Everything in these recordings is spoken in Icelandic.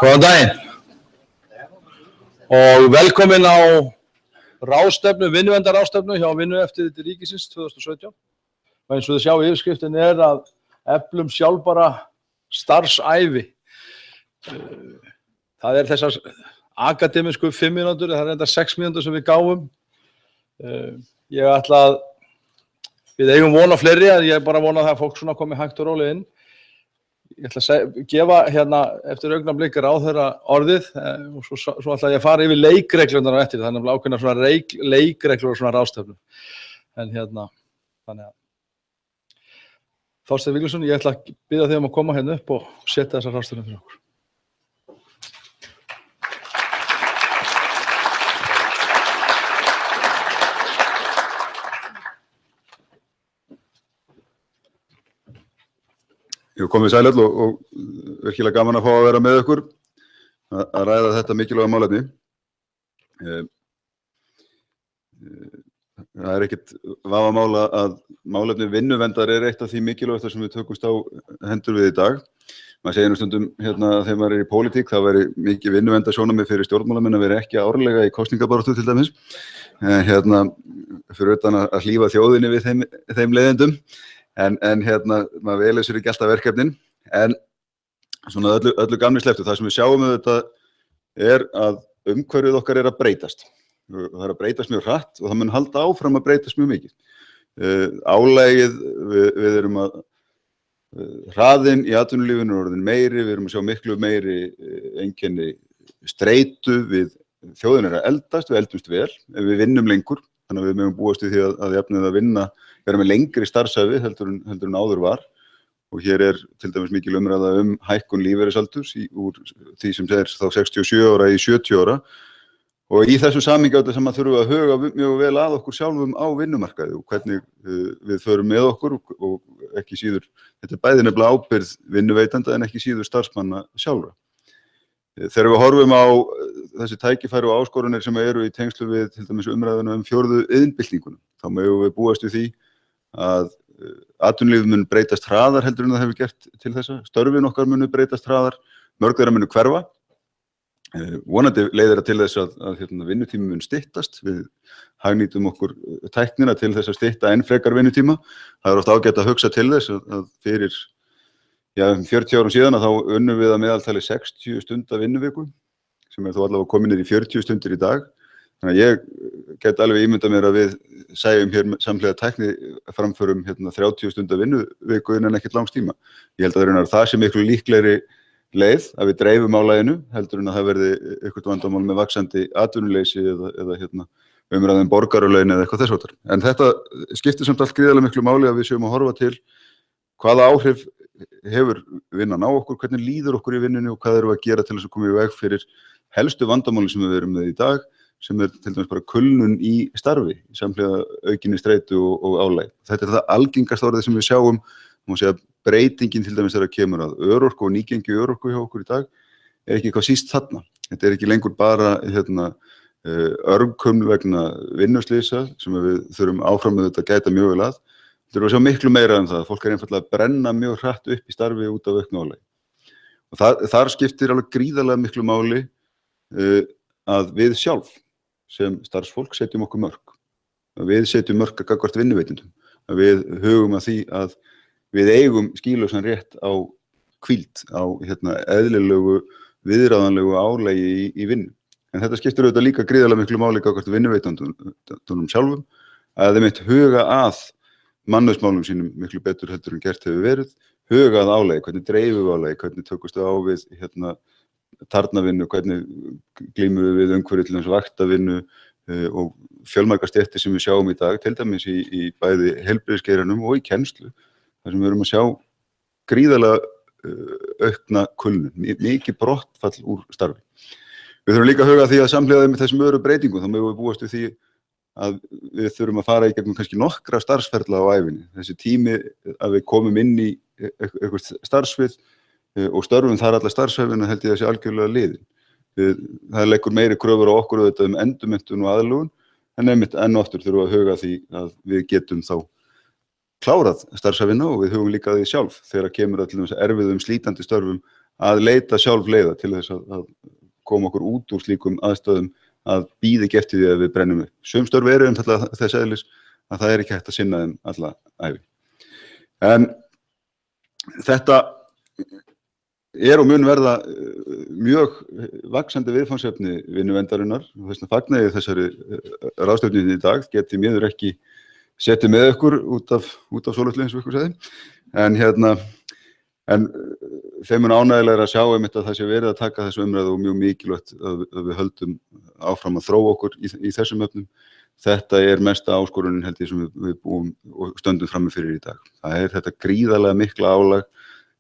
Góðan daginn og velkomin á ráðstefnu, vinnuverndar-ráðstefnu hjá Vinnueftirliti ríkisins 2017. Og eins og þið sjá í yfirskriftinni að eflum sjálfbara starfsævi. Það þessar akademísku 5 mínútur, það reyndar 6 mínútur sem við gáfum. Ég ætla að við eigum von á fleiri, en ég bara vona það að fólk svona komi hægt og rólega inn. Ég ætla að gefa hérna eftir augnablik ráðherra orðið og svo ætla ég að fara yfir leikreglunar á eftir. Það nefnilega ákveðnar svona leikreglur og svona ráðstefnu. En þannig að Þorsteinn Víglundsson, ég ætla að biðja þig að koma hérna upp og setja þessar ráðstefnu fyrir okkur. Jú, komið sæl öll og virkilega gaman að fá að vera með ykkur að ræða þetta mikilvæga málefni. Það ekkert vafamál að málefni vinnuverndar eitt af því mikilvægasta sem við tökumst á hendur við í dag. Maður segir nú stundum að þegar maður í pólitík það væri mikið vinnuverndarsjónarmið fyrir stjórnmálamenn að vera ekki árlega í kosningabaráttu til dæmis. Fyrir utan að hlífa þjóðinni við þeim leiðendum. En maður velur sér ekki alltaf verkefnin, en svona öllu gamni slepptu. Það sem við sjáum þetta að umhverfið okkar að breytast. Það að breytast mjög hratt og það mun halda áfram að breytast mjög mikið. Álagið, við erum að hraðinn í atvinnulífinu er orðinn meiri, við erum að sjá miklu meiri einkenni streitu, þjóðin að eldast, við eldumst vel, ef við vinnum lengur, þannig að við megum búast við því að jafnið að vinna vera með lengri starfsævi heldur en áður var og hér til dæmis mikil umræða hækkun lífeyrisaldurs úr því sem þá 67 ára í 70 ára og í þessu samhengi sem að þurfum að huga mjög vel að okkur sjálfum á vinnumarkaði og hvernig við förum með okkur og ekki síður, þetta bæði nefnilega ábyrgð vinnuveitanda en ekki síður starfsmanna sjálfra. Þegar við horfum á þessi tækifæri og áskorunir sem eru í tengslu við til dæmis umræðuna 4. iðnbyltinguna, þá megum við búast við því að atvinnulífið mun breytast hraðar heldur en það hefur gert til þessa. Störfin okkar munu breytast hraðar, mörg þeirra munu hverfa. Vonandi leiðir það til þess að vinnutími mun styttast. Við hagnýtum okkur tæknina til þess að stytta enn frekar vinnutíma. Það oft ágætt að hugsa til þess að fyrir 40 árum síðan þá unnum við að meðaltali 60 stunda vinnuviku sem þó allavega komin í 40 stundir í dag. Þannig að ég get alveg ímyndað mér að við sæjum hér samhliða tækni framförum 30 stunda vinnuviku innan ekkert langs tíma. Ég held að það sé miklu líklegri leið að við dreifum álaginu heldur en að það verði eitthvað vandamál með vaxandi atvinnuleysi eða umræðum borgaralaun eða eitthvað þess háttar. En þetta skiptir samt allt gríðarlega miklu máli að við séum að horfa til hvaða áhrif hefur vinnan á okkur, hvernig líður okkur í vinnunni og hvað erum við að gera til þess að koma í veg fyrir helstu vandamáli sem við erum með í dag, sem til dæmis bara kulnun í starfi, samhliða aukinni streitu og álagi. Þetta það algengasta orðið sem við sjáum, má segja breytingin til dæmis þegar kemur að örorku og nýgengi örorku hjá okkur í dag, ekki hvað síst þarna. Þetta ekki lengur bara örkuml vegna vinnuslysa sem við þurfum áfram með þetta gæta mjög vel að. Við þurfum að sjá miklu meira en það. Fólk einfaldlega að brenna mjög hratt upp í starfi út af auknu álagi. Og þar skiptir alveg gríðarlega miklu máli að við sjálf sem starfsfólk setjum okkur mörk. Að við setjum mörk gagnvart vinnuveitendum. Að við hugum að því að við eigum skýlausan rétt á hvíld, á eðlilegu, viðráðanlegu álagi í vinnu. En þetta skiptir auðvitað líka gríðarlega miklu máli gagnvart vinnuveitendunum sjálfum, að þeim huga að mannauðsmálum sínum miklu betur heldur en gert hefur verið, huga að álagi, hvernig dreifum við álagi, hvernig tökustu á við tarnavinnu, hvernig glímum við umhverfið til þess vaktavinnu og fjölmargar stéttir sem við sjáum í dag, til dæmis í bæði heilbrigðisgeiranum og í kennslu, þar sem við erum að sjá gríðarlega aukna kulnun, mikið brottfall úr starfi. Við þurfum líka að huga að því að samhliða með þessum öðru breytingum, þá megum við búast við því að við þurfum að fara í gegnum kannski nokkra starfsferla á ævinni. Þessi tími að við komum inn í eitthvað starfsvið og störfum þar alla starfsæfina held ég að sé algjörlega liðin. Það leggur meiri kröfur á okkur auðvitað endurmenntun og aðlögun, en einmitt enn og aftur þurfum að huga því að við getum þá klárað starfsævina og við hugum líka að því sjálf þegar kemur að til dæmis erfiðum slítandi störfum að leita sjálf leiða til þess að koma okkur út úr slíkum aðstöðum að bíða ekki eftir því að við brennum upp. Sum störf eru einfaldlega þess eðlis að það ekki hægt að sinna þeim alla ævi. En þetta og mun verða mjög vaxandi viðfangsefni vinnuverndarinnar og þess vegna fagna ég þessari ráðstefnu í dag, geti miður ekki setið með ykkur út af sólarhring eins og ykkur sagði. En þeim mun ánægjulegra að sjá einmitt að það sé verið að taka þessu umræðu og mjög mikilvægt að við höldum áfram að þróa okkur í þessum efnum. Þetta mesta áskorunin held ég sem við búum og stöndum frammi fyrir í dag. Það þetta gríðarlega mikla álag,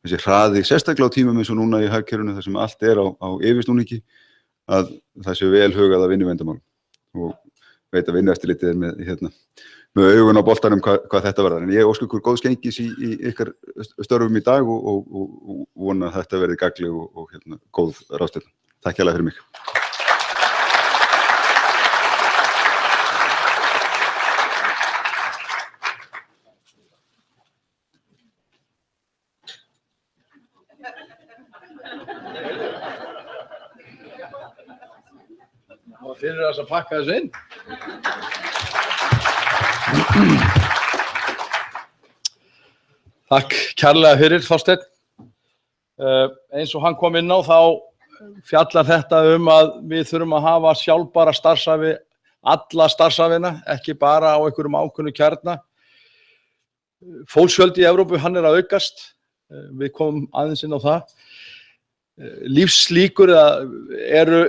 þessi hraði, sérstaklega á tímum eins og núna í hagkerfinu þar sem allt á yfirsnúningi, að það sé vel hugað að vinnuverndarmálum. Og veit að Vinnueftirlitið með augun á boltanum hvað þetta varðar. En ég óska ykkur góðs gengis í ykkar störfum í dag og vona að þetta verði gagnleg og góð ráðstefna. Takk hérlega fyrir mig. Og fyrir þess að pakka þessu inn. Takk kærlega fyrir, Þorsteinn. Eins og hann kom inn á þá fjallar þetta að við þurfum að hafa sjálfbæra starfsævi, alla starfsævina, ekki bara á einhverjum ákveðnum kjarna. Fólksfjöldi í Evrópu, hann að aukast. Við komum aðeins inn á það. Lífslíkur eru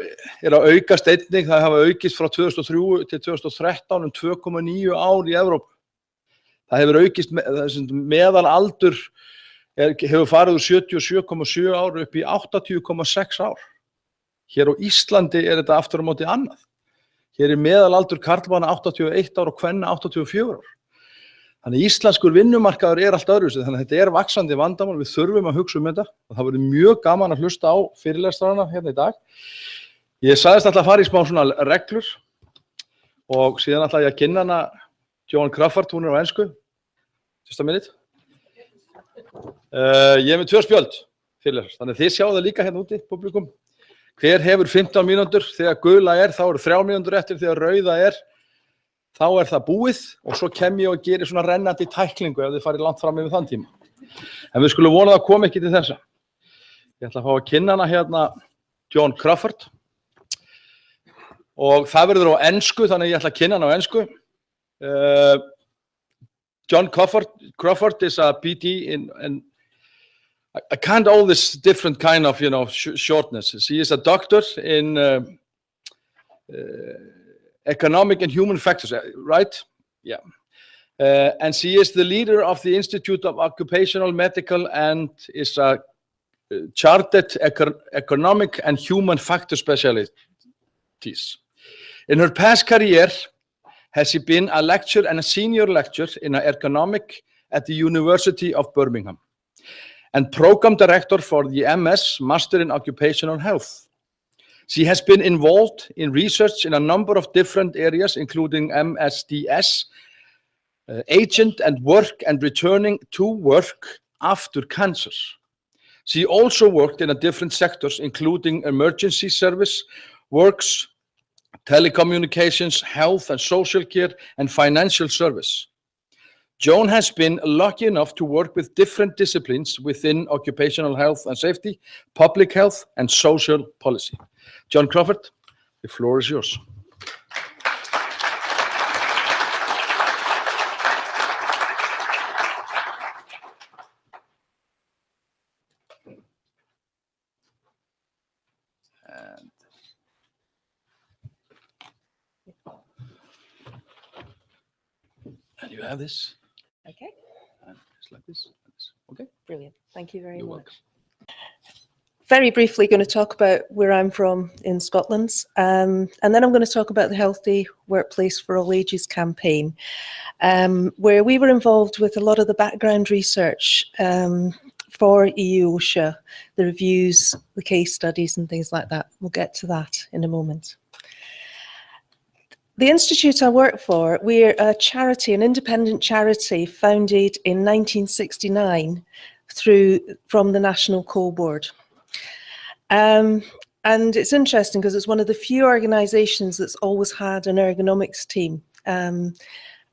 að aukast einnig, það hafa aukist frá 2003 til 2013 2,9 ár í Evrópu. Það hefur aukist, meðalaldur hefur farið úr 77,7 ár upp í 80,6 ár. Hér á Íslandi þetta aftur á móti annað. Hér meðalaldur karlmanna 81 ár og kvenna 84 ár. Þannig íslenskur vinnumarkaður allt öðruvísi, þannig að þetta vaxandi vandamál, við þurfum að hugsa þetta og það verður mjög gaman að hlusta á fyrirlestrarana hérna í dag. Ég sagðist alltaf að fara í smá svona reglur og síðan ætla ég að kynna hana Joan Crawford, hún á ensku. Just a minute. Ég með 2 spjöld fyrirlestrar, þannig að þið sjáu það líka hérna úti, publikum. Hver hefur 15 mínútur, þegar gula þá eru 3 mínútur eftir, þegar rauða þá það búið og svo kem ég og geri svona rennandi tæklingu ef þið farið langt fram yfir þann tíma. En við skulum vona að það komi ekki til þessa. Ég ætla að fá að kynna hana hérna Joan Crawford og það verður á ensku, þannig ég ætla að kynna hana á ensku. Joan Crawford is a PT and I can't all this different kind of, shortness. She is a doctor in economic and human factors, right? Yeah. And she is the leader of the Institute of Occupational Medical and is a chartered economic and human factor specialist. In her past career, has she been a lecturer and a senior lecturer in economic at the University of Birmingham and program director for the MS, Master in Occupational Health. She has been involved in research in a number of different areas, including MSDS, agent and work and returning to work after cancer. She also worked in different sectors, including emergency service, works, telecommunications, health and social care, and financial service. Joan has been lucky enough to work with different disciplines within occupational health and safety, public health, and social policy. Joan Crawford, the floor is yours. And you have this. Okay. And it's like this. Okay. Brilliant. Thank you very You're much. welcome. Very briefly going to talk about where I'm from in Scotland, and then I'm going to talk about the Healthy Workplace for All Ages campaign, where we were involved with a lot of the background research for EU OSHA, the reviews, the case studies and things like that. We'll get to that in a moment. The institute I work for, we're a charity, an independent charity founded in 1969 from the National Coal Board. And it's interesting because it's one of the few organisations that's always had an ergonomics team. And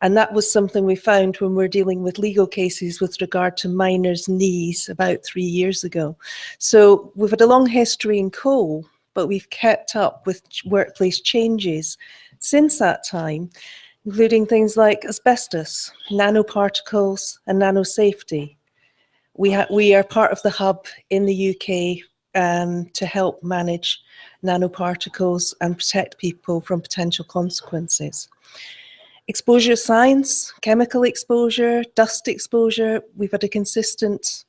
that was something we found when we were dealing with legal cases with regard to miners' knees about 3 years ago. So we've had a long history in coal, but we've kept up with workplace changes since that time, including things like asbestos, nanoparticles, and nanosafety. We are part of the hub in the UK to help manage nanoparticles and protect people from potential consequences. Exposure science, chemical exposure, dust exposure, we've had a consistent,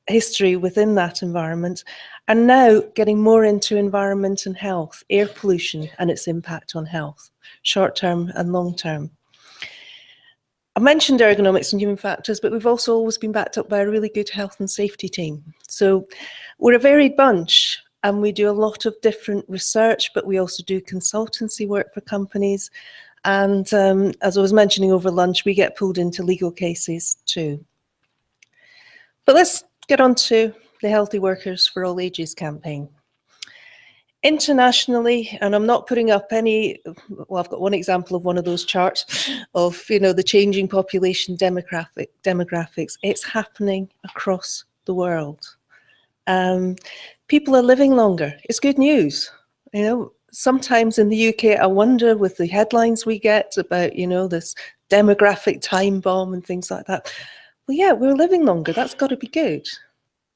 history within that environment, and now getting more into environment and health, air pollution and its impact on health, short-term and long-term. I mentioned ergonomics and human factors, but we've also always been backed up by a really good health and safety team. So we're a varied bunch, and we do a lot of different research, but we also do consultancy work for companies. And as I was mentioning over lunch, we get pulled into legal cases too. But let's get on to the Healthy Workers for All Ages campaign. Internationally, and I'm not putting up any, well, I've got one example of one of those charts of, the changing population demographics. It's happening across the world. People are living longer. It's good news. Sometimes in the UK, I wonder with the headlines we get about, this demographic time bomb and things like that. Well, yeah, we're living longer. That's got to be good.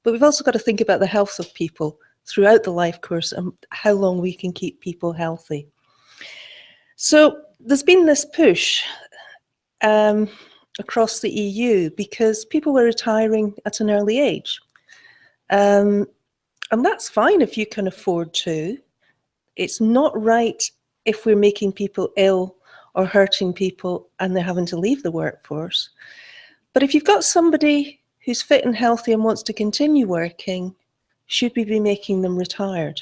But we've also got to think about the health of people throughout the life course and how long we can keep people healthy. So there's been this push across the EU because people were retiring at an early age. And that's fine if you can afford to. It's not right if we're making people ill or hurting people and they're having to leave the workforce. But if you've got somebody who's fit and healthy and wants to continue working, should we be making them retired?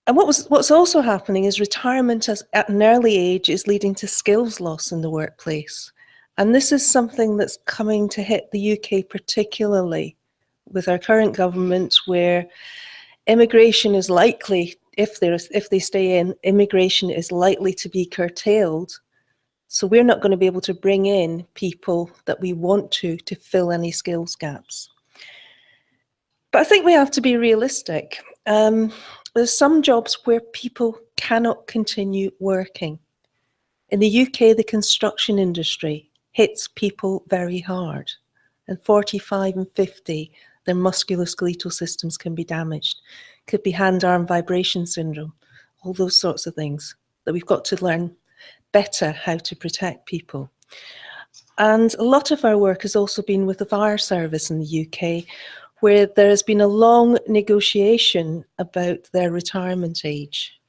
And what's also happening is retirement at an early age is leading to skills loss in the workplace. And this is something that's coming to hit the UK particularly with our current government, where immigration is likely, if they stay in, immigration is likely to be curtailed. So we're not going to be able to bring in people that we want to fill any skills gaps. But I think we have to be realistic. There's some jobs where people cannot continue working. In the UK, the construction industry hits people very hard. And 45 and 50, their musculoskeletal systems can be damaged. Could be hand-arm vibration syndrome, all those sorts of things that we've got to learn better how to protect people. And a lot of our work has also been with the fire service in the UK, where there has been a long negotiation about their retirement age,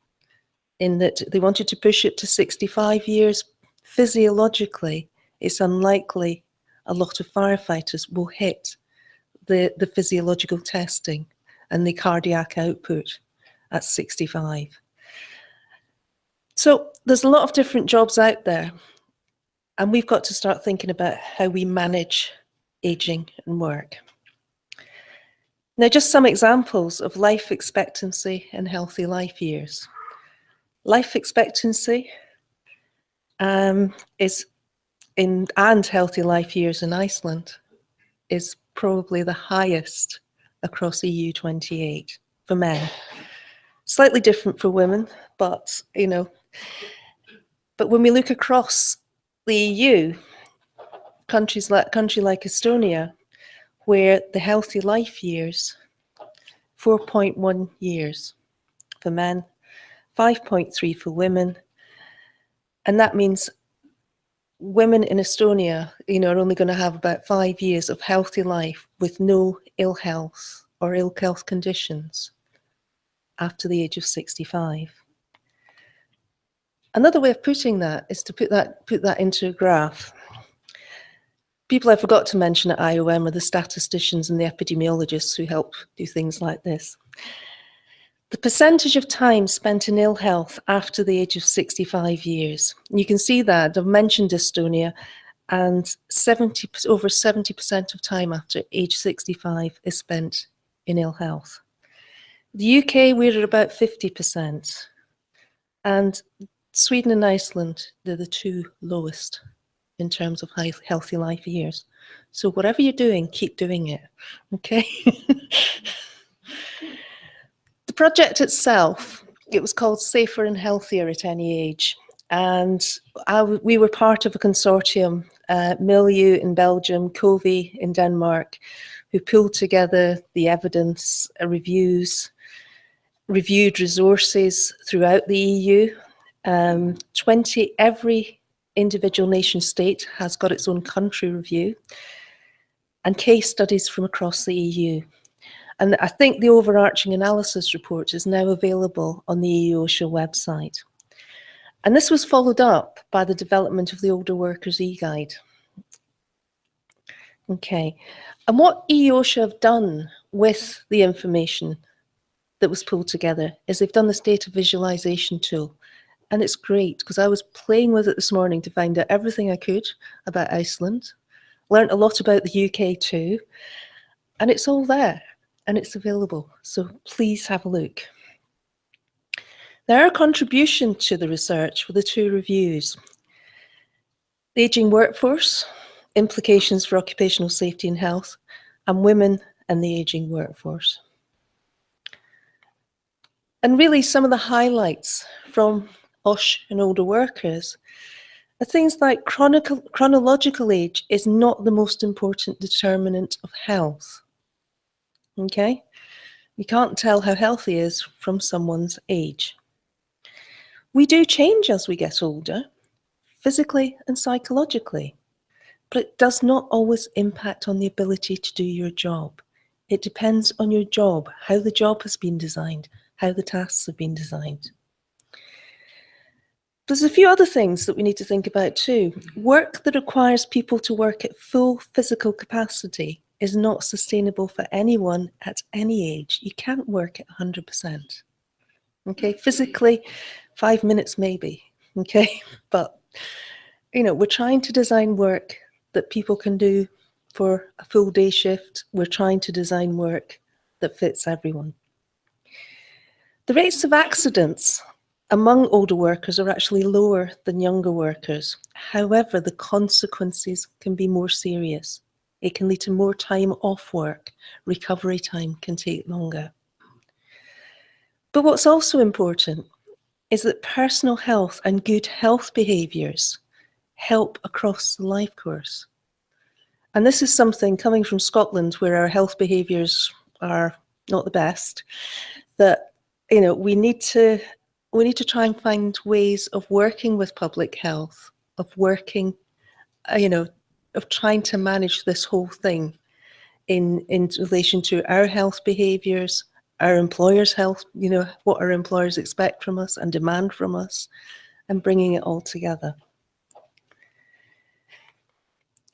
in that they wanted to push it to 65 years. Physiologically, it's unlikely a lot of firefighters will hit the physiological testing and the cardiac output at 65. So there's a lot of different jobs out there, and we've got to start thinking about how we manage aging and work. Now, just some examples of life expectancy and healthy life years. Life expectancy and healthy life years in Iceland is probably the highest across EU 28 for men. Slightly different for women, but but when we look across the EU, country like Estonia, where the healthy life years, 4.1 years for men, 5.3 for women. And that means women in Estonia, are only going to have about 5 years of healthy life with no ill health or ill health conditions after the age of 65. Another way of putting that is to put that into a graph. People I forgot to mention at IOM are the statisticians and the epidemiologists who help do things like this. The percentage of time spent in ill health after the age of 65 years. You can see that, I've mentioned Estonia, and over 70% of time after age 65 is spent in ill health. The UK, we're at about 50%, and Sweden and Iceland, they're the two lowest in terms of healthy life years. So whatever you're doing, keep doing it, okay? The project itself, it was called Safer and Healthier at Any Age. And we were part of a consortium, Milieu in Belgium, COVI in Denmark, who pulled together the evidence, reviews, reviewed resources throughout the EU. Every individual nation state has got its own country review and case studies from across the EU. And I think the overarching analysis report is now available on the EU-OSHA website. And this was followed up by the development of the Older Workers e-guide. Okay, and what EU-OSHA have done with the information that was pulled together is they've done this data visualization tool. And it's great because I was playing with it this morning to find out everything I could about Iceland, learned a lot about the UK too, and it's all there and it's available. So please have a look. There are contributions to the research for the two reviews. The Ageing Workforce, Implications for Occupational Safety and Health, and Women and the Ageing Workforce. And really some of the highlights from OSH and older workers are things like chronological age is not the most important determinant of health. Okay? You can't tell how healthy is from someone's age. We do change as we get older, physically and psychologically, but it does not always impact on the ability to do your job. It depends on your job, how the job has been designed, how the tasks have been designed. There's a few other things that we need to think about too. Work that requires people to work at full physical capacity is not sustainable for anyone at any age. You can't work at 100%. Okay, physically, 5 minutes maybe, okay? But, you know, we're trying to design work that people can do for a full day shift. We're trying to design work that fits everyone. The rates of accidents among older workers are actually lower than younger workers. However, the consequences can be more serious. It can lead to more time off work. Recovery time can take longer. But what's also important is that personal health and good health behaviours help across the life course. And this is something coming from Scotland, where our health behaviours are not the best, that, you know, we need to try and find ways of working with public health, of working, you know, of trying to manage this whole thing in relation to our health behaviours, our employers' health, you know, what our employers expect from us and demand from us, and bringing it all together.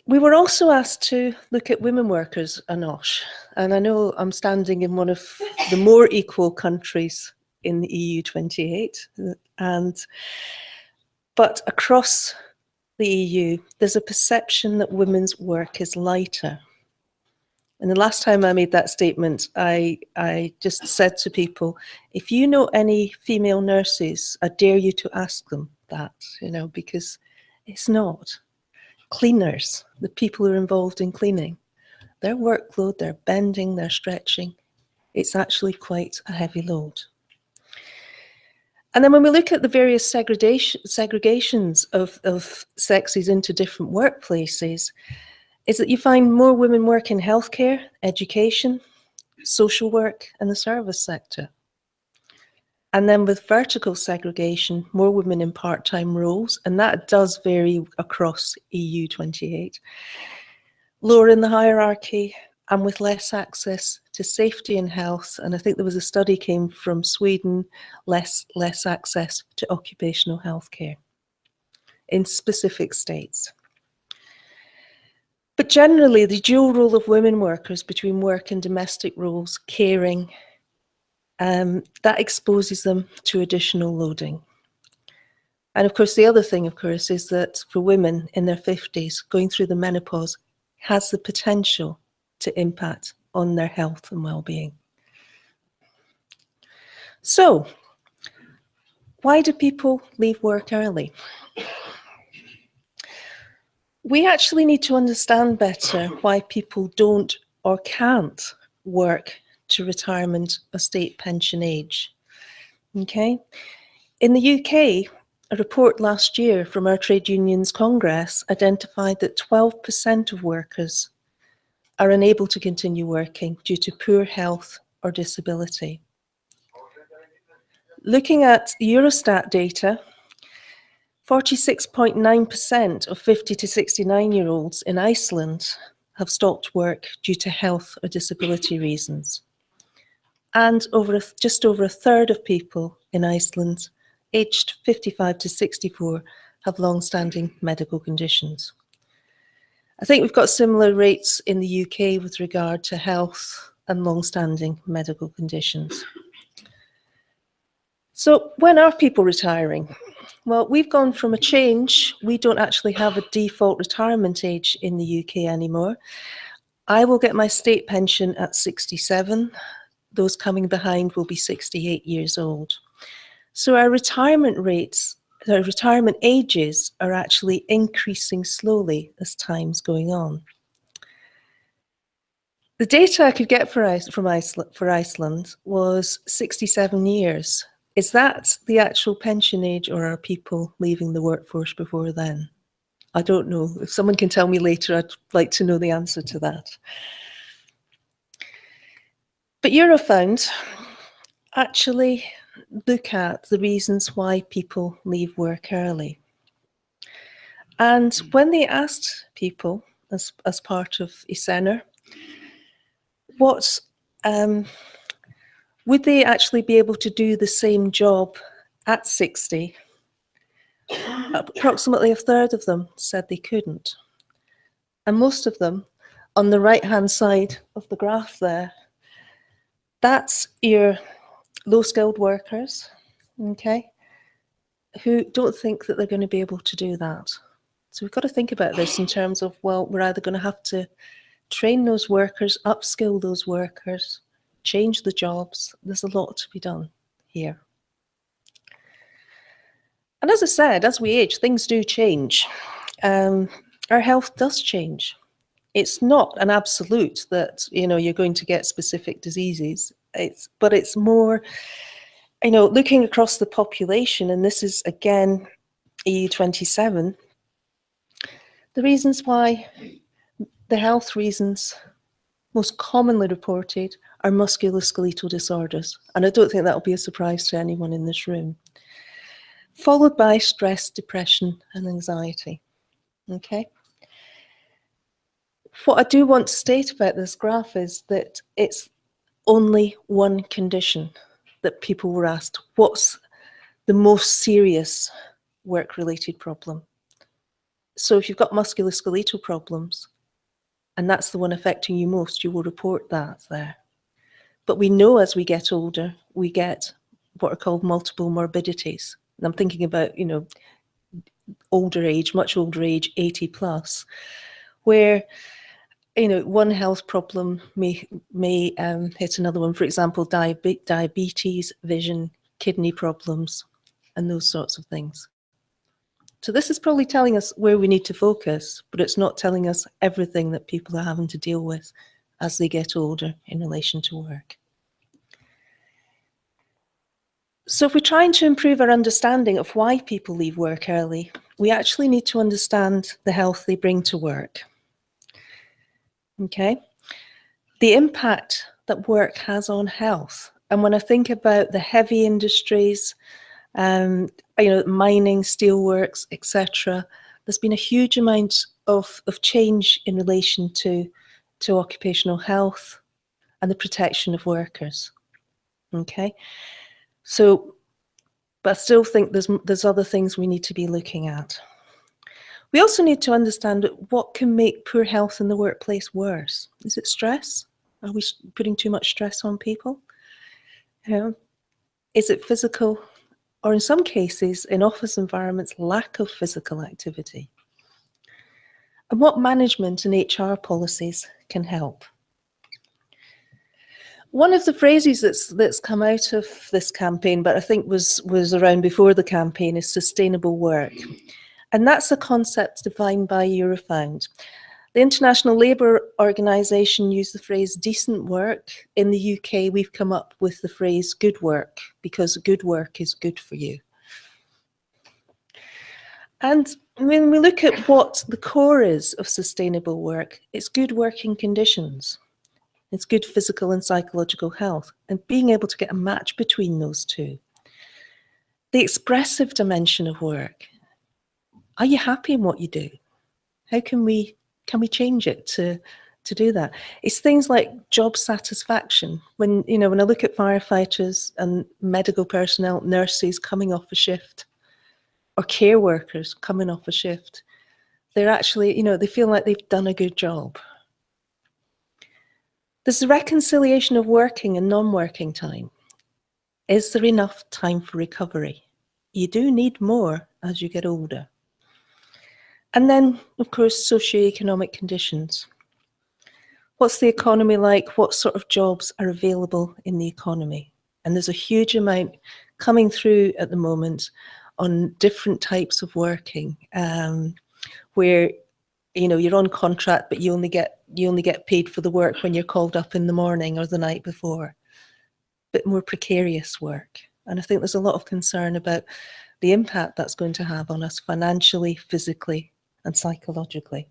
We were also asked to look at women workers and OSH, and I know I'm standing in one of the more equal countries in the EU 28, but across the EU, there's a perception that women's work is lighter. And the last time I made that statement, I just said to people, if you know any female nurses, I dare you to ask them that, you know, because it's not. Cleaners, the people who are involved in cleaning, their workload, they're bending, they're stretching. It's actually quite a heavy load. And then when we look at the various segregations of sexes into different workplaces, is that you find more women work in healthcare, education, social work, and the service sector. And then with vertical segregation, more women in part-time roles, and that does vary across EU 28. Lower in the hierarchy and with less access to safety and health, and I think there was a study came from Sweden, less access to occupational health care in specific states. But generally, the dual role of women workers between work and domestic roles, caring, that exposes them to additional loading. And of course, the other thing, of course, is that for women in their 50s, going through the menopause has the potential to impact on their health and well-being. So, why do people leave work early? We actually need to understand better why people don't or can't work to retirement or state pension age. Okay? In the UK, a report last year from our Trade Unions Congress identified that 12% of workers are unable to continue working due to poor health or disability. Looking at Eurostat data, 46.9% of 50 to 69-year-olds in Iceland have stopped work due to health or disability reasons. And just over a third of people in Iceland aged 55 to 64 have long-standing medical conditions. I think we've got similar rates in the UK with regard to health and long-standing medical conditions. So when are people retiring? Well, we've gone from a change. We don't actually have a default retirement age in the UK anymore. I will get my state pension at 67. Those coming behind will be 68 years old. So our retirement rates, our retirement ages are actually increasing slowly as time's going on. The data I could get for Iceland was 67 years. Is that the actual pension age, or are people leaving the workforce before then? I don't know. If someone can tell me later, I'd like to know the answer to that. But Eurofound actually look at the reasons why people leave work early. And when they asked people, as part of ESENER, would they actually be able to do the same job at 60? Approximately a third of them said they couldn't. And most of them, on the right-hand side of the graph there, that's your low-skilled workers, okay, who don't think that they're going to be able to do that. So we've got to think about this in terms of, well, we're either going to have to train those workers, upskill those workers, change the jobs. There's a lot to be done here. And as I said, as we age, things do change. Our health does change. It's not an absolute that, you're going to get specific diseases. But it's more, looking across the population, and this is, again, EU27, the reasons why, the health reasons most commonly reported are musculoskeletal disorders. And I don't think that will be a surprise to anyone in this room. Followed by stress, depression, and anxiety. Okay? What I do want to state about this graph is that it's only one condition that people were asked, what's the most serious work-related problem? So if you've got musculoskeletal problems, and that's the one affecting you most, you will report that there. But we know as we get older, we get what are called multiple morbidities. And I'm thinking about, older age, much older age, 80 plus, where one health problem may hit another one. For example, diabetes, vision, kidney problems, and those sorts of things. So this is probably telling us where we need to focus, but it's not telling us everything that people are having to deal with as they get older in relation to work. So if we're trying to improve our understanding of why people leave work early, we actually need to understand the health they bring to work. Okay? The impact that work has on health. And when I think about the heavy industries, mining, steelworks, etc., there's been a huge amount of change in relation to occupational health and the protection of workers. Okay? So, but I still think there's other things we need to be looking at. We also need to understand what can make poor health in the workplace worse. Is it stress? Are we putting too much stress on people? Is it physical, or in some cases, in office environments, lack of physical activity? And what management and HR policies can help? One of the phrases that's come out of this campaign, but I think was around before the campaign, is sustainable work. And that's a concept defined by Eurofound. The International Labour Organization used the phrase decent work. In the UK, we've come up with the phrase good work, because good work is good for you. And when we look at what the core is of sustainable work, it's good working conditions. It's good physical and psychological health, and being able to get a match between those two. The expressive dimension of work. Are you happy in what you do? How can we change it to do that? It's things like job satisfaction. When I look at firefighters and medical personnel, nurses coming off a shift, or care workers coming off a shift, they're actually, they feel like they've done a good job. There's the reconciliation of working and non-working time. Is there enough time for recovery? You do need more as you get older. And then, of course, socioeconomic conditions. What's the economy like? What sort of jobs are available in the economy? And there's a huge amount coming through at the moment on different types of working, where you're on contract, but you only get paid for the work when you're called up in the morning or the night before. Bit more precarious work. And I think there's a lot of concern about the impact that's going to have on us financially, physically, and psychologically.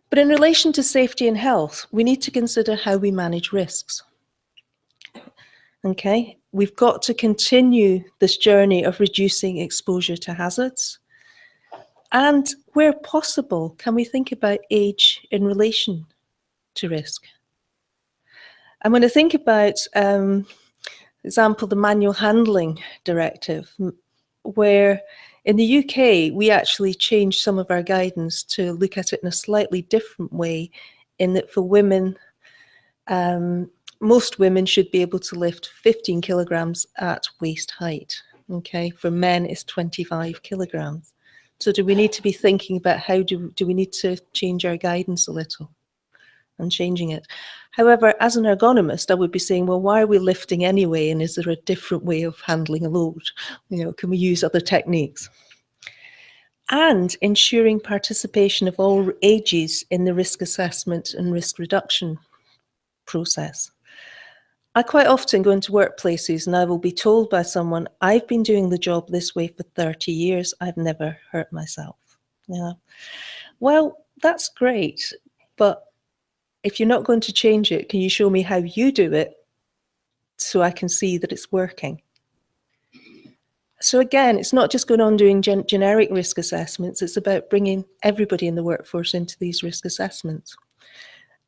But in relation to safety and health, we need to consider how we manage risks. Okay, we've got to continue this journey of reducing exposure to hazards. And where possible, can we think about age in relation to risk? And when I think about, for example, the Manual Handling Directive, where in the UK, we actually changed some of our guidance to look at it in a slightly different way, in that for women, most women should be able to lift 15 kilograms at waist height. Okay, for men, it's 25 kilograms. So do we need to be thinking about how do we need to change our guidance a little and changing it? However, as an ergonomist, I would be saying, well, why are we lifting anyway? And is there a different way of handling a load? Can we use other techniques? And ensuring participation of all ages in the risk assessment and risk reduction process. I quite often go into workplaces and I will be told by someone, I've been doing the job this way for 30 years, I've never hurt myself. Well, that's great, but if you're not going to change it, can you show me how you do it so I can see that it's working? So again, it's not just going on doing generic risk assessments, it's about bringing everybody in the workforce into these risk assessments.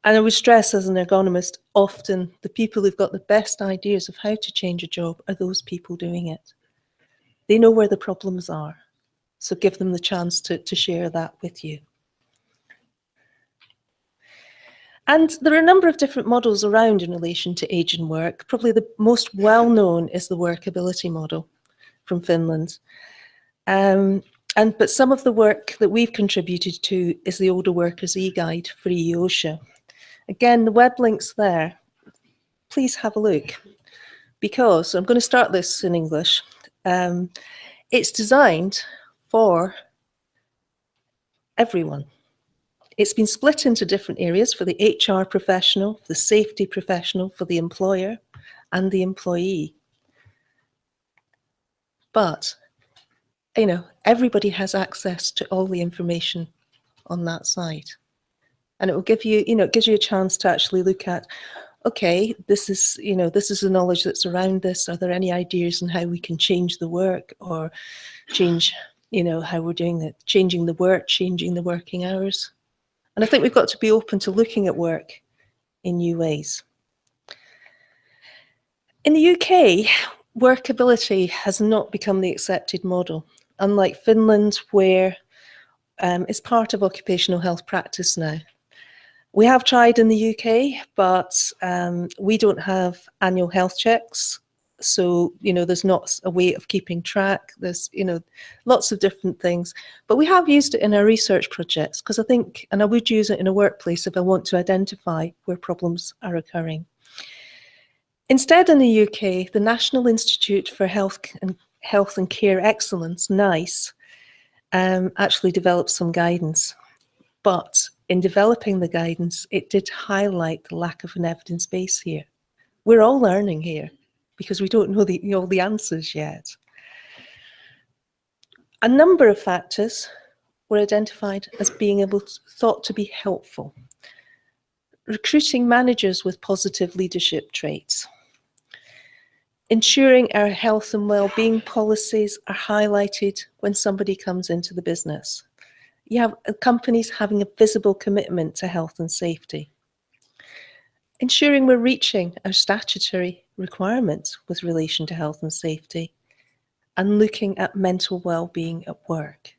And I would stress, as an ergonomist, often the people who've got the best ideas of how to change a job are those people doing it. They know where the problems are, so give them the chance to share that with you. And there are a number of different models around in relation to age and work. Probably the most well-known is the workability model from Finland. But some of the work that we've contributed to is the Older Workers e-guide for EOSHA. Again, the web link's there. Please have a look, because I'm going to start this in English. It's designed for everyone. It's been split into different areas for the HR professional, the safety professional, for the employer and the employee. But, everybody has access to all the information on that site. And it will give you, it gives you a chance to actually look at, okay, this is the knowledge that's around this. Are there any ideas on how we can change the work or change, how we're doing it, changing the work, changing the working hours? And I think we've got to be open to looking at work in new ways. In the UK, workability has not become the accepted model, unlike Finland, where it's part of occupational health practice now. We have tried in the UK, but we don't have annual health checks. So, there's not a way of keeping track. There's, lots of different things. But we have used it in our research projects because I think, and I would use it in a workplace if I want to identify where problems are occurring. Instead, in the UK, the National Institute for Health and Care Excellence, NICE, actually developed some guidance. But in developing the guidance, it did highlight the lack of an evidence base here. We're all learning here because we don't know all the answers yet. A number of factors were identified as being thought to be helpful. Recruiting managers with positive leadership traits. Ensuring our health and well-being policies are highlighted when somebody comes into the business. You have companies having a visible commitment to health and safety. Ensuring we're reaching our statutory requirements with relation to health and safety, and looking at mental well-being at work.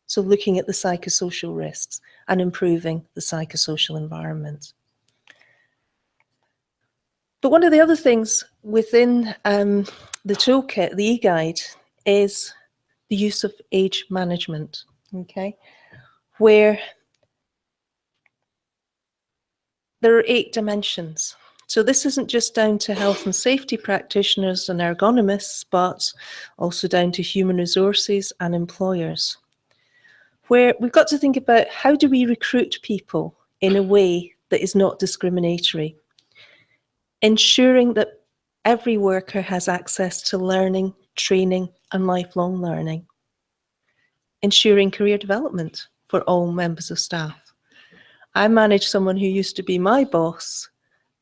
So looking at the psychosocial risks and improving the psychosocial environment. But one of the other things within the toolkit, the e-guide, is the use of age management, okay? Where there are 8 dimensions. So this isn't just down to health and safety practitioners and ergonomists, but also down to human resources and employers, where we've got to think about how do we recruit people in a way that is not discriminatory, ensuring that every worker has access to learning, training, and lifelong learning, ensuring career development for all members of staff. I manage someone who used to be my boss,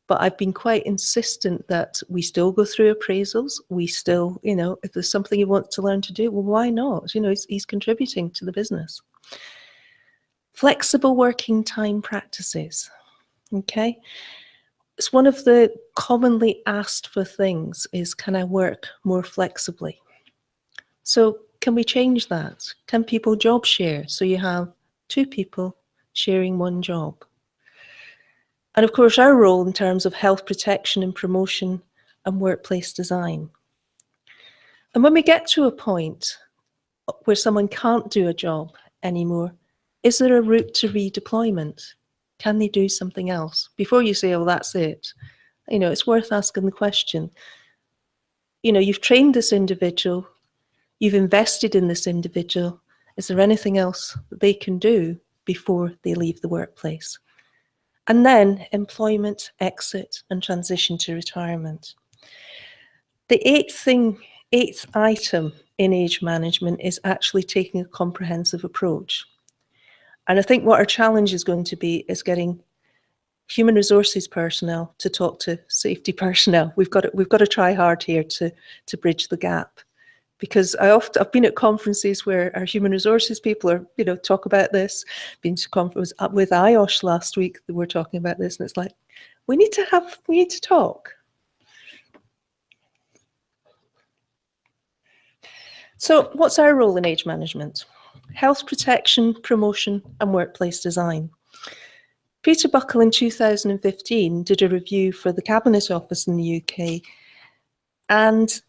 but I've been quite insistent that we still go through appraisals. We still, if there's something he wants to learn to do, well, why not? He's contributing to the business. Flexible working time practices, okay? It's one of the commonly asked for things is, can I work more flexibly? So can we change that? Can people job share? So you have 2 people sharing 1 job. And of course, our role in terms of health protection and promotion and workplace design. And when we get to a point where someone can't do a job anymore, is there a route to redeployment? Can they do something else? Before you say, oh, that's it, it's worth asking the question. You've trained this individual, you've invested in this individual. Is there anything else that they can do before they leave the workplace? And then employment, exit, and transition to retirement. The 8th item in age management is actually taking a comprehensive approach. And I think what our challenge is going to be is getting human resources personnel to talk to safety personnel. We've got to try hard here to bridge the gap. Because I've been at conferences where our human resources people are, talk about this. Been to conference with IOSH last week, they were talking about this, and it's like, we need to talk. So what's our role in age management? Health protection, promotion, and workplace design. Peter Buckle in 2015 did a review for the Cabinet Office in the UK and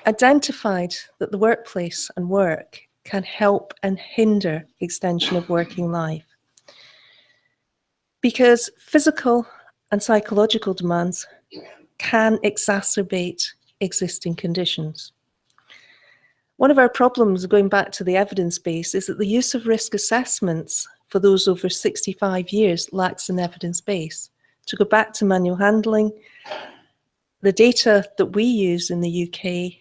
identified that the workplace and work can help and hinder extension of working life. Because physical and psychological demands can exacerbate existing conditions. One of our problems, going back to the evidence base, is that the use of risk assessments for those over 65 years lacks an evidence base. To go back to manual handling, the data that we use in the UK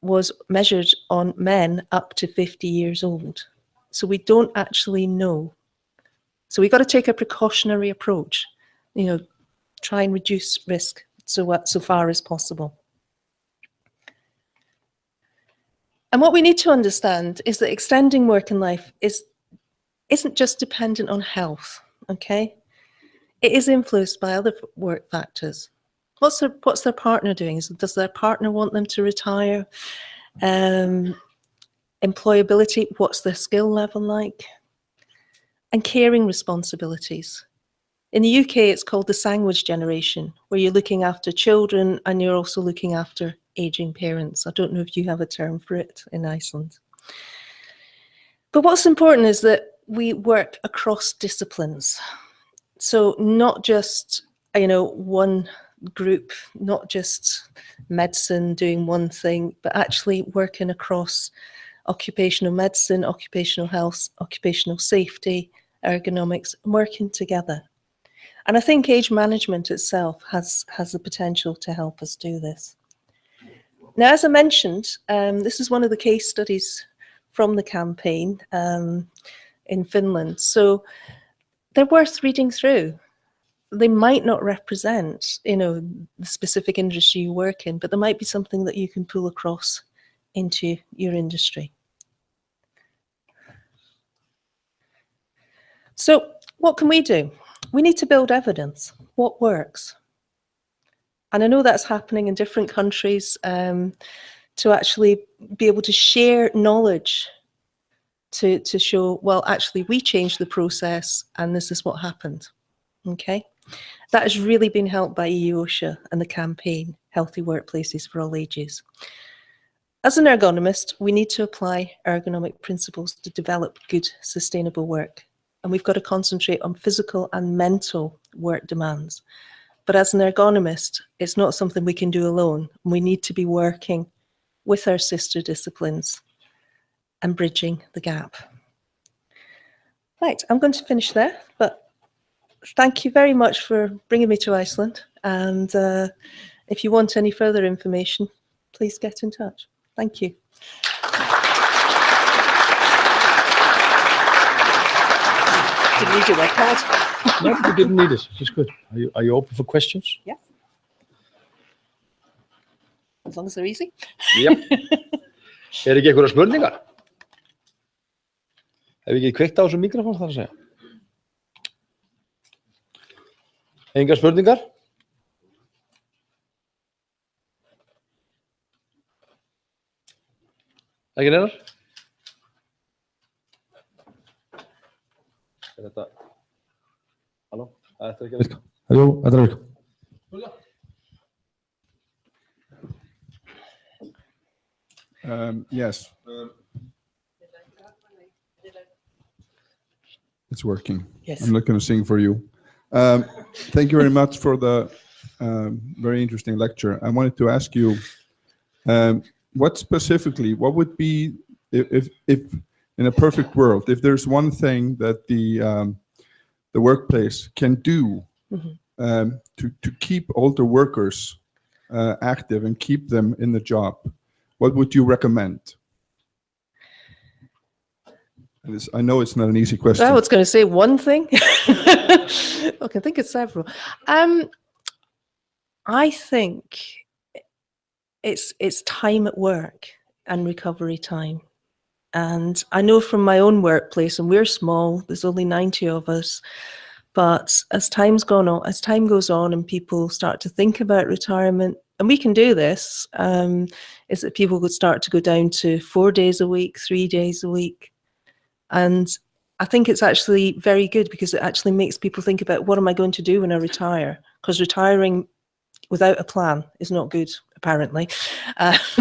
was measured on men up to 50 years old. So we don't actually know. So we've got to take a precautionary approach, try and reduce risk so far as possible. And what we need to understand is that extending working life isn't just dependent on health, okay? It is influenced by other work factors. What's their partner doing? Does their partner want them to retire? Employability, what's their skill level like? And caring responsibilities. In the UK, it's called the sandwich generation, where you're looking after children and you're also looking after aging parents. I don't know if you have a term for it in Iceland. But what's important is that we work across disciplines. So not just, one group, not just medicine doing one thing, but actually working across occupational medicine, occupational health, occupational safety, ergonomics, working together. And I think age management itself has the potential to help us do this. Now, as I mentioned, this is one of the case studies from the campaign in Finland. So they're worth reading through. They might not represent, the specific industry you work in, but there might be something that you can pull across into your industry. So what can we do? We need to build evidence. What works? And I know that's happening in different countries, to actually be able to share knowledge to show, well, actually, we changed the process and this is what happened. Okay? That has really been helped by EU-OSHA and the campaign, Healthy Workplaces for All Ages. As an ergonomist, we need to apply ergonomic principles to develop good, sustainable work. And we've got to concentrate on physical and mental work demands. But as an ergonomist, it's not something we can do alone. We need to be working with our sister disciplines and bridging the gap. Right, I'm going to finish there, but thank you very much for bringing me to Iceland. And if you want any further information, please get in touch. Thank you. Didn't need your red card. No, you didn't need it. It's good. Are you open for questions? Yes. As long as they're easy. Yep. Ekki einhverjar spurningar? Hef ekki kveikt á þessum mikrofón þar að segja? Engar spurningar? Ekki neinar? Þetta... Halló? Þetta ekki að virka. Jú, þetta virka. Yes. It's working. Yes. I'm not going to sing for you. Thank you very much for the very interesting lecture. I wanted to ask you, what would be, if in a perfect world, if there's one thing that the workplace can do to keep older workers active and keep them in the job, what would you recommend? And I know it's not an easy question. I was going to say one thing. I can think of several. I think it's time at work and recovery time. And I know from my own workplace, and we're small, there's only 90 of us, but as time goes on and people start to think about retirement, and we can do this, is that people would start to go down to 4 days a week, 3 days a week. And I think it's actually very good because it actually makes people think about, what am I going to do when I retire? Because retiring without a plan is not good, apparently.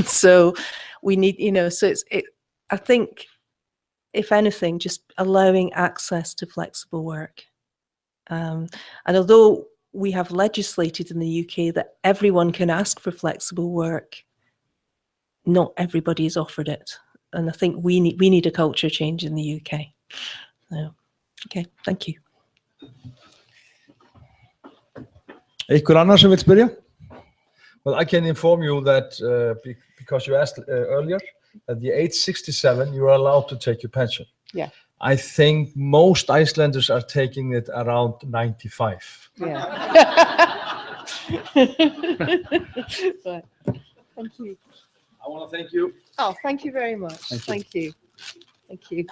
So we need, I think, if anything, just allowing access to flexible work. And although we have legislated in the UK that everyone can ask for flexible work, not everybody is offered it. And I think we need a culture change in the UK. So, okay, thank you. Einhver annar sem vill spyrja? Well, I can inform you that because you asked earlier, at the age 67, you are allowed to take your pension. Yeah. I think most Icelanders are taking it around 95. Yeah. Right. Thank you. I want to thank you. Oh, thank you very much. Thank you. Thank you.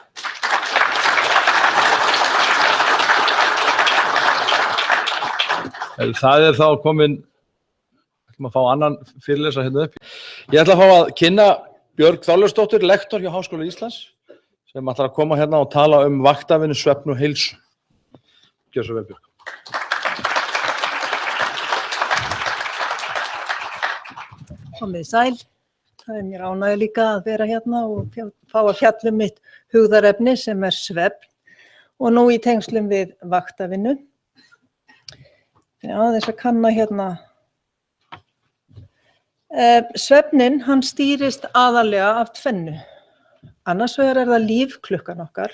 Það þá komin, ætlum að fá annan fyrirlesa hérna upp. Ég ætla að fá að kynna Björg Þorleifsdóttir, lektor hjá Háskóla Íslands, sem ætlar að koma hérna og tala vaktavinnu, svefn og heilsu. Gjörðu svo vel, Björg. Komið sæl. Það mér ánægju líka að vera hérna og fá að fjalla mitt hugðarefni sem svefn og nú í tengslum við vaktavinnu. Aðeins að kanna hérna. Svefnin, hann stýrist aðalega af tvennu. Annars vegar það lífklukkan okkar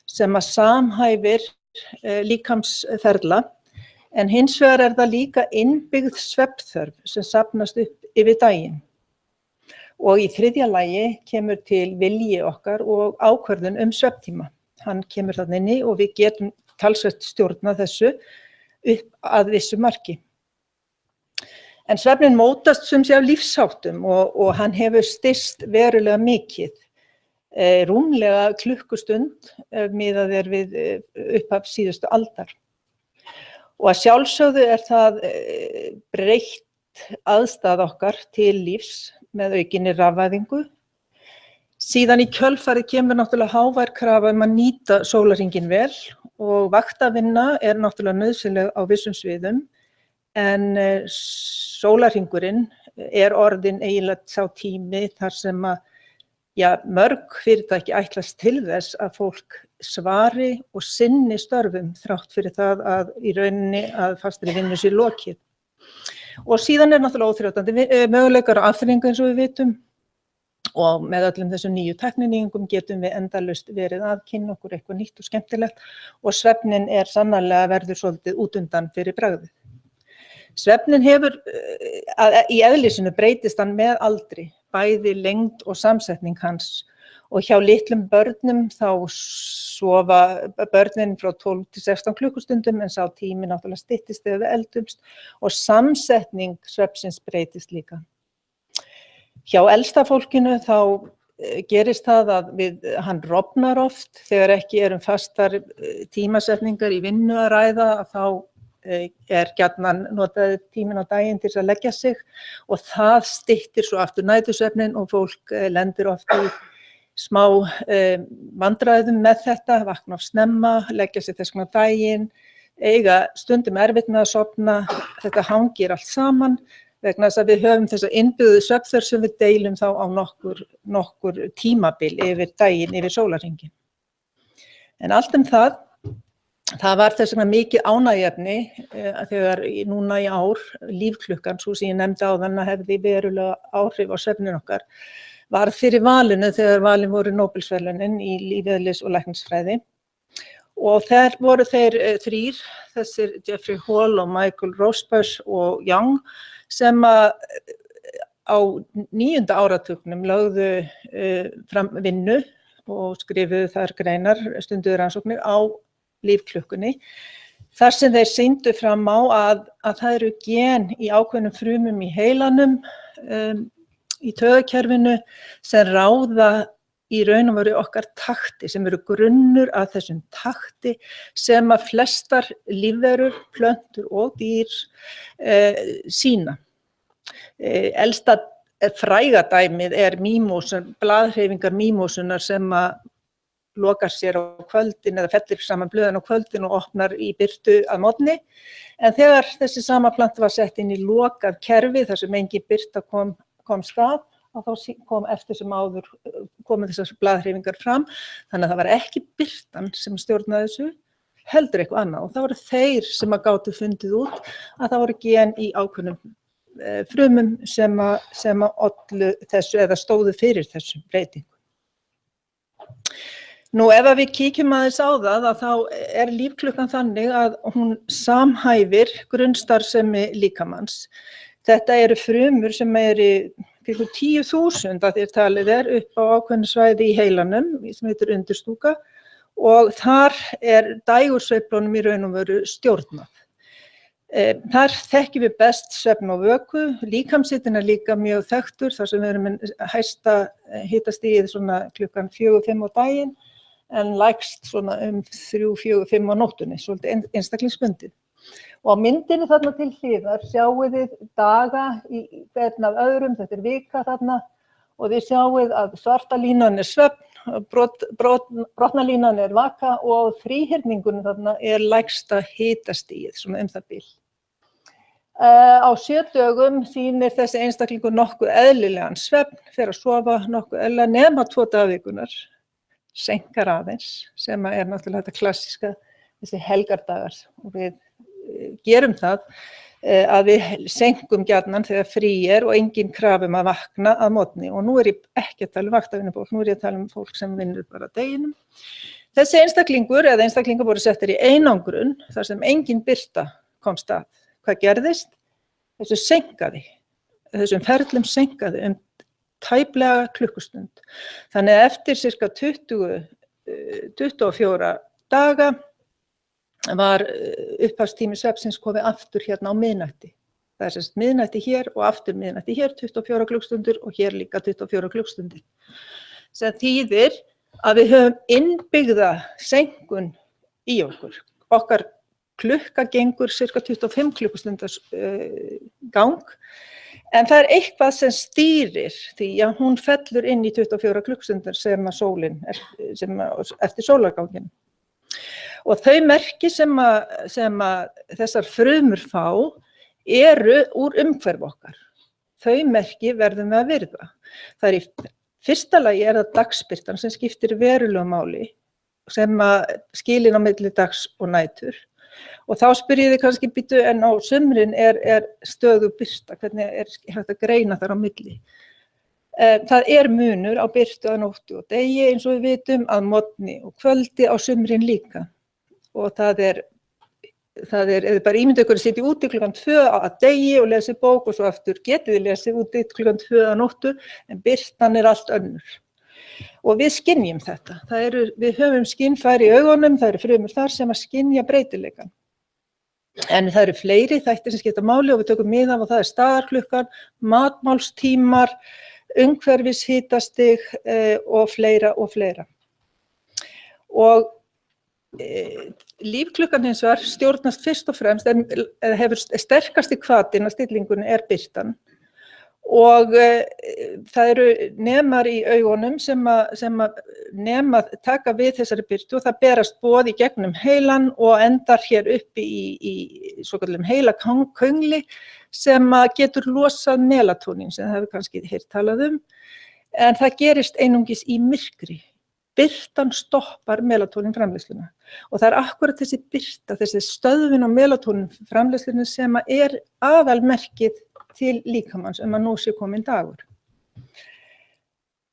sem að samhæfir líkamsferla, en hins vegar það líka innbyggð svefnþörf sem safnast upp yfir daginn. Og í þriðja lagi kemur til vilji okkar og ákvörðun svefntíma. Hann kemur þarna inni og við getum talsvert stjórnað þessu upp að vissu marki. En svefnin mótast sem sé af lífsháttum og hann hefur styrst verulega mikið. Rúmlega klukkustund miðað við upphaf síðustu aldar. Og að sjálfsögðu það breytt aðstæða okkar til lífs með aukinni rafvæðingu. Síðan í kjölfarið kemur náttúrulega hávær krafa að nýta sólarhringinn vel og vaktavinna náttúrulega nauðsynleg á vissum sviðum, en sólarhringurinn orðinn eiginlega sá tími þar sem að mörg fyrirtæki ætlast til þess að fólk svari og sinni störfum þrátt fyrir það að í rauninni að fastri vinnu sé lokið. Og síðan náttúrulega óþrjótandi möguleikar á afþreyingu eins og við vitum og með öllum þessum nýju tækninýjungum getum við endalaust verið að kynna okkur eitthvað nýtt og skemmtilegt og svefnin sannarlega verður svolítið út undan fyrir bragðið. Svefnin hefur, í eðli sínu breytist hann með aldri, bæði lengd og samsetning hans og hjá litlum börnum þá sofa börnin frá 12 til 16 klukkustundum en sá tími náttúrulega styttist þegar við eldumst og samsetning svefnsins breytist líka. Hjá elsta fólkinu þá gerist það að hann rofnar oft þegar ekki fastar tímasetningar í vinnu að ræða þá gjarnan notaði tíminn á daginn til að leggja sig og það styttir svo aftur nætursvefnin og fólk lendir oft í smá vandræðum með þetta, vakna of snemma, leggja sig þess vegna á daginn, eiga stundum erfitt með að sofna, þetta hangir allt saman vegna þess að við höfum þessa innbyggðu svefnþörf sem við deilum þá á nokkur tímabil yfir daginn, yfir sólarhringinn. En allt það var þess vegna mikið ánægjuefni þegar núna í ár lífklukkan, svo sem ég nefndi áðan að hefði verulega áhrif á svefnin okkar, var fyrir valinu þegar valin voru Nóbelsverðlaunin í lífeðlis- og læknisfræði. Og þar voru þeir þrír, þessir Jeffrey Hall og Michael Rosbash og Young, sem á 9. áratugnum lögðu fram vinnu og skrifuðu þar greinar, stunduðu rannsóknir á lífklukkunni, þar sem þeir sýndu fram á að það eru gen í ákveðnum frumum í heilanum, í taugakerfinu sem ráða í raun og veru okkar takti, sem eru grunnur að þessum takti sem að flestar lífverur, plöntur og dýr sýna. Elsta fræga dæmið mímósan, blaðhreyfingar mímósunar sem að lokar sér á kvöldin eða fellir saman blöðin á kvöldin og opnar í birtu að morgni. En þegar þessi sama planta var sett inn í lokað kerfi þar sem engin birta kom stað og þá kom eftir sem áður komu þessar blaðhreyfingar fram. Þannig að það var ekki birtan sem stjórnaði þessu, heldur eitthvað annað. Og það voru þeir sem að gátu fundið út að það voru gen í ákveðnum frumum sem að ollu þessu eða stóðu fyrir þessu breytingu. Nú ef við kíkjum aðeins á það að þá lífklukkan þannig að hún samhæfir grunnstarfsemi líkamans. Þetta eru frumur sem kringum 10.000 að þér talið upp á ákveðnu svæði í heilanum sem heitir undirstúka og þar dægursveiflunum í raun og veru stjórnað. Þar þekkjum við best svefn og vöku, líkamshitinn líka mjög þekktur þar sem við erum með hæsta hitastigið svona klukkan 4-5 á daginn en lægst svona 3-4-5 á nóttunni, svolítið einstaklingsbundið. Og á myndinni þarna til hliðar sjáið þið daga í hvern af öðrum, þetta vika þarna og þið sjáið að svarta línan svefn, brotna línan vaka og þríhyrningunum þarna lægsta hitastigið, svona það bil. Á 7 dögum sýnir þessi einstaklingur nokkuð eðlilegan svefn, fer að sofa nokkuð eðlilega nema 2 dagvikunar, seinkar aðeins, sem er náttúrulega þetta klassíska, þessi helgardagar. Og við gerum það að við seinkum gjarnan þegar frí og engin krafa að vakna að morgni. Og nú ég ekki að tala um vaktavinnufólk, nú ég að tala um fólk sem vinnur bara deginum. Þessi einstaklingur eða einstaklingar voru settir í einangrun þar sem engin birta komst að. Hvað gerðist? Þessum ferlum seinkaði tæplega klukkustund. Þannig að eftir sirka 24 daga var upphafstími svefnsins komið aftur hérna á miðnætti. Það sem sagt miðnætti hér og aftur miðnætti hér, 24 klukkustundir og hér líka 24 klukkustundir. Sem þýðir að við höfum innbyggða seinkun í okkur. Okkar klukka gengur cirka 25 klukkustundars gang, en það eitthvað sem stýrir því að hún fellur inn í 24 klukkustundar sem að sólin, eftir sólarganginn. Og þau merki sem að þessar frumur fá eru úr umhverfi okkar. Þau merki verðum við að virða. Það í fyrsta lagi það dagsbirtan sem skiptir verulegu máli, sem að skilin á milli dags og nætur. Og þá spyr ég þig kannski býtu en á sumrin stöðu birta, hvernig hægt að greina þar á milli. Það munur á birtu að nóttu og degi eins og við vitum að morgni og kvöldi á sumrin líka. Og það eða bara ímynda ykkur að sitja úti klukkan 2 að degi og lesi bók og svo aftur getið þið lesið úti klukkan 2 að nóttu, en birtan allt önnur. Og við skynjum þetta. Við höfum skynfæri í augunum, það eru frumur þar sem að skynja breytileikann. En það eru fleiri þættir sem skipta máli og við tökum mið af og það staðarklukkan, matmálstímar, umhverfishitastig og fleira og fleira. Og lífklukkan hins vegar stjórnast fyrst og fremst, hefur sterkasti hvatinn að stillingunni birtan. Og það eru nemar í augunum sem að taka við þessari birtu og það berast boð í gegnum heilan og endar hér uppi í svokallum heilaköngli sem að getur losað melatonín sem það hefur kannski heyrt talað um, en það gerist einungis í myrkri. Birtan stoppar melatonín framleiðsluna og það akkurat þessi birta, þessi stöðvun á melatonín framleiðsluna sem að aðalmerkið til líkamans að nú sé kominn dagur.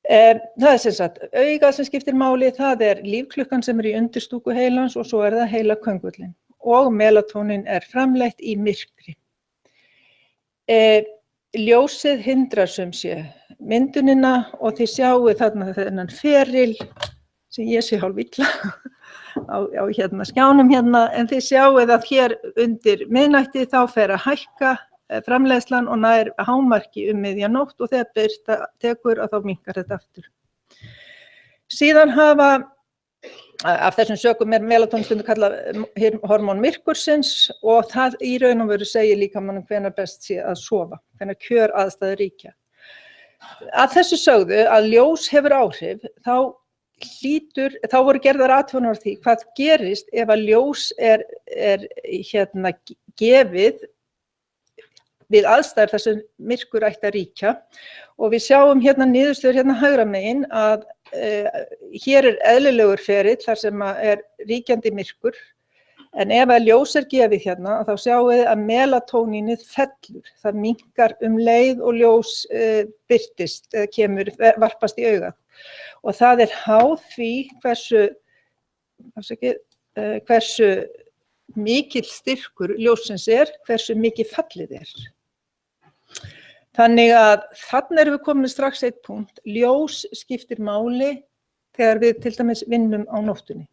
Það sem sagt, augað sem skiptir máli, það lífklukkan sem í undirstúku heilans og svo það heilaköngulinn. Og melatonín framleitt í myrkri. Ljósið hindrar sumsé myndunina og þið sjáu þarna þennan feril sem ég sé hálf illa á skjánum en þið sjáu að hér undir miðnætti þá fer að hækka framleiðslan og nær hámarki miðja nótt og þegar birta tekur að þá minnkar þetta aftur. Síðan hafa, af þessum sökum melatonín stundum kallað hormón myrkursins og það í raun og veru segir líkamannum hvenær best sé að sofa, hvenær kjöraðstæður ríkja. Að þessu sögðu að ljós hefur áhrif, þá voru gerðar athuganir á því hvað gerist ef að ljós gefið við aðstæður þar sem myrkur ætti að ríkja og við sjáum niðurstöður hægra megin að hér eðlilegur ferill þar sem ríkjandi myrkur en ef að ljós gefið þá sjáum við að melatónínið fellur, það minnkar leið og ljós birtist eða varpast í augað og það háð því hversu mikill styrkur ljósins hversu mikið fallið Þannig að þarna erum við komin strax eitt punkt. Ljós skiptir máli þegar við til dæmis vinnum á nóttunni.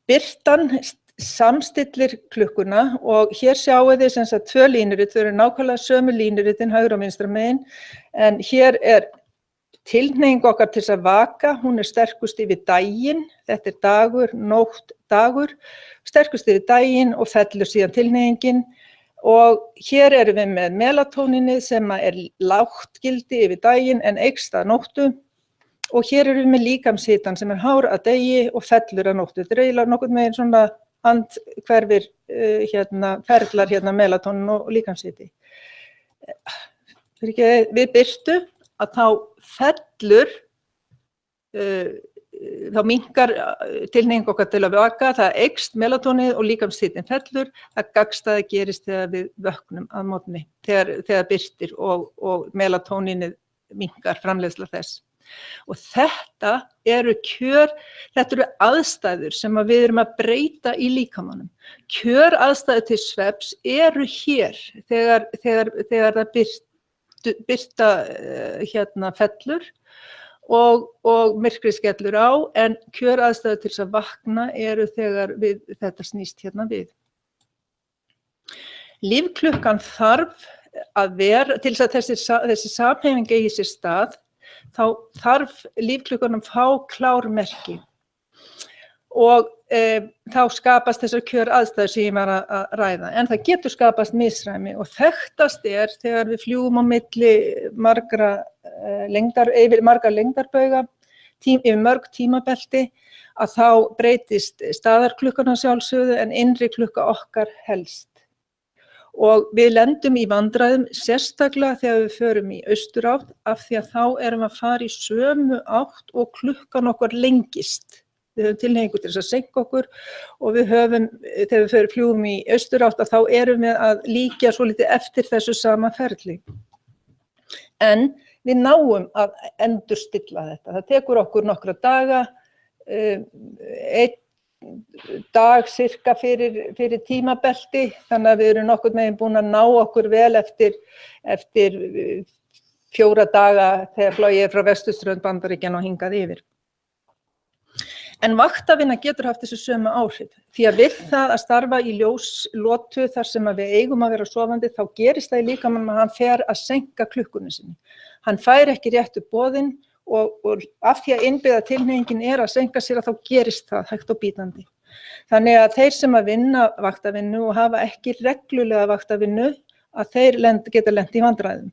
Birtan samstillir klukkuna og hér sjáu þið sem sagt 2 línurit, þau eru nákvæmlega sömu línuritin hægra og vinstra megin, en hér tilhneiging okkar til að vaka, hún sterkust yfir daginn, þetta dagur, nótt, dagur, sterkust yfir daginn og fellur síðan tilhneigingin. Og hér erum við með melatoninið sem lágt gildi yfir daginn en eykst að nóttu og hér erum við með líkamshitann sem hár að degi og fellur að nóttu. Þetta eiginlega nokkurn veginn svona andhverfir ferlar melatónin og líkamshiti. Við birtu að þá fellur, þá minnkar tilhneigingu okkar til að vaka, það eykst melatónið og líkamshitin fellur, það gagnstæða gerist þegar við vöknum að morgni, þegar birtir og melatóninið minnkar framleiðsla þess. Og þetta eru aðstæður sem við erum að breyta í líkamanum. Kjöraðstæður til svefns eru hér þegar það birta fellur og myrkrið skellur á, en kjöraðstæður til að vakna eru þegar þetta snýst við. Lífklukkan þarf að vera, til að þessi samhæfing eigi sér stað, þá þarf lífklukkan að fá klármerki og þá skapast þessar kjöraðstæður sem ég var að ræða. En það getur skapast misræmi og þekktast þegar við fljúgum á milli yfir margar lengdarbauga, yfir mörg tímabelti, að þá breytist staðarklukkan að sjálfsögðu en innri klukka okkar helst. Og við lendum í vandræðum sérstaklega þegar við förum í austurátt af því að þá erum við að fara í sömu átt og klukkan okkar lengist. Við höfum tilhneigingu til þess að seinka okkur og við höfum, þegar við fljúgum í austurátt, þá erum við að líkja svolítið eftir þessu sama ferli. En við náum að endurstilla þetta. Það tekur okkur nokkra daga, einn dag cirka fyrir tímabelti, þannig að við erum nokkurn veginn búin að ná okkur vel eftir 4 daga þegar flogið frá vesturströnd Bandaríkjanna og hingað yfir. En vaktavinna getur haft þessu sömu áhrif, því að við það að starfa í ljóslotu þar sem við eigum að vera sofandi, þá gerist það í líkamanum að hann fer að seinka klukkunni sinni. Hann fær ekki réttu boðin og af því að innbyggða tilhneigingin að seinka sér að þá gerist það hægt og bítandi. Þannig að þeir sem að vinna vaktavinnu og hafa ekki reglulega vaktavinnu, að þeir geta lent í vandræðum.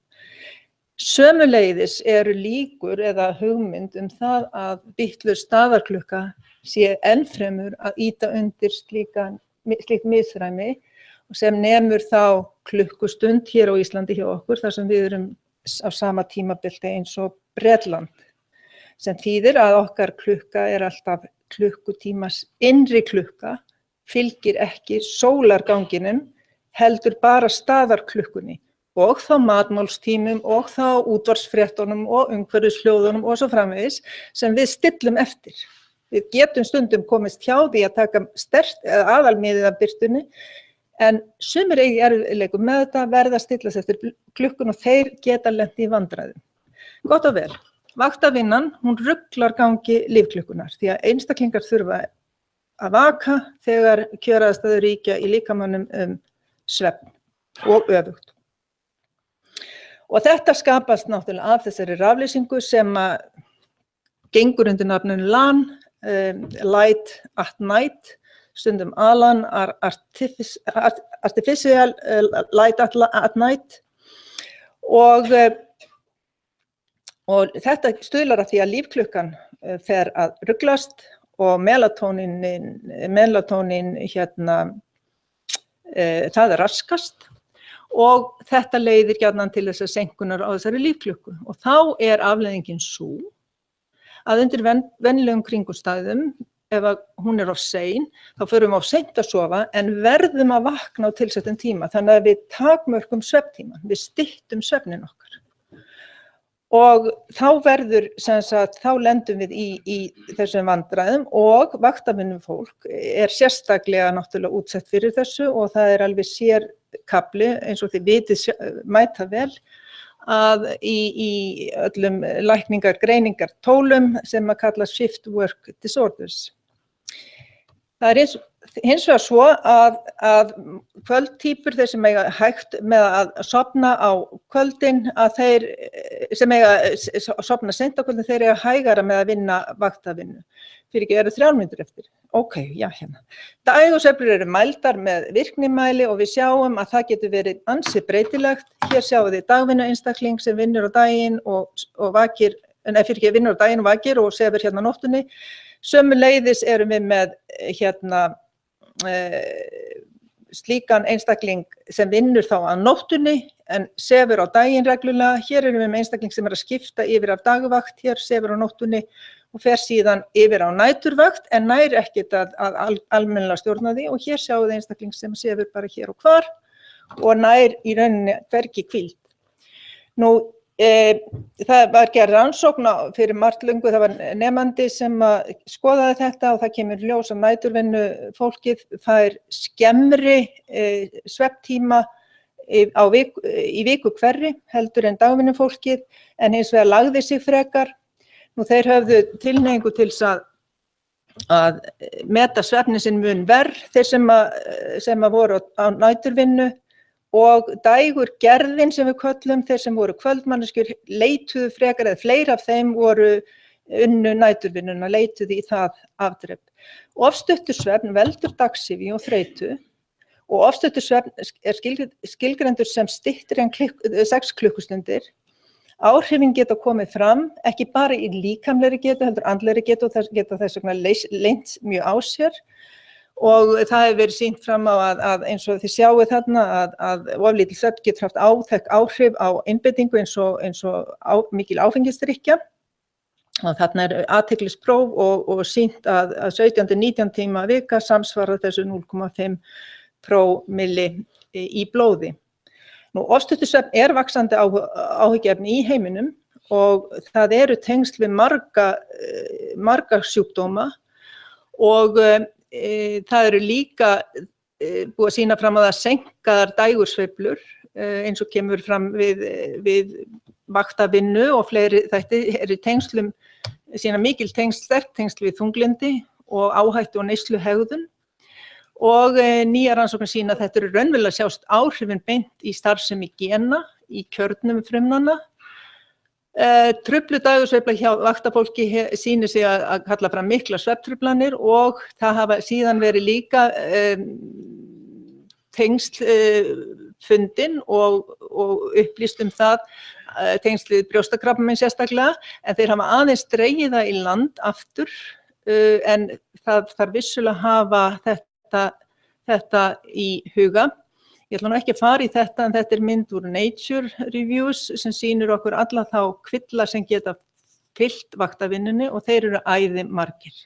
Sömuleiðis eru líkur eða hugmynd það að bitlaus staðarklukka sé ennfremur að ýta undir slíkt misræmi sem nemur þá klukkustund hér á Íslandi hjá okkur, þar sem við erum á sama tímabildi eins og Bretland, sem þýðir að okkar klukka alltaf klukkutímas innri klukka, fylgir ekki sólarganginum, heldur bara staðarklukkunni og þá matmálstímum og þá útvarpsfréttunum og umhverfishljóðunum og svo framvegis sem við stillum eftir. Við getum stundum komist hjá því að taka sterkt eða aðalmiðið af birtunni, en sumir eigi erfiðleikum með þetta, verða að stillast eftir klukkun og þeir geta lent í vandræðum. Gott og vel. Vaktavinnan, hún ruglar gangi lífklukkunar því að einstaklingar þurfa að vaka þegar kjöraðstæður ríkja í líkamannum svefn og öfugt. Og þetta skapast náttúrulega af þessari raflýsingu sem gengur undir nafninu LAN, Light at Night, stundum ALAN, Artificial Light at Night, og þetta stuðlar að því að lífklukkan fer að ruglast og melatónin það raskast og þetta leiðir gjarnan til þess að seinkunar á þessari lífklukku og þá afleiðingin sú að undir venjulegum kringumstæðum, ef hún of sein, þá förum við of seint að sofa en verðum að vakna á tilsettum tíma, þannig að við takmörkum svefntímann, við styttum svefnin okkar. Og þá lendum við í þessum vandræðum og vaktavinnum fólk sérstaklega náttúrulega útsett fyrir þessu og það alveg sérkafli eins og þið vitið mæta vel að í öllum lækningar-greiningartólum sem kalla shift work disorders. Það hins vegar svo að kvöldtýpur, þeir sem eiga hægt með að sofna á kvöldin, að þeir sem eiga sofna seint á kvöldin, þeir eiga hægara með að vinna vaktavinnu. Fyrir ekki, 3 mínútur eftir. Ok, já, hérna. Dægursveiflur eru mældar með virknimæli og við sjáum að það getur verið ansi breytilegt. Hér sjáum við dagvinnu einstakling sem vinnur á daginn og vakir, vinnur á daginn og vakir og sefur hérna á nóttunni. Sömuleiðis erum við með slíkan einstakling sem vinnur þá að nóttunni en sefur á daginn reglulega. Hér erum við með einstakling sem að skipta yfir af dagvakt, hér sefur á nóttunni og fer síðan yfir á næturvakt en nær ekkert að almennilega stjórna því og hér sjáum við einstakling sem sefur bara hér og hvar og nær í rauninni hvergi hvíld. Nú, það var gerð rannsókn fyrir margt löngu, það var nemandi sem skoðaði þetta og það kemur ljós að næturvinnu fólkið fær skemmri svefntíma í viku hverri heldur en dagvinnu fólkið en hins vegar lagði sig frekar. Nú þeir höfðu tilhneigingu til að meta svefnin sinn mun verr þeir sem voru á næturvinnu og dægurgerðin sem við köllum, þeir sem voru kvöldmanneskjur leituðu frekar eða fleiri af þeim voru unnu næturvinnuna, leituðu í það afdrep. Ofstuttur svefn veldur dagsyfju og þreytu og ofstuttur svefn skilgreindur sem styttri en 6 klukkustundir. Áhrifin geta komið fram, ekki bara í líkamlegri getu, heldur andlegri getu og það geta þess vegna leynt mjög á sér. Og það hefur verið sýnt fram á að eins og þið sjáið þarna að oflítill svefn getur haft áþekk áhrif á einbeitingu eins og mikil áfengisdrykkja. Og þarna athyglispróf og sýnt að 17-19 tíma vika samsvarar þessu 0,5 prómilli í blóði. Nú, ofstuttur svefn vaxandi áhyggjuefni í heiminum og það eru tengsl við marga sjúkdóma og það eru líka búið að sýna fram að það senkar dægursveiflur eins og kemur fram við vaktavinnu og fleiri þætti eru tengslum, sína mikil tengsl, sterk tengsl við þunglindi og áhættu og neysluhegðun og nýjar rannsóknir sýna að þetta eru raunverulega sjást áhrifin beint í starfsemi gena í kjörnum frumnanna. Trufluð dægursveifla hjá vaktafólki sýnir sig að kalla fram miklar svefntruflanir og það hafa síðan verið líka tengsl fundin og upplýst það tengsl við brjóstakrabbamein sérstaklega en þeir hafa aðeins dregið það í land aftur en það þarf vissulega að hafa þetta í huga. Ég ætla nú ekki að fara í þetta en þetta mynd úr Nature Reviews sem sýnir okkur alla þá kvilla sem geta fyllt vaktavinnunni og þeir eru æði margir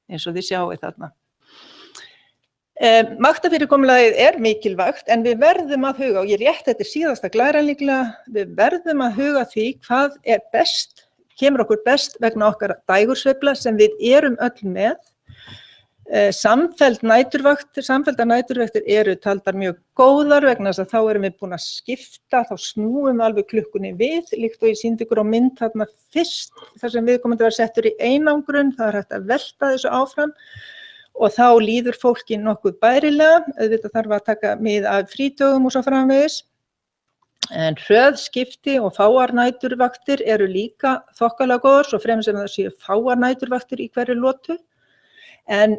eins og þið sjáið þarna. Vaktafyrirkomulagið mikilvægt en við verðum að huga og ég rétt þetta síðasta glæran líklega, við verðum að huga því hvað best, kemur okkur best vegna okkar dægursveifla sem við erum öll með. Samfelldar næturvaktir eru taldar mjög góðar vegna þess að þá erum við búin að skipta, þá snúum við alveg klukkunni við, líkt og ég sýndi ykkur á mynd þarna fyrst, þar sem viðkomandi var settur í einangrun, það hægt að velta þessu áfram og þá líður fólki nokkuð bærilega, auðvitað þarf að taka mið af frítögum og svo framvegis. En hröð skipti og fáar næturvaktir eru líka þokkalega góðar, svo fremur sem það séu fáar næturvaktir í hverju lotu, en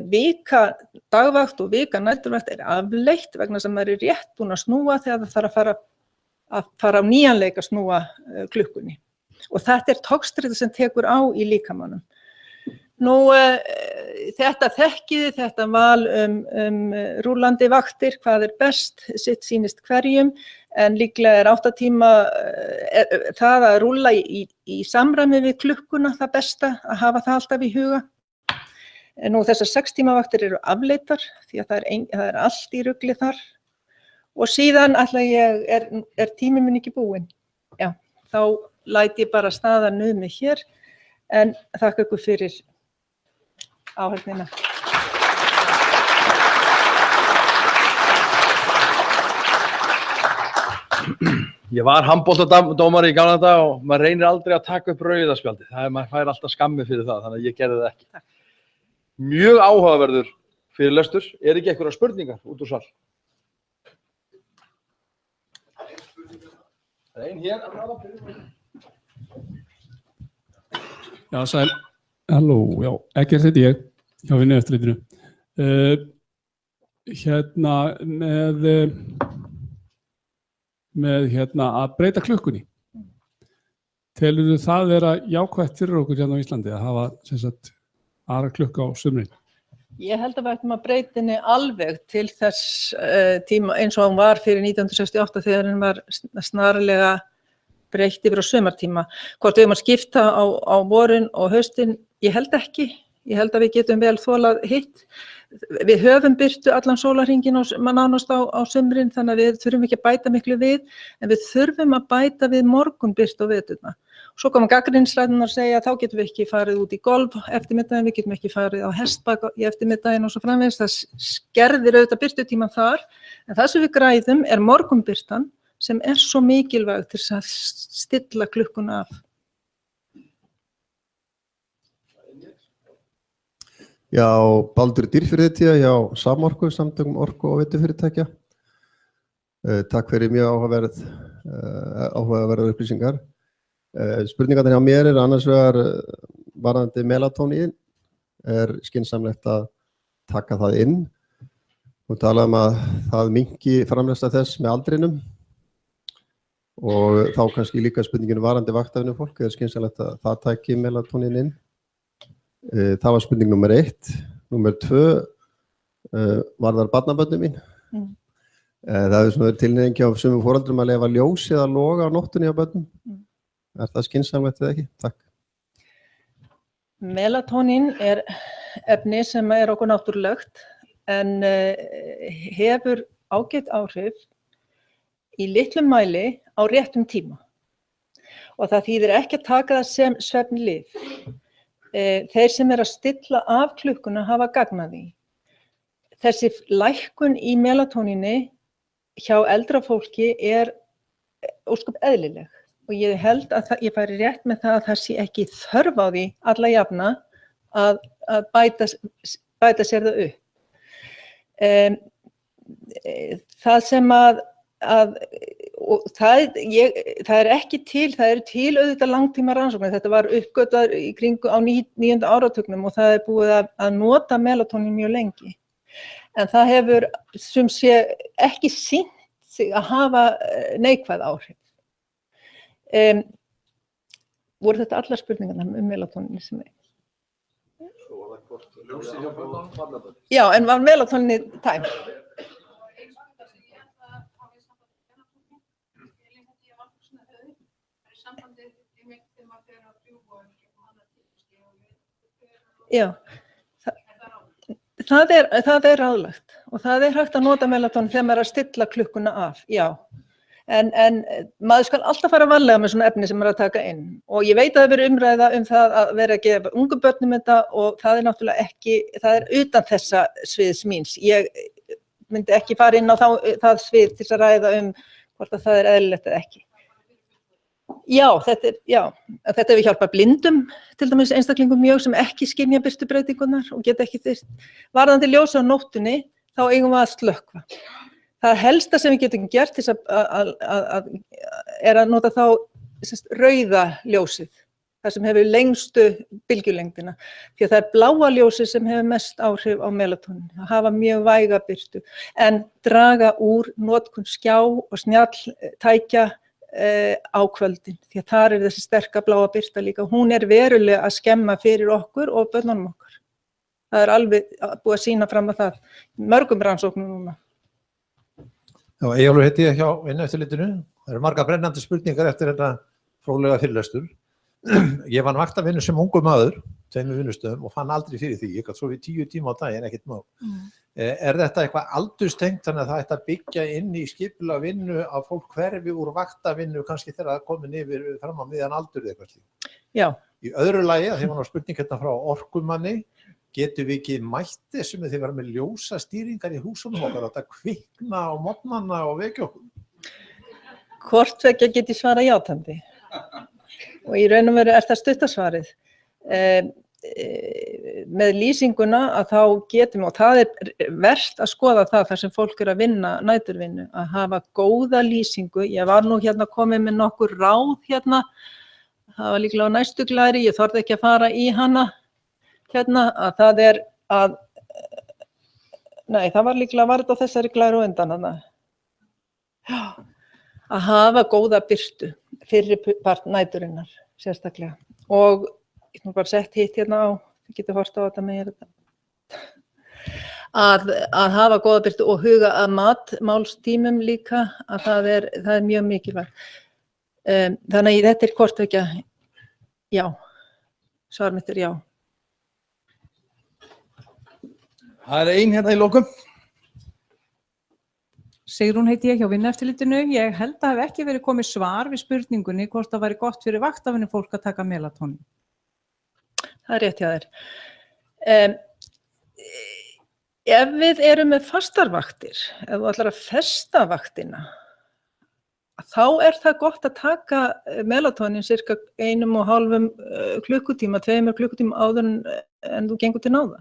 vika dagvakt og vika næturvakt afleitt vegna sem það rétt búin að snúa þegar það þarf að fara á nýjanleika að snúa klukkunni. Og þetta togstreitan sem tekur á í líkamanum. Nú, þetta þekkiði, þetta val rúllandi vaktir, hvað best, sitt sýnist hverjum, en líklega 8 tíma, það að rúlla í samræmi við klukkuna það besta, að hafa það alltaf í huga. Nú þessar 6 tíma vaktir eru afleitar því að það er allt í rugli þar og síðan ætla ég, tími minn ekki búinn? Já, þá læt ég bara staðar numið hér en þakka ykkur fyrir áheyrnina. Ég var handboltadómari í gamla daga og maður reynir aldrei að taka upp rauðaspjaldið. Maður fær alltaf skammi fyrir það, þannig að ég gerði það ekki. Takk. Mjög áhugaverður fyrirlestur. Ekki einhverjar spurningar út úr sal? Ein hér. Já, sæl. Halló, já, Eggert heiti ég hjá Vinnueftirlitinu. Með að breyta klukkunni. Telurðu það vera jákvætt fyrir okkur hérna á Íslandi að hafa sem sagt aðra klukku á sumrin? Ég held að við ættum að breyta henni alveg til þess tíma eins og hún var fyrir 1968 þegar henni var snarlega breytt yfir á sumartíma. Hvort við höfum að skipta á vorin og haustin, ég held ekki. Ég held að við getum vel þolað hitt. Við höfum birtu allan sólarhringinn nánast á sumrin, þannig að við þurfum ekki að bæta miklu við, en við þurfum að bæta við morgunbirtu á veturna. Svo koma gagnrýnisræðurnar að segja að þá getum við ekki farið út í golf eftirmiddaginn, við getum ekki farið á hestbak í eftirmiddaginn og svo framvegis. Það skerðir auðvitað birtutímann þar, en það sem við græðum er morgunbirtan sem er svo mikilvæg til að stilla klukkuna af. Já, Baldur Dýrfyrirtækja hjá Samorku, samtökum orku- og veitufyrirtækja. Takk fyrir mjög áhugaverðar upplýsingar. Spurningarnir hjá mér annars vegar varðandi melatónín. Skynsamlegt að taka það inn og tala að það minnki framleiðsla þess með aldrinum. Og þá kannski líka spurningin varðandi vaktavinnu fólk. Skynsamlegt að það taki melatónín inn. Það var spurning nummer 1. Nummer 2 varðar barnabörnum mín. Það er svona tilneyingi á sumum foreldrum að leyfa ljós eða loga á nóttunni á börnum. Er það skynsamlegt eða ekki? Takk. Melatónín er efni sem er okkur náttúrulegt en hefur ágætt áhrif í litlum mæli á réttum tíma. Og það þýðir ekki að taka það sem svefnlyf. Þeir sem að stilla af klukkuna hafa gagn af því. Þessi lækkun í melatóníni hjá eldra fólki er ósköp eðlileg og ég held að ég færi rétt með það að það sé ekki þörf á því alla jafna að bæta sér það upp. Það sem það er ekki til, það eru til auðvitað langtíma rannsóknir. Þetta var uppgötvað í kringu á 9. áratugnum og það er búið að nota melatónín mjög lengi. En það hefur sem sé ekki sýnt sig að hafa neikvæð áhrif. Voru þetta allar spurningarnar melatónín sem er? Já, en var melatónín tæm? Já, það er ráðlegt og það er hægt að nota melatónín þegar maður er að stilla klukkuna af, já. En maður skal alltaf fara varlega með svona efni sem maður er að taka inn og ég veit að það hefur umræða það að vera að gefa ungu börnum þetta og það er náttúrulega ekki, það er utan þessa sviðs míns. Ég myndi ekki fara inn á það svið til að ræða hvort að það er eðlilegt eða ekki. Já, þetta hefur hjálpað blindum, til dæmis einstaklingum mjög sem ekki skynja birtubreytingarnar og geta ekki þyrst. Varðandi ljósa á nóttunni, þá eigum við að slökkva. Það helsta sem við getum gert til er að nota þá rauða ljósið, það sem hefur lengstu bylgjulengdina. Því að það er bláa ljósið sem hefur mest áhrif á melatónín, að hafa mjög væga birtu, en draga úr notkun skjá og snjalltækja á kvöldin, því að þar er þessi sterka bláa birta líka. Hún er verulega að skemma fyrir okkur og börnunum okkar. Það er alveg búið að sýna fram að það. Mörgum rannsóknum núna. Já, Eyjólfur heiti ég hjá Vinnueftirlitinu. Það eru margar brennandi spurningar eftir þetta fróðlega fyrirlestur. Ég vann vaktavinnu sem ungur maður, 2 vinnustöðum og fann aldrei fyrir því. Ég gat sofið 10 tíma á daginn, ekkert mál. Er þetta eitthvað aldurstengt þannig að það ætti að byggja inn í skipulega vinnu að fólk hverfi úr vaktavinnu kannski þegar það komin yfir fram á miðjan aldur eða eitthvað slíkt? Já. Í öðru lagi, því var spurning hérna frá orkumanni, getum við ekki mætt þessum þegar við erum með ljósa stýringar í húsunum okkar og þetta kvikna á morgnana og vekja okkur? Hvort vekja get ég svara játandi. Og í raun og veru er það stuttasvarið. Með lýsinguna að þá getum, og það er verst að skoða það þar sem fólk er að vinna næturvinnu, að hafa góða lýsingu. Ég var nú hérna komið með nokkur ráð hérna, það var líklega á næstu glæri, ég þorði ekki að fara í hana hérna, að það er að, nei, það var líklega var þetta á þessari glæri og undan hana. Já, að hafa góða birtu fyrir part næturinnar, sérstaklega. Og ég nú bara sett hitt hérna á, þið getur horft á þetta með þetta. að hafa góða birtu og huga að matmálstímum líka, að það er mjög mikilvægt. Þannig að þetta hvort ekki já, svar mitt já. Það ein hérna í lokum. Sigrún heiti ég hjá Vinnueftirlitinu. Ég held að hafi ekki verið komið svar við spurningunni hvort það væri gott fyrir vaktavinnu fólk að taka melatonín. Það rétt hjá þér. Ef við erum með fastarvaktir, ef þú ætlar að festa vaktina, þá það gott að taka melatonín cirka 1,5 klukkutíma, 2 klukkutíma áður en þú gengur til náða.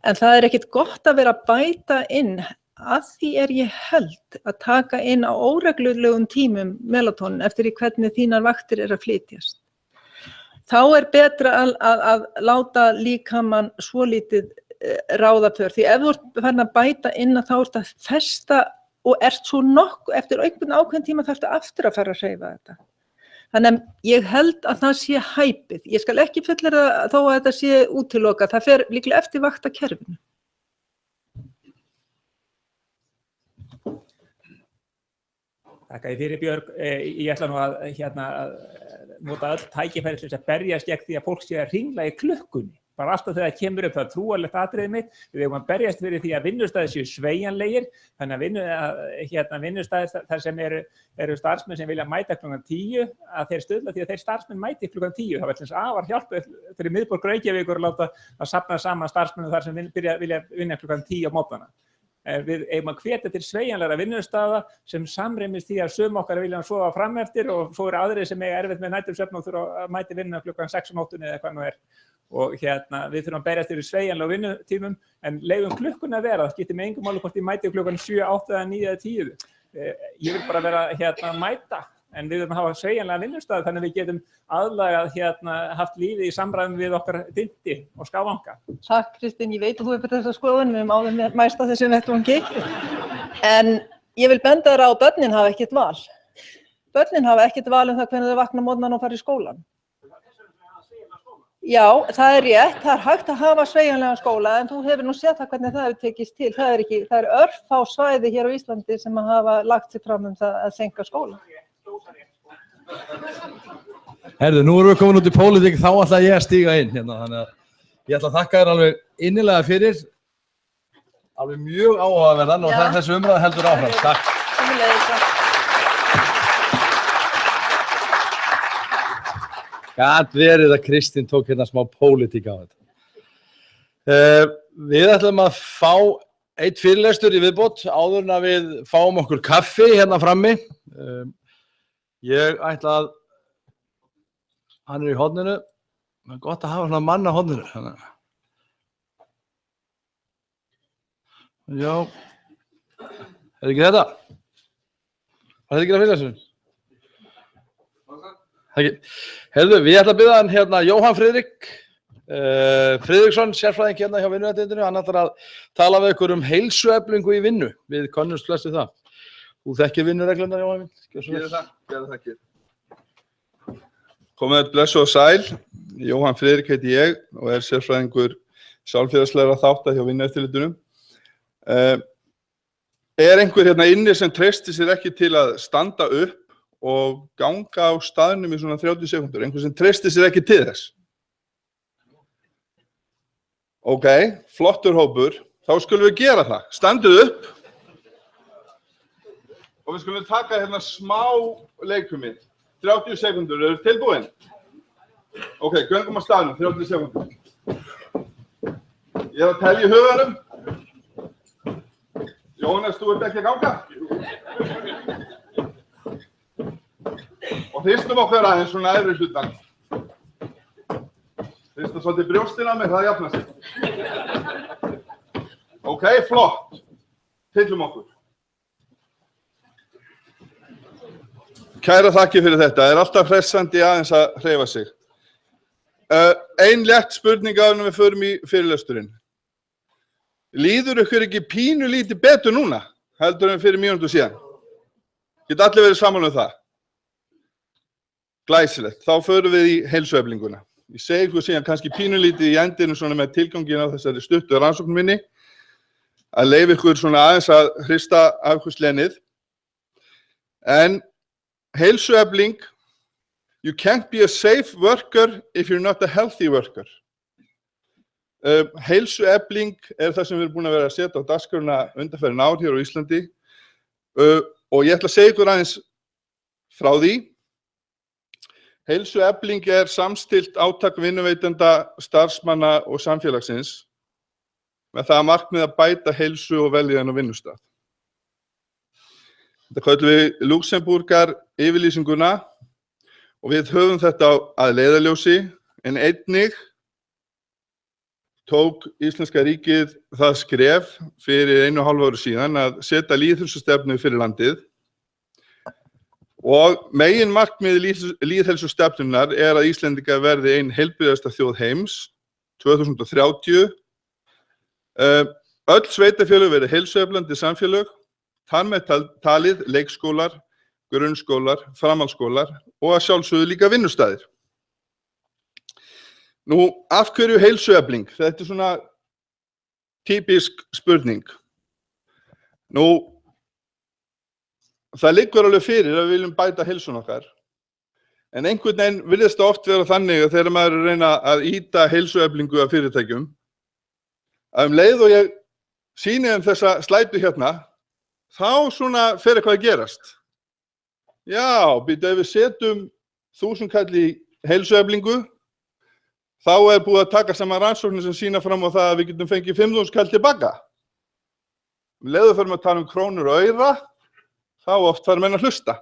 En það ekkert gott að vera að bæta inn, að því ég held að taka inn á óreglulegum tímum melatonín eftir í hvernig þínar vaktir að flytjast. Þá betra að láta líkamann svolítið ráða för, því ef þú farin að bæta inn að þá að festa og svo eftir einhvern ákveðin tíma þarftu aftur að fara að hreyfa þetta. Þannig að ég held að það sé hæpið. Ég skal ekki fullyrða þó að þetta sé útilokað, það fer líklega eftir vaktakerfinu. Þakka þér fyrir, Björg. Ég ætla nú að nota öll tækifæri til þess að berjast gegn því að fólk sé að hringla í klukkunni. Bara alltaf þegar það kemur upp það trúarlegt atriði mitt. Við eigum að berjast fyrir því að vinnustæðir séu sveigjanlegir. Þannig að vinnustæðir þar sem eru starfsmenn sem vilja mæta klukkan 10, að þeir stuðla því að þeir starfsmenn mæti klukkan 10. Það var afar hjálpað fyrir miðborg Reykjavíkur að láta að safna saman starfsmennum þar sem vilja vinna klukkan 10 á mótnana. Við eigum að hvetja til sveigjanlegra vinnustaða sem samrýmist því að sum okkar vilja sofa fram eftir og svo eru aðrir sem eiga erfitt með nætursvefn og þurfa að mæti vinna klukkan 6 á nóttunni eða hvað nú Og við þurfum að berjast fyrir sveigjanlega vinnutímum en leyfum klukkuna að vera. Það skiptir með engum máli hvort ég mæti klukkan 7, 8 eða 9 eða 10. Ég vil bara vera að mæta. En við þurfum að hafa sveigjanlega vinnustað þannig að við getum aðlagað haft lífið í samræðum við okkar dynti og skávanga. Takk Kristín, ég veit að þú hefur þessa skoðun, við höfum áður mæst á þessum vettvangi. En ég vil benda þér á að börnin hafa ekkert val. Börnin hafa ekkert val það hvernig þau vakna á morgnana og fara í skólann. Já, það rétt, það hægt að hafa sveigjanlegan skóla en þú hefur nú séð það hvernig það hefur tekist til. Það örfá svæði hér á Íslandi sem hafa lagt sig fram það að seinka skóla. Herðu, nú erum við komin út í pólitík, þá ætla ég að stíga inn hérna, þannig að ég ætla að þakka þér alveg innilega fyrir, alveg mjög áhugaverðan og þessu umræða heldur áfram. Takk. Gat verið að Kristín tók hérna smá pólitík á þetta. Við ætlum að fá einn fyrirlestur í viðbót áður en að við fáum okkur kaffi hérna frammi. Ég ætla að, hann í horninu, það gott að hafa svona mann á horninu. Já, ekki þetta? Var þetta ekki það fyrirlesturinn? Heyrðu, við ætlum að biðja hann hérna Jóhann Friðrik Friðriksson, sérfræðing hérna hjá Vinnueftirlitinu. Hann ætlar að tala við ykkur heilsueflingu í vinnu. Við könnumst flest við það. Þú þekkir vinnureglurnar, Jóhann minn? Gerðu það. Komið blessu og sæl. Jóhann Friðrik heiti ég og sérfræðingur sálfélagslegra þátta hjá Vinnueftirlitinu. Einhver hérna inni sem treystir sér ekki til að standa upp og ganga á staðnum í svona 30 sekúndur, einhver sem treystir sér ekki til þess. Ok, flottur hópur, þá skulum við gera það. Standið upp og við skulum taka hérna smá leikumið. 30 sekúndur, eru tilbúin? Ok, göngum á staðnum, 30 sekúndur. Ég að telja í huganum. Jónas, þú ert ekki að ganga? Og hristum okkur aðeins svona efri hlutan. Hrista svolítið brjóstin á mig, það jafnar sig. Ok, flott. Tyllum okkur. Kæra þakkir fyrir þetta. Það alltaf hressandi aðeins að hreyfa sig. Ein létt spurning áður en við förum í fyrirlesturinn. Líður ykkur ekki pínu lítið betur núna, heldur en fyrir mínútu síðan? Geta allir verið sammála um það? Glæsilegt. Þá förum við í heilsueflinguna. Ég segi ykkur síðan kannski pínulítið í endinu svona með tilgangin á þessari stuttu rannsókn minni. að leyfa ykkur svona aðeins að hrista af ykkur slenið. En heilsuefling, you can't be a safe worker if you're not a healthy worker. Heilsuefling það sem við erum búin að vera að setja á dagskrárna undanfarin ár hér á Íslandi og ég ætla að segja ykkur aðeins frá því. Heilsuefling samstillt átak vinnuveitenda, starfsmanna og samfélagsins með það að markmið að bæta heilsu og vellíðan á vinnustað. Þetta köllum við Luxemburgar yfirlýsinguna og við höfum þetta að leiðarljósi, en einnig tók Íslenska ríkið það skref fyrir 1,5 ári síðan að setja lýðheilsustefnu fyrir landið. Og meginmarkmið lýðheilsustefnunnar að Íslendingar verði ein heilbrigðasta þjóð heims 2030. Öll sveitarfélög verði heilsueflandi samfélög, þar með talið leikskólar, grunnskólar, framhaldsskólar og að sjálfsögðu líka vinnustaðir. Nú, af hverju heilsuefling? Þetta svona típisk spurning. Nú, það liggur alveg fyrir að við viljum bæta heilsun okkar. En einhvern veginn virðist það oft vera þannig að þegar maður er að reyna að ýta heilsueflingu af fyrirtækjum, að leið og ég sýni þessa slætu hérna, þá svona fer eitthvað að gerast. Já, býta ef við setjum 1000 kall í heilsueflingu, þá búið að taka saman rannsóknir sem sýna fram á það að við getum fengið 5.000 kall tilbaka. Leið fyrir að tala krónur og aura, þá oft fara menn að hlusta.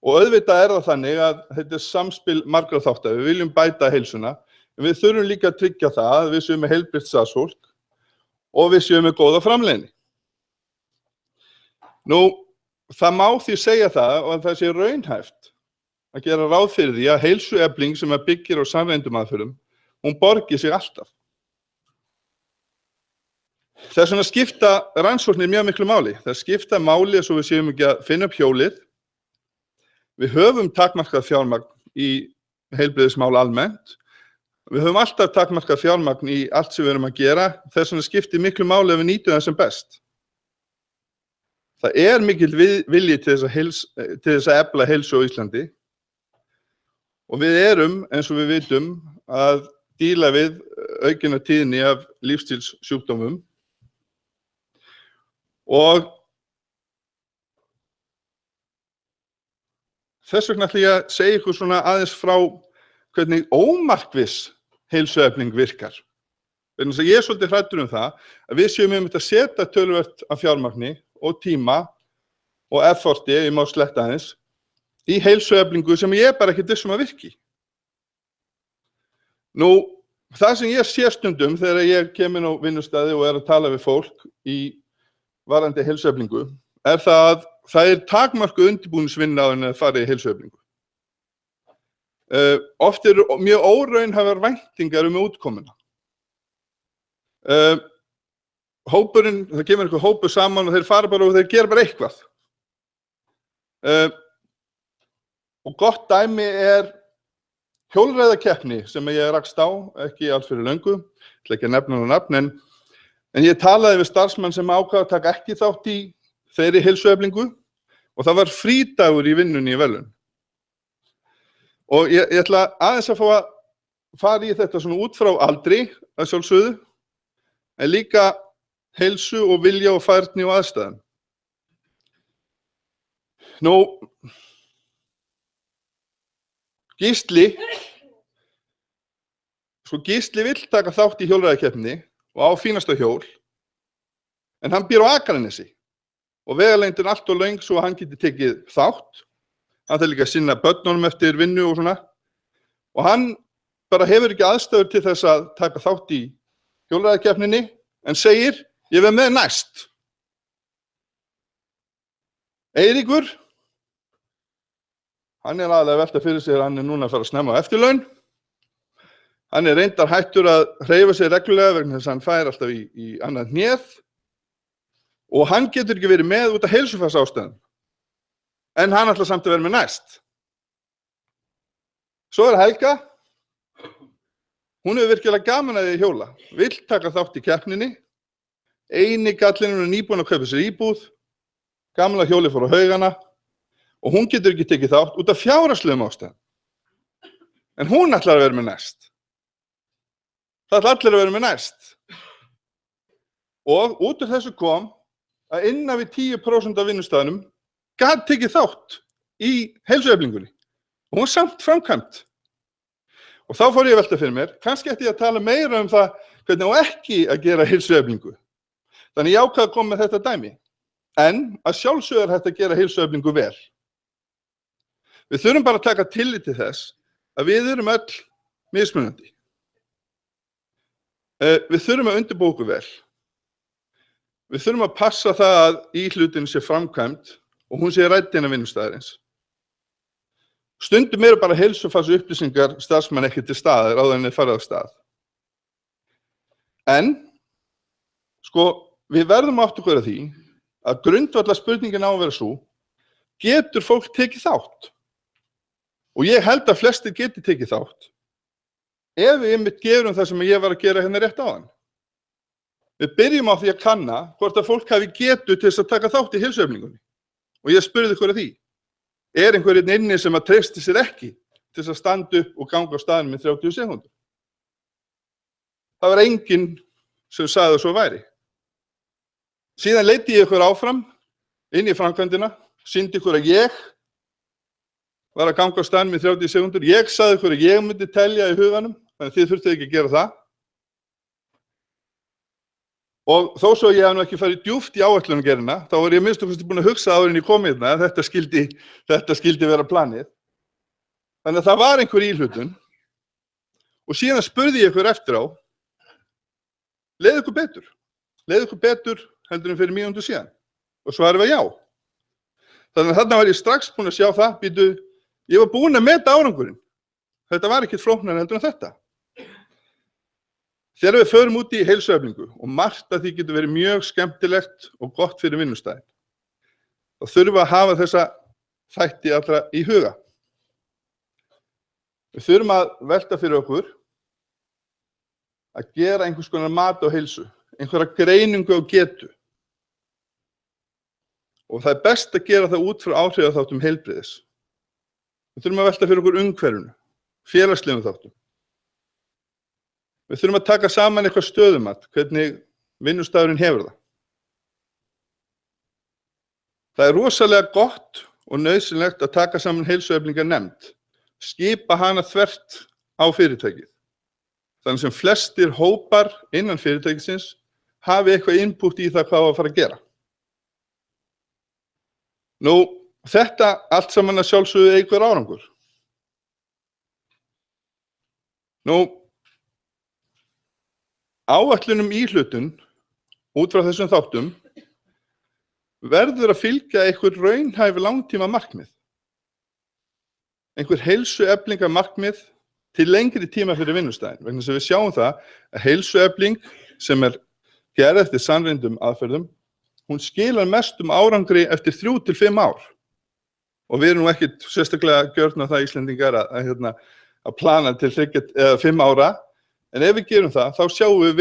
Og auðvitað það þannig að þetta samspil margra þátta. Við viljum bæta heilsuna, en við þurfum líka að tryggja það að við séum með heilbrigt starfsfólk og við séum með góða framleiðni. Nú, það má því segja það og það sé raunhæft að gera ráð fyrir því að heilsuefling sem byggir á samreyndum aðferðum, hún borgi sig alltaf. Þess vegna skipta rannsóknir mjög miklu máli. Það skipta máli svo við séum ekki að finna upp hjólið. Við höfum takmarkað fjármagn í heilbrigðismál almennt. Við höfum alltaf takmarkað fjármagn í allt sem við erum að gera. Þess vegna skiptir miklu máli að við nýtum það sem best. Það mikill vilji til þess að efla heilsu á Íslandi. Og við erum, eins og við vitum, að díla við aukina tíðni af lífsstílssjúkdómum. Og þess vegna ætla ég að segja ykkur svona aðeins frá hvernig ómarkviss heilsuefling virkar. Þannig að ég er svolítið hræddur það að við séum að setja töluvert af fjármagni og tíma og efforti, ég má sletta aðeins, í heilsueflingu sem ég bara ekki viss að virki. Nú, það sem ég sé stundum þegar ég kem inn á vinnustaði og að tala við fólk í varðandi heilsueflingu, það að það takmörkuð undirbúningsvinna áður en að fara í heilsueflingu. Oft mjög óraunhæfar væntingar útkomuna. Hópurinn, það kemur einhver hópur saman og þeir fara bara og þeir gera bara eitthvað. Og gott dæmi hjólreiðakeppni sem ég rakst á, ekki alls fyrir löngu, ég ætla ekki að nefna nafn, en ég talaði við starfsmann sem ákvað að taka ekki þátt í þeirri heilsueflingu og það var frídagur í vinnunni í verðlaun. Og ég ætla aðeins að fá að fara í þetta svona út frá aldri að sjálfsögðu, en líka heilsu og vilja og færni og aðstæðum. Nú, Gísli vill taka þátt í hjólreiðakeppni og á fínasta hjól, en hann býr á Akranesi og vegalengdin allt og löng svo að hann geti tekið þátt. Hann þarf líka að sinna börnunum eftir vinnu og svona. Og hann bara hefur ekki aðstæður til þess að taka þátt í hjólreiðakeppninni, en segir, ég verð með næst. Eiríkur, hann aðalega að velta fyrir sig, hann núna að fara að snemma á eftirlaun. Hann reyndar hættur að hreyfa sig reglulega vegna þess að hann fær alltaf í annað hnéð og hann getur ekki verið með út af heilsufársástæðum. En hann ætlar samt að vera með næst. Svo Helga. Hún hefur virkilega gaman að því hjóla, vill taka þátt í keppninni, Eini gallinn er nýbúin að kaupa sér íbúð, gamla hjóli fór á haugana og hún getur ekki tekið þátt út af fjárhagslegum ástæðum. En hún ætlar að vera með næst. Það ætla allir að vera með næst. Og út úr þessu kom að innan við 10% af vinnustaðnum gat tekið þátt í heilsueflingunni. Og hún samt framkvæmt. Og þá fór ég að velta fyrir mér, kannski ætti ég að tala meira um það hvernig á ekki að gera heilsueflingu. Þannig ég ákvað að koma með þetta dæmi. En að sjálfsögðu er hægt að gera heilsueflingu vel. Við þurfum bara að taka tillit til þess að við erum öll mismunandi. Við þurfum að undirbúa okkur vel. Við þurfum að passa það að íhlutin sé framkvæmd og hún sé rædd innan vinnustaðarins. Stundum eru bara heilsufars upplýsingar starfsmann ekki til staðar áður en þeir farið af stað. En, við verðum átt okkur að því að grundvallar spurningin á að vera svo, getur fólk tekið þátt? Og ég held að flestir geti tekið þátt ef við einmitt gerum það sem ég var að gera hérna rétt áðan. Við byrjum á því að kanna hvort að fólk hafi getu til þess að taka þátt í heilsueflingunni. Og ég spurði ykkur að því. Er einhverjum inni sem að treysti sér ekki til þess að standa upp og ganga á staðnum í 30 sekúndur? Það var enginn sem sagði að svo væri. Síðan leiddi ég ykkur áfram inn í framkvæmdina, sýndi ykkur að ég var að ganga á staðnum í 30 sekúndur. Ég sagði ykkur að ég myndi telja í huganum, þannig þið þurftu ekki að gera það. Og þó svo ég hef nú ekki farið djúpt í áætlunargerðina, þá var ég minnst og búin að hugsa áður en ég kom hérna að þetta skildi vera planið. Þannig að það var einhver íhlutun og síðan spurði ég ykkur eftir á, leið ykkur betur? Leið ykkur betur heldur en fyrir mínútu síðan? Og svarið var já. Þannig að þarna var ég strax búin að sjá það, ég var búin að meta árangurinn. Þetta var ekkert flóknara heldur en þetta. Þegar við förum út í heilsueflingu og margt af því getur verið mjög skemmtilegt og gott fyrir vinnustæðin, þá þurfum við að hafa þessa þætti allra í huga. Við þurfum að velta fyrir okkur að gera einhvers konar mat á heilsu, einhverja greiningu á getu. Og það er best að gera það út frá áhrifaþáttum heilbrigðis. Við þurfum að velta fyrir okkur umhverfinu, félagslegum þáttum. Við þurfum að taka saman eitthvað stöðumat, hvernig vinnustæðurinn hefur það. Það er rosalega gott og nauðsynlegt að taka saman heilsueflingarnefnd, skipa hana þvert á fyrirtækið. Þannig sem flestir hópar innan fyrirtækisins hafi eitthvað input í það hvað á að fara að gera. Nú, þetta allt saman að sjálfsögðu eykur árangur. Nú, áætlunum íhlutun út frá þessum þáttum verður að fylgja einhver raunhæf langtíma markmið. Einhver heilsueflingar markmið til lengri tíma fyrir vinnustæðin. Vegna þess að við sjáum það að heilsuefling sem er gerð eftir sannreyndum aðferðum, hún skilar mestum árangri eftir 3 til 5 ár. Og við erum nú ekkert sérstaklega gjörn á það Íslendingar að plana til 5 ára. En ef við gerum það, þá sjáum við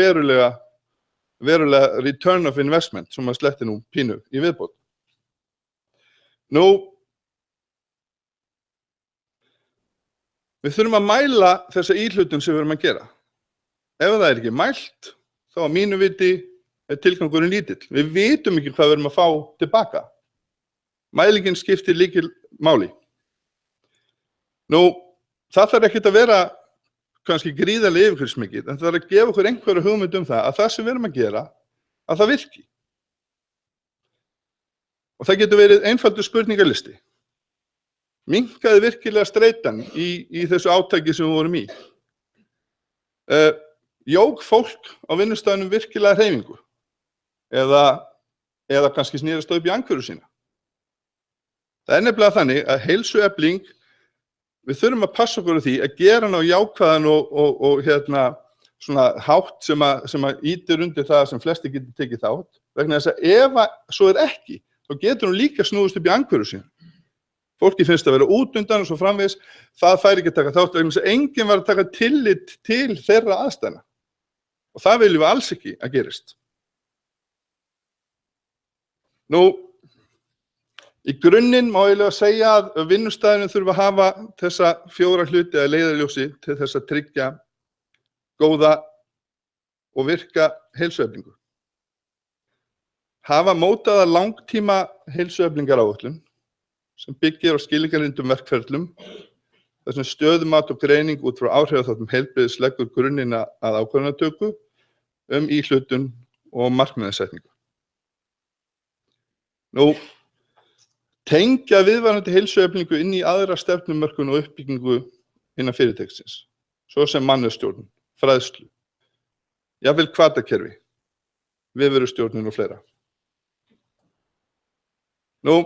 verulega return of investment, sem að sletti nú pínu í viðbót. Nú, við þurfum að mæla þessa íhlutun sem við erum að gera. Ef það er ekki mælt, þá að mínu viti er tilgangurinn lítill. Við vitum ekki hvað við erum að fá tilbaka. Mælingin skiptir lykil máli. Nú, það þarf ekkert að vera kannski gríðarlega yfirgripsmikið, en það er að gefa okkur einhverju hugmynd um það að það sem við erum að gera, að það virki. Og það getur verið einfaldur spurningalisti. Minnkaði virkilega streitan í þessu átaki sem við vorum í. Jók fólk á vinnustæðunum virkilega hreyfingu eða kannski snýrast upp í andhverfu sína. Það er nefnilega þannig að heilsuefling, við þurfum að passa okkur á því að gera hana á jákvæðan og svona hátt sem að ýtir undir það sem flesti getur tekið þátt, vegna þess að ef svo er ekki, þá getur hún líka snúist upp í andhverfu sína. Fólki finnst að vera út undan og svo framvegis, það fær ekki að taka þátt, vegna þess að enginn var að taka tillit til þeirra aðstæðna. Og það viljum við alls ekki að gerist. Nú, í grunninn má eiginlega segja að vinnustæðinu þurfa að hafa þessa 4 hluti að leiðarljósi til þess að tryggja góða og virka heilsueflingu. Hafa mótaða langtíma heilsueflingaráætlun sem byggir á skilningarlyndum verkferlum, þar sem stöðumat og greining út frá áhrifaþáttum heilbrigðis leggur grunnina að ákvörðunartöku íhlutun og markmiðasetningu. Nú, tengja viðvarandi heilsueflingu inn í aðra stefnumörkun og uppbyggingu innan fyrirtækisins, svo sem mannauðsstjórnun, fræðslu, jafnvel hvatakerfi, viðverustjórnun og fleira. Nú,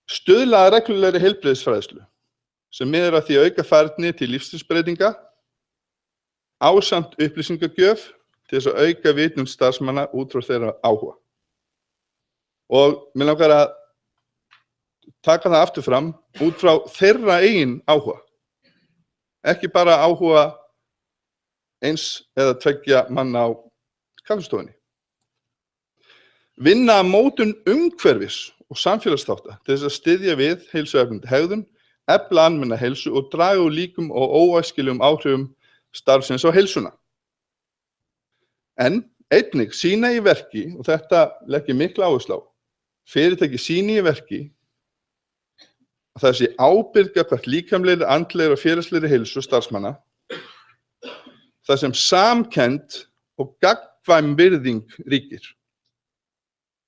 stuðla að reglulegri heilbrigðisfræðslu sem miðar að því að auka færni til lífsstílsbreytinga ásamt upplýsingagjöf til þess að auka vitund starfsmanna út frá þeirra áhuga. Og mér langar að taka það aftur fram út frá þeirra eigin áhuga. Ekki bara áhuga eins eða 2 manna á kaffistofunni. Vinna að mótun umhverfis og samfélagsþátta til þess að styðja við heilsueflandi hegðun, efla almenna heilsu og draga úr líkum og óæskilegum áhrifum starfsins á heilsuna. En einnig sýna í verki, og þetta legg ég mikla áherslu á, fyrirtæki sýni í verki að það sé ábyrgð gagnvart líkamlegri, andlegri og félagslegri heilsu starfsmanna, þar sem samkennd og gagnkvæm virðing ríkir.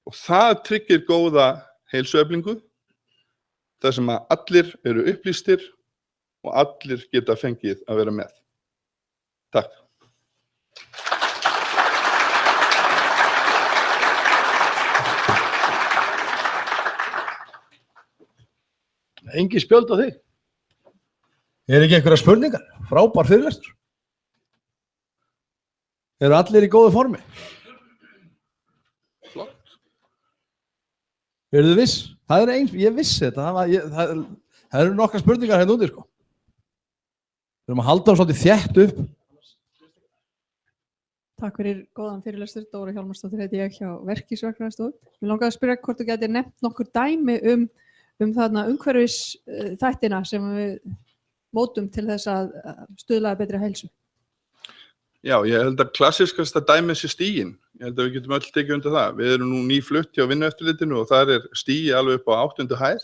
Og það tryggir góða heilsueflingu, þar sem að allir eru upplýstir og allir geta fengið að vera með. Takk. Engi spjöld á þig. Ekki einhverja spurningar? Frábær fyrirlestur. Eru allir í góðu formi? Flott. Eru þið viss? Það er eins, ég vissi þetta. Það eru nokkra spurningar hérna úti, sko. Við erum að halda svolítið þétt upp. Takk fyrir góðan fyrirlestur. Dóra Hjálmarsdóttir heiti ég hjá Verkísverkfræðistofu. Mér langaði að spyrja hvort þú gætir nefnt nokkur dæmi þarna umhverfis þættina sem við mótum til þess að stuðla að betri heilsu. Já, ég held að klassískasta dæmið sé stiginn. Ég held að við getum öll tekið undir það. Við erum nú nýflutt hjá Vinnueftirlitinu og þar er stigi alveg upp á 8. hæð.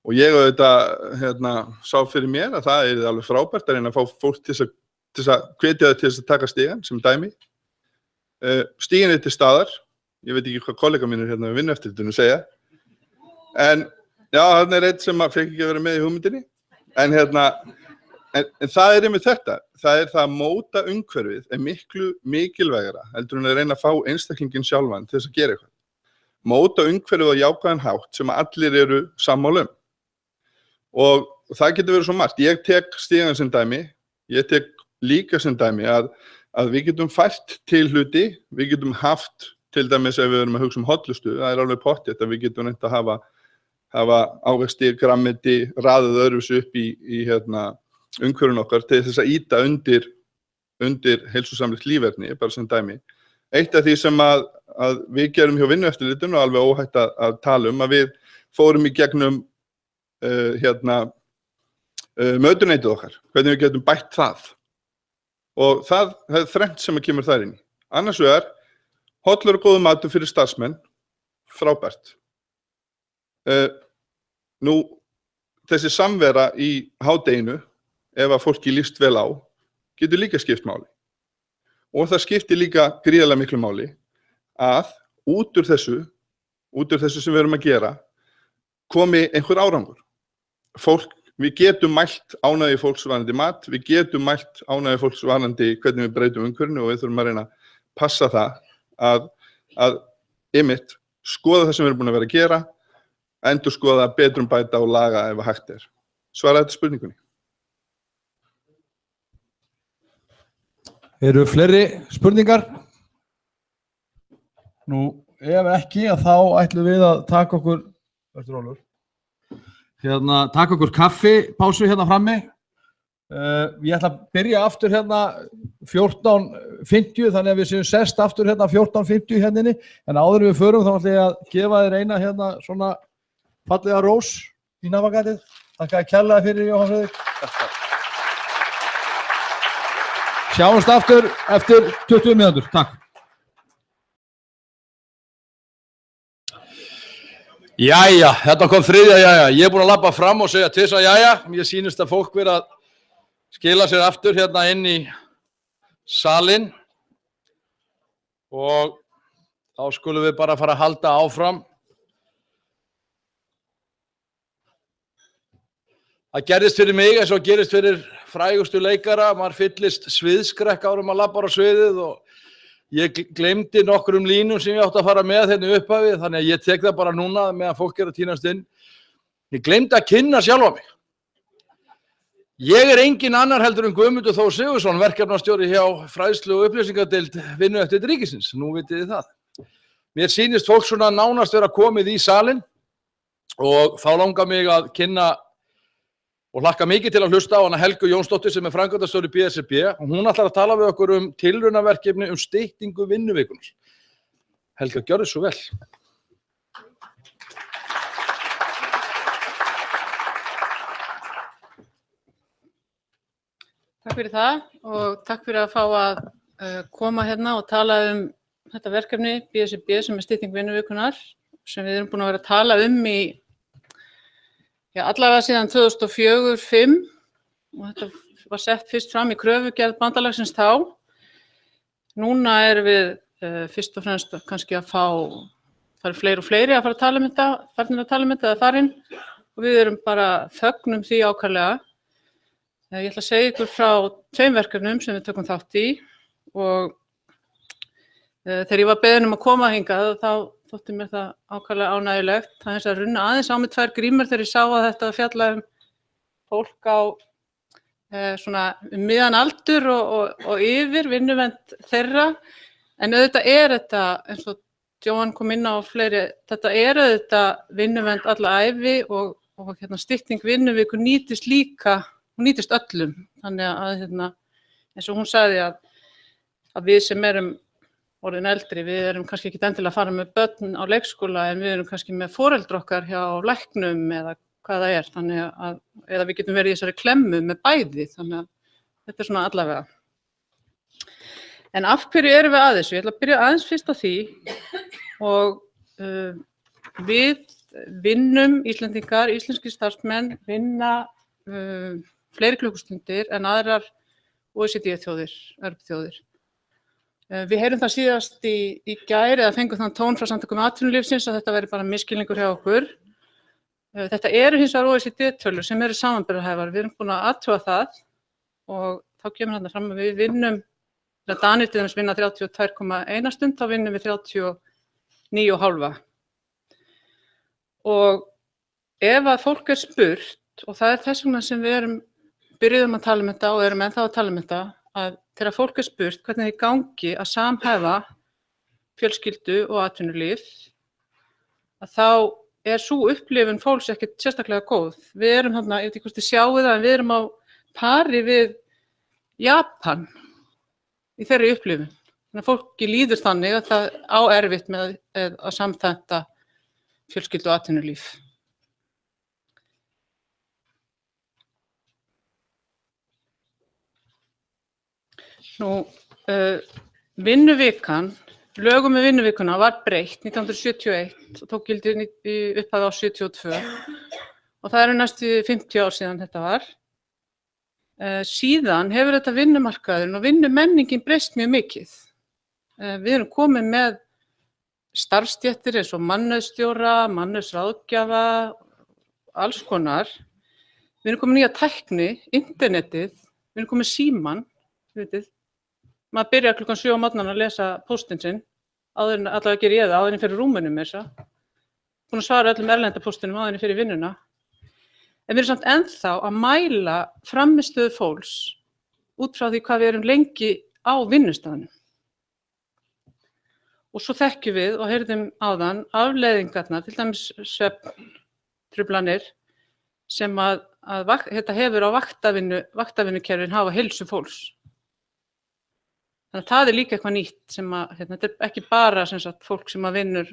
Og ég auðvitað sá fyrir mér að það er alveg frábært að reyna að fá fólk til að hvetja þau til þess að taka stigann sem dæmi. Stiginn er til staðar. Ég veit ekki hvað kollega mínir hérna við Vinnueftirlitinu segja. En já, þarna er einn sem fekk ekki að vera með í hugmyndinni. En það er einmitt þetta. Það er það að móta umhverfið er miklu mikilvægara heldur en að reyna að fá einstaklingin sjálfan til þess að gera eitthvað. Móta umhverfið á jákvæðan hátt sem allir eru sammála um. Og það getur verið svo margt. Ég tek stigann sem dæmi, ég tek líka sem dæmi að við getum fært til hluti, við getum haft til dæmis ef við erum að hugsa um hollustu, það er alveg pottþétt að við getum reynt að hafa ávexti, grammeti, raðið öðruvísi upp í umhverfin okkar til þess að ýta undir heilsusamlegt líferni, bara sem dæmi. Eitt af því sem að við gerum hjá Vinnueftirlitinu og alveg óhætt að tala um, að við fórum í gegnum mötuneytið okkar, hvernig við getum bætt það. Og það er þrennt sem að kemur þar inn í. Annars vegar, hollur og góður matur fyrir starfsmenn, frábært. Nú, þessi samvera í hádeginu, ef að fólki líst vel á, getur líka skipt máli. Og það skiptir líka gríðarlega miklu máli að út úr þessu sem við erum að gera, komi einhver árangur. Við getum mælt ánægju fólks varðandi mat, við getum mælt ánægju fólks varðandi hvernig við breytum umhverfinu og við þurfum að reyna að passa það að einmitt skoða það sem við erum búin að vera að gera, endurskoða, betrumbæta og laga ef hægt er. Svara þetta spurningunni. Eru fleiri spurningar? Nú, ef ekki, þá ætlum við að taka okkur, taka okkur kaffipásu hérna frammi Ég ætla að byrja aftur hérna 14:50, þannig að við séum sest aftur hérna 14:50 hérna inni, en áður en við förum þá ætla ég að gefa þér eina hérna svona fallega rós í nafagatið. Þakka kærlega fyrir, Jóhann Friðrik. Sjáumst aftur eftir 20 mínútur. Takk. Jæja, þetta kom þriðja jæja. Ég er búinn að labba fram og segja til þess að jæja. Mér sýnist að fólk vera að skila sér aftur hérna inn í salinn og þá skulum við bara fara að halda áfram. Það gerðist fyrir mig eins og gerist fyrir frægustu leikara. Maður fyllist sviðskrekk árum að labba á sviðið og ég gleymdi nokkrum línum sem ég átti að fara með hérna í upphafi, þannig að ég tek það bara núna meðan fólk er að tínast inn. Ég gleymdi að kynna sjálfa mig. Ég er engin annar heldur en Guðmundur Þór Sigurðsson, verkefnastjóri hjá fræðslu- og upplýsingadeild Vinnueftirlit ríkisins. Nú vitið þið það. Mér sýnist fólk svona nánast vera komið í salinn og þá langar mig að kynna og hlakka mikið til að hlusta á hana Helgu Jónsdóttur sem er framkvæmdastjóri BSRB og hún ætlar að tala við okkur um tilraunaverkefni um styttingu vinnuvikunar. Helga, gjörðu svo vel. Takk fyrir það og takk fyrir að fá að koma hérna og tala um þetta verkefni BSRB sem er stytting vinnuvikunar sem við erum búin að vera að tala um í allavega síðan 2004-05 og þetta var sett fyrst fram í kröfugerð bandalagsins þá. Núna erum við fyrst og fremst kannski að fá, það eru fleiri og fleiri að fara að tala um þetta, farnir að tala um þetta eða farin og við erum bara fögnum því ákaflega. Ég ætla að segja ykkur frá 2 verkefnum sem við tökum þátt í og þegar ég var beðin um að koma hingað þá þótti mér það ákaflega ánægjulegt. Það er eins að runna aðeins á mig 2 grímur þegar ég sá að þetta fjalla um fólk á svona miðan aldur og yfir vinnuvernd þeirra. En auðvitað er þetta, eins og Jóhann kom inn á fleiri, þetta er auðvitað vinnuvernd alla ævi og stytting vinnuviku nýtist líka, hún nýtist öllum. Þannig að eins og hún sagði að við sem erum orðin eldri, við erum kannski ekki endilega að fara með börn á leikskóla en við erum kannski með foreldra okkar hjá læknum eða hvað það er, þannig að eða við getum verið í þessari klemmu með bæði, þannig að þetta er svona allavega. En af hverju erum við að þessu? Ég ætla að byrja aðeins fyrst á því og við vinnum, Íslendingar, íslenskir starfsmenn vinna fleiri klukkustundir en aðrar OECD-þjóðir, Evrópuþjóðir. Við heyrum það síðast í gær eða fengum þann tón frá Samtökum atvinnulífsins að þetta væri bara misskilningur hjá okkur. Þetta eru hins vegar OECD-tölur sem eru samanburðarhæfar. Við erum búin að athuga það og þá kemur þarna fram að við vinnum, þegar Danir til dæmis vinna 32,1 stund, þá vinnum við 39,5. Og ef að fólk er spurt, og það er þess vegna sem við byrjuðum að tala um þetta og erum ennþá að tala um þetta, að þegar fólk er spurt hvernig þið gangi að samhæfa fjölskyldu og atvinnulíf, að þá er sú upplifun fólks ekkert sérstaklega góð. Við erum þarna, ég veit ekki hvort þið sjáu það, en við erum á pari við Japan í þeirri upplifun. Þannig að fólki líður þannig að það á erfitt með að samþætta fjölskyldu og atvinnulíf. Vinnuvikan, lögum með vinnuvikuna var breytt 1971 og tók gildi í upphafi á 72 og það eru næstu 50 ár síðan þetta var. Síðan hefur þetta vinnumarkaðurinn og vinnumenningin breyst mjög mikið. Við erum komin með starfsstéttir eins og mannauðsstjóra, mannauðsráðgjafa, alls konar. Við erum komin nýja tækni, internetið, við erum komin símann, vitið. Maður byrjar klukkan 7 á morgnana að lesa póstinn sinn, áður en allavega gerir ég það, áður en fyrir rúmunum með þessa. Búin að svara öllum erlendapóstinum áður en fyrir vinnuna. En við erum samt ennþá að mæla frammistöðu fólks út frá því hvað við erum lengi á vinnustaðnum. Og svo þekkjum við og heyrðum áðan afleiðingarnar, til dæmis svefntruflanir sem að þetta hefur á vaktavinnukerfin hafa heilsu fólks. Þannig að það líka eitthvað nýtt sem þetta er ekki bara sem sagt, fólk sem vinnur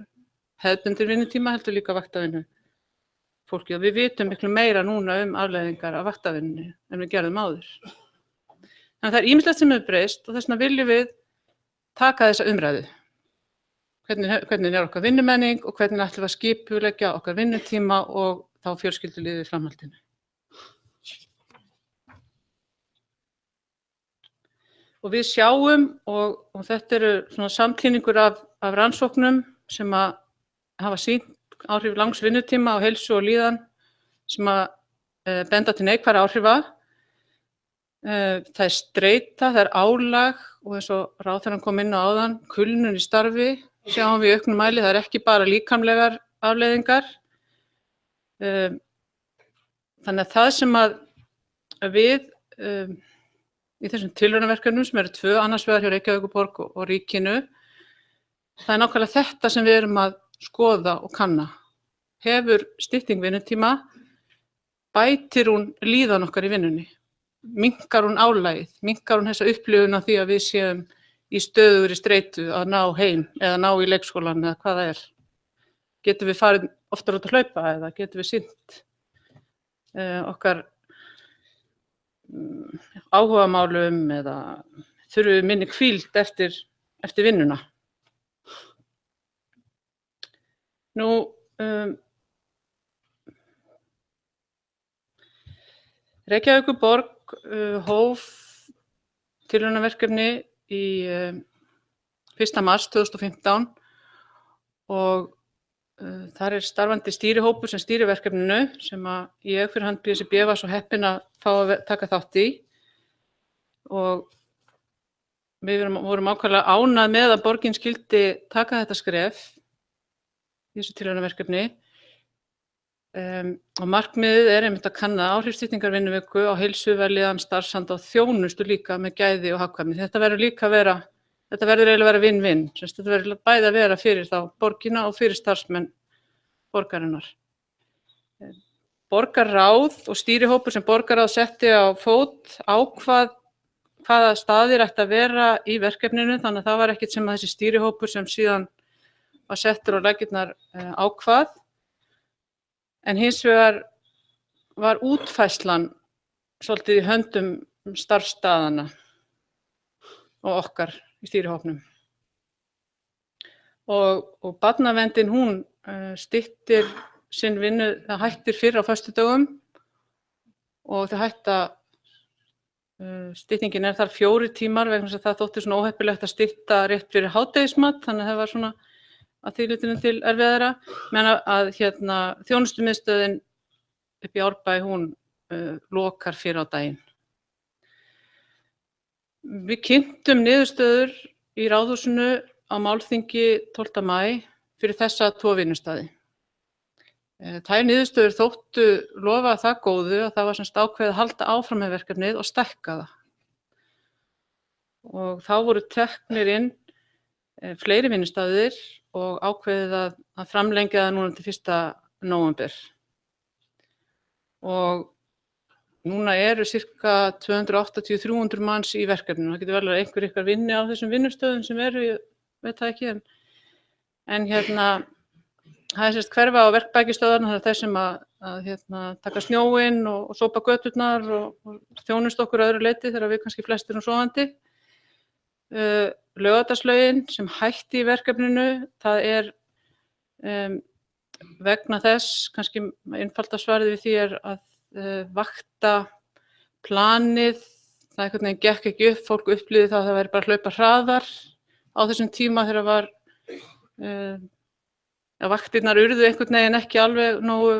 hefðbundin vinnutíma, heldur líka vaktavinnu fólki og við vitum miklu meira núna afleiðingar af vaktavinnu en við gerðum áður. Þannig að það er ýmislegt sem hefur breyst og þess vegna viljum við taka þessa umræðu. Hvernig er okkar vinnumenning og hvernig ætlum við að skipuleggja okkar vinnutíma og þá fjölskyldulífið í framhaldinu. Og við sjáum, og þetta eru svona samtíningur af rannsóknum sem hafa sýnt áhrif langs vinnutíma á heilsu og líðan sem benda til neikvæðra áhrifa. Það er streita, það er álag og eins og ráðherrann kom inn á áðan, kulnun í starfi, sjáum við í auknum mæli, það er ekki bara líkamlegar afleiðingar. Þannig að það sem við í þessum tilraunaverkefnum sem eru 2, annars vegar hjá Reykjavíkurborg og ríkinu, það er nákvæmlega þetta sem við erum að skoða og kanna. Hefur stytting vinnutíma, bætir hún líðan okkar í vinnunni, minnkar hún álagið, minnkar hún þessa upplifun af því að við séum í stöðugri streitu að ná heim eða ná í leikskólan eða hvað það er. Getum við farið oftar út að hlaupa eða getum við sinnt okkar áhugamálum eða þurfum við minni hvíld eftir vinnuna. Nú, Reykjavíkurborg hóf tilraunaverkefni í 1. mars 2015 og þar er starfandi stýrihópur sem stýrir verkefninu sem ég fyrir hönd BSRB var svo heppin að fá að taka þátt í og við vorum ákaflega ánægð með að borgin skyldi taka þetta skref í þessu tilraunaverkefni og markmiðið er einmitt að kanna áhrifsstýttingar vinnuviku á heilsu, vellíðan, starfsanda og þjónustu líka með gæði og hagkvæmni. Þetta verður eiginlega að vera vinn-vinn. Þetta verður bæði að vera fyrir þá borgina og fyrir starfsmenn borgarinnar. Borgarráð og stýrihópur sem borgarráð setti á fót ákvað hvaða staðir ætti að vera í verkefninu, þannig að það var ekkert sem að þessi stýrihópur sem síðan var settur á laggirnar ákvað. En hins vegar var útfærslan svolítið í höndum starfsstaðanna og okkar í stýrihópnum. Og barnaverndin hún styttir sinn vinnu, það hættir fyrr á föstudögum og það hætta, styttingin er þar 4 tímar vegna þess að það þótti svona óheppilegt að stytta rétt fyrir hádegismat, þannig að það var svona að því hlutinu til erfiðara, meðan að þjónustumiðstöðin upp í Árbæ, hún lokar fyrr á daginn. Við kynntum niðurstöður í Ráðhúsinu á málþingi 12. maí fyrir þessa 2 vinnustaði. Þær niðurstöður þóttu lofa það góðu að það var semst ákveðið að halda áfram með verkefnið og stækka það. Og þá voru teknir inn fleiri vinnustaðir og ákveðið að framlengja það núna til 1. nóvember. Og núna eru sirka 280-300 manns í verkefninu. Það getur vel að einhver ykkar vinni á þessum vinnustöðum sem eru, ég veit það ekki, en það er sérst hverfa á verkbækistöðarna, það er þeir sem að taka snjóinn og sópa göturnar og þjónust okkur öðru leyti þegar við kannski flestir sofandi. Laugardalslaugin sem hætti í verkefninu, það er vegna þess, kannski einfalda svarið við því er að vakta planið, það einhvern veginn gekk ekki upp, fólk upplýði það að það væri bara að hlaupa hraðar á þessum tíma þegar var vaktirnar urðu einhvern veginn ekki alveg nógu,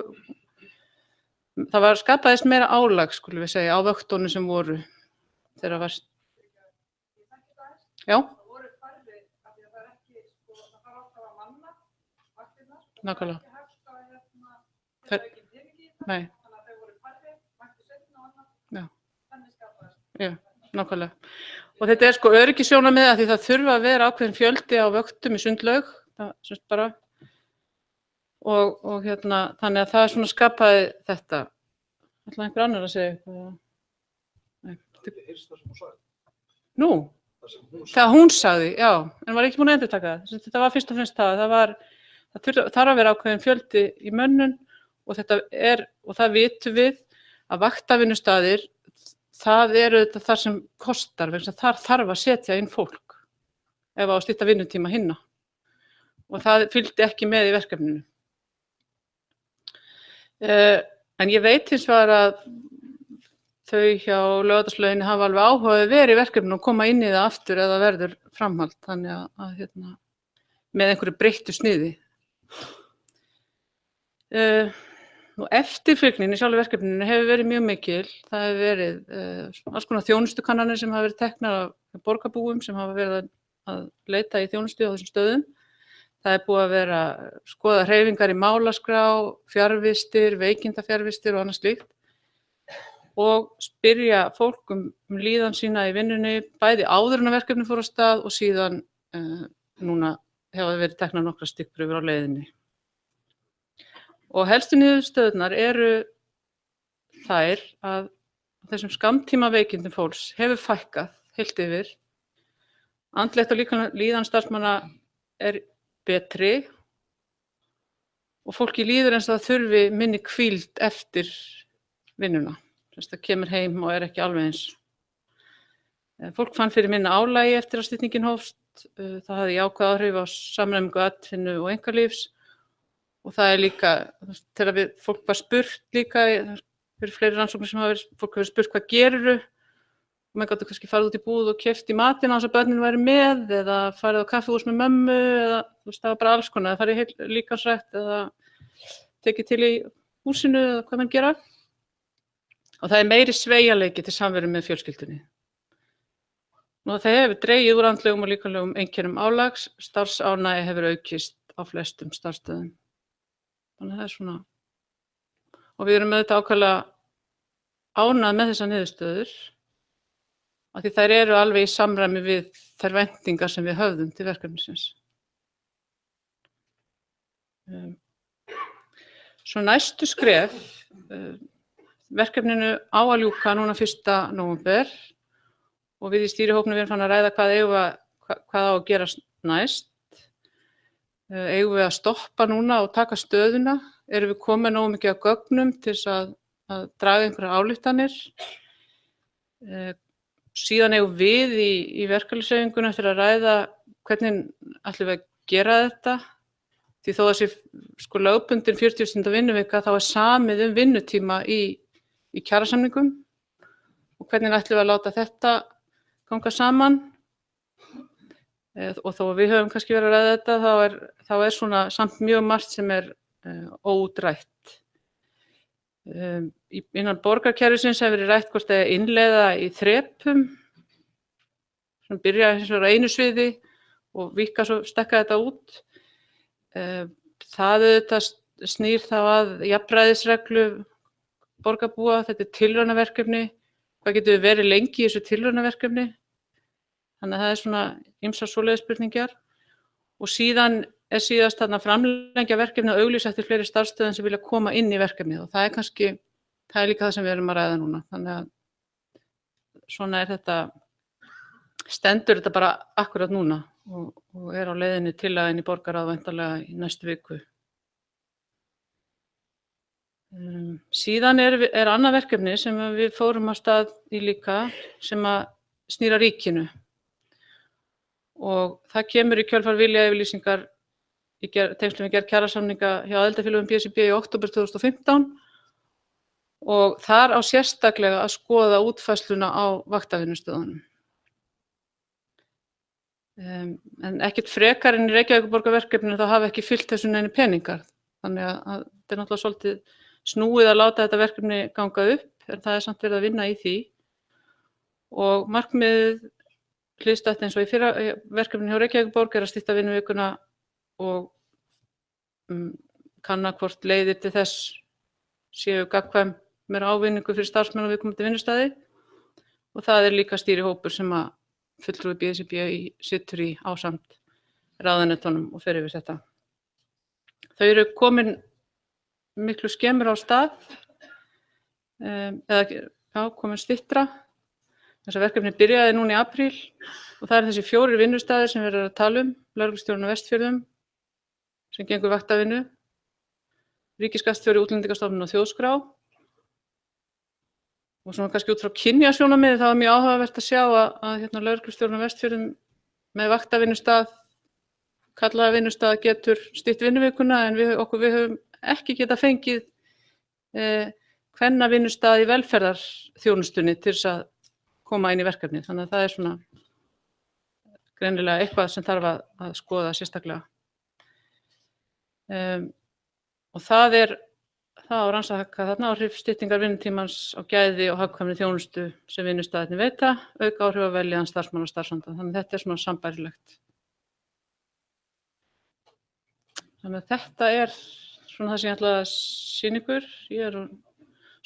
það var skapaðist meira álag, skulum við segja, á vöktunum sem voru þegar var. Já. Nákvæmlega. Nei. Já, nákvæmlega. Og þetta er sko öryggissjónarmið af því það þurfa að vera ákveðin fjöldi á vöktum í Sundlaug, það bara. Og þannig að það svona skapaði þetta. ætlaði einhver annar að segja eitthvað. Nei. Nú, það hún sagði, já, en var ekki búin að endurtaka það. Þetta var fyrst og fremst það þarf að vera ákveðin fjöldi í mönnun og það vitum við að vaktavinnustaðir, það þetta þar sem kostar, vegna þar þarf að setja inn fólk ef á að stytta vinnutíma hinna og það fylgdi ekki með í verkefninu. En ég veit hins vegar að þau hjá Laugardalslauginni hafa alveg áhuga verið í verkefninu og koma inn í það aftur eða verður framhald, þannig að með einhverju breyttu sniði. Eftirfylgnin í sjálfu verkefninu hefur verið mjög mikil. Það hefur verið alls konar þjónustukannanir sem hafa verið teknar af borgarbúum sem hafa verið að leita í þjónustu á þessum stöðum. Það er búið að vera skoða hreyfingar í málaskrá, fjarvistir, veikindafjarvistir og annað slíkt og spyrja fólk líðan sína í vinnunni, bæði áður en að verkefni fór á stað og síðan núna hefa verið teknar nokkrar stikkprufur á leiðinni. Og helstu niðurstöðurnar eru þær að þessum skammtíma veikindum fólks hefur fækkað heilt yfir. Andlegt og líðan starfsmanna er betri og fólki líður eins og það þurfi minni hvíld eftir vinnuna. Það kemur heim og er ekki alveg eins. Fólk fann fyrir minna álagi eftir að styttingin hófst. Það hafði jákvæð áhrif á samræmingu atvinnu og einkalífs og það er líka, þegar fólk var spurt líka, fyrir fleiri rannsóknir sem hafa verið, fólk hefur spurt hvað gerirðu og maður gátu kannski farið út í búð og keypt í matinn á þess að börnin væri með eða farið á kaffihús með mömmu eða það var bara alls konar, það farið í líkamsrækt eða tekið til í húsinu eða hvað mann gera og það er meiri sveigjanleiki til samveru með fjölskyldunni. Nú það hefur dregið úr andlegum og líkamlegum einkennum álags, starfsánægja hefur aukist á flestum starfsstöðum. Þannig að það er svona, og við erum auðvitað ákaflega ánægð með þessar niðurstöður, af því þær eru alveg í samræmi við þær væntingar sem við höfðum til verkefnisins. Svo næstu skref, verkefninu á að ljúka núna 1. nóvember og við í stýrihópnum erum fann að ræða hvað á að gera næst. Eigum við að stoppa núna og taka stöðuna? Erum við komin nógu mikið af gögnum til að draga einhverjar ályktanir? Síðan eigum við í verkalýðshreyfingunni eftir að ræða hvernig ætlum við að gera þetta. Því þó að sé lögbundin 40 stunda vinnuvika þá er samið vinnutíma í kjarasamningum og hvernig ætlum við að láta þetta ganga saman. Og þó að við höfum kannski verið að ræða þetta, þá er svona samt mjög margt sem er óútrætt. Innan borgarkerfisins hefur verið rætt hvort að innleiða í þrepum, sem byrja hins vegar á einu sviði og víkka svo stekka þetta út. Það auðvitað snýr þá að jafnræðisreglu borgarbúa, þetta er tilraunaverkefni, hvað getur við verið lengi í þessu tilraunaverkefni? Þannig að það er svona ýmsar svoleiðis spurningar og síðan er síðast þarna framlengja verkefni og auglýsa eftir fleiri starfsstöðum sem vilja koma inn í verkefnið og það er líka það sem við erum að ræða núna. Þannig að svona er þetta, stendur þetta bara akkurat núna og er á leiðinni til að inn í borgarráð væntanlega í næstu viku. Síðan er annað verkefni sem við fórum af stað í líka sem að snýra ríkinu. Og það kemur í kjölfar viljayfirlýsingar í tengslum við gerð kjarasamninga hjá aðildarfélögum BSRB í október 2015 og þar á sérstaklega að skoða útfærsluna á vaktavinnustöðunum. En ekkert frekar en í Reykjavíkurborgarverkefninu þá hafa ekki fylgt þessu neini peningar. Þannig að þetta er náttúrulega svolítið snúið að láta þetta verkefni ganga upp, en það er samt verið að vinna í því. Og markmiðið hliðstætt eins og í fyrra verkefni hjá Reykjavíkurborg er að stytta vinnuvikuna og kanna hvort leiðir til þess séu gagnkvæm meira ávinningu fyrir starfsmenn og viðkomandi vinnustæði og það er líka stýrihópur sem að fulltrúi BSRB situr í ásamt ráðuneytunum og fer yfir þetta. Þau eru komin miklu skemmur á stað. eða komin styttra. Þessa verkefni byrjaði núna í apríl og það þessi 4 vinnustaðir sem við erum að tala lögreglustjórinn á Vestfjörðum sem gengur vaktavinnu, ríkisskattstjóri, Útlendingastofnun og Þjóðskrá. Og svona kannski út frá kynjasjónarmiði þá mjög áhugavert að sjá að lögreglustjórinn á Vestfjörðum með vaktavinnustað, kallaða vinnustað getur stytt vinnuvikuna en við höfum ekki getað fengið kvennavinnustað í velferðarþjónustunni til þess að koma inn í verkefnið. Þannig að það svona greinilega eitthvað sem þarf að skoða sérstaklega. Og það á rannsaka þarna áhrif styttingar vinnutímans á gæði og hagkvæmni þjónustu sem vinnustaðirnir veita, auka áhrif á veljiðan starfsmann og starfsanda. Þannig að þetta svona sambærilegt. Þannig að þetta svona það sem ég ætla að sýna ykkur. Ég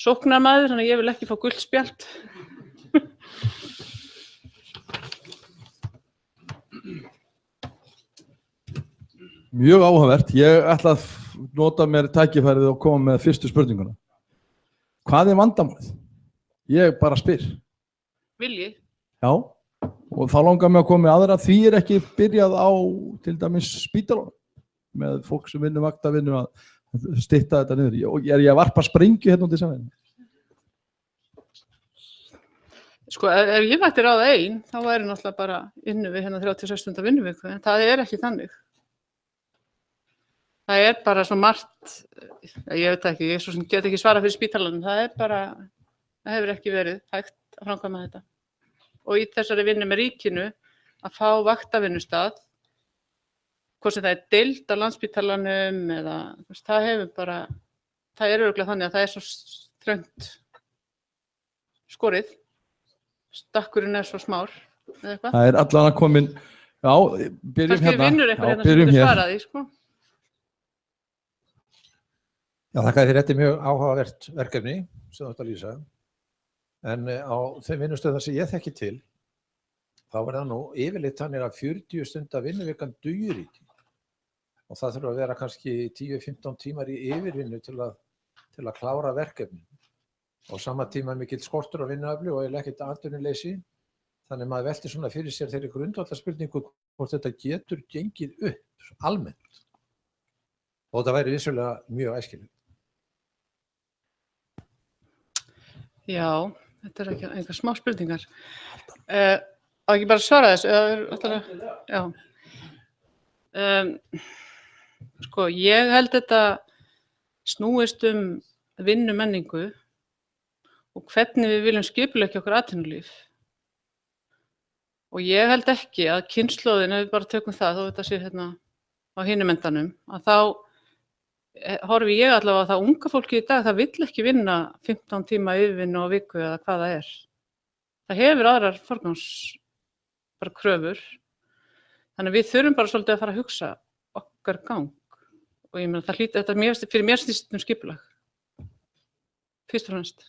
sóknarmaður, þannig að ég vil ekki fá gult spjald. Mjög áhugavert. Ég ætla að nota mér tækifærið og koma með fyrstu spurninguna. Hvað vandamálið? Ég bara spyr. Vilji. Já, og þá langar mig að koma með aðra. Því ekki byrjað á til dæmis spítalunum með fólk sem vinnur vaktavinnu að stytta þetta niður. Og ég að varpa sprengju hérna út í samfélaginu. Sko, ef ég mætti ráða ein, þá væri náttúrulega bara innu við 36 stunda vinnuviku, en það ekki þannig. Það bara svo margt, ég veit ekki, ég svo sem get ekki svara fyrir spítalanum, það hefur ekki verið hægt að framkvæma þetta. Og í þessari vinnu með ríkinu að fá vaktavinnustað, hvort sem það deild á Landspítalanum eða það hefur bara, það örugglega þannig að það svo þröngt skorið. Stakkurinn svo smár, eða eitthvað. Það allan að komin, já, byrjum hérna. Kannski vinnur eitthvað hérna sem getur svarað því, sko. Já, þakka þér, þetta mjög áhugavert verkefni sem þú ert að lýsa. En á þeim vinnustöðum sem ég þekki til, þá það nú yfirleitt þannig að 40 stunda vinnuvikan dugir ekki. Og það þurfa að vera kannski 10-15 tímar í yfirvinnu til að klára verkefni. Og sama tíma mikill skortur á vinnuafli og ekkert atvinnuleysi. Þannig maður veltir svona fyrir sér þeirri grundvallarspurningu hvort þetta getur gengið upp almennt. Og það væri vissulega mjög æskilegt. Já, þetta ekki einhver smá spurningar. Á ekki bara að svara þessu? Já. Sko, ég held þetta snúist vinnumenningu og hvernig við viljum skipuleggja okkar atvinnulíf. Og ég held ekki að kynslóðin, ef við bara tökum það, þó þetta sé hérna á hinum endanum, að þá horfi ég allavega að það unga fólki í dag, það vill ekki vinna 15 tíma yfirvinnu á viku eða hvað það Það hefur aðrar kröfur. Þannig að við þurfum bara svolítið að fara að hugsa okkar gang. Og ég meina það hlýtur þetta fyrir mér snýst skipulag. Fyrst og fremst.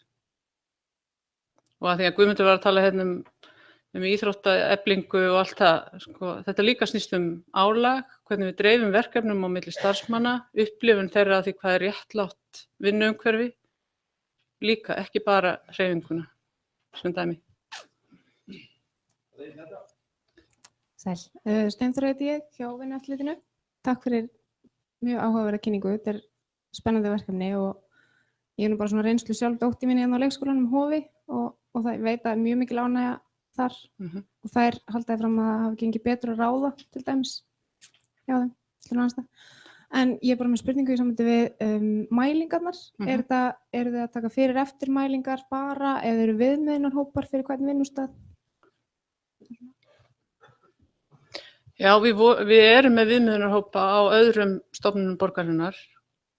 Og að því að Guðmundur var að tala hérna íþróttaeflingu og allt það, sko, þetta líka snýst álag, hvernig við dreifum verkefnum á milli starfsmanna, upplifun þeirra því hvað réttlátt vinnuumhverfi, líka ekki bara hreyfinguna, sem dæmi. Sæl, Steinþóra heiti ég hjá Vinnueftirlitinu. Takk fyrir mjög áhugaverða kynningu, þetta spennandi verkefni og ég bara svona reynslu sjálf dóttir minni á leikskólanum Hofi og það veit að mjög mikil ánægja þar og þær haldaði fram að það hafi gengið betur að ráða til dæmis hjá þeim til annars það. En ég bara með spurningu í sambandi við mælingarnar. Eru þið að taka fyrir eftir mælingar bara eða eru viðmiðunarhópar fyrir hvern vinnustað? Já, við erum með viðmiðunarhópa á öðrum stofnunum borgarinnar.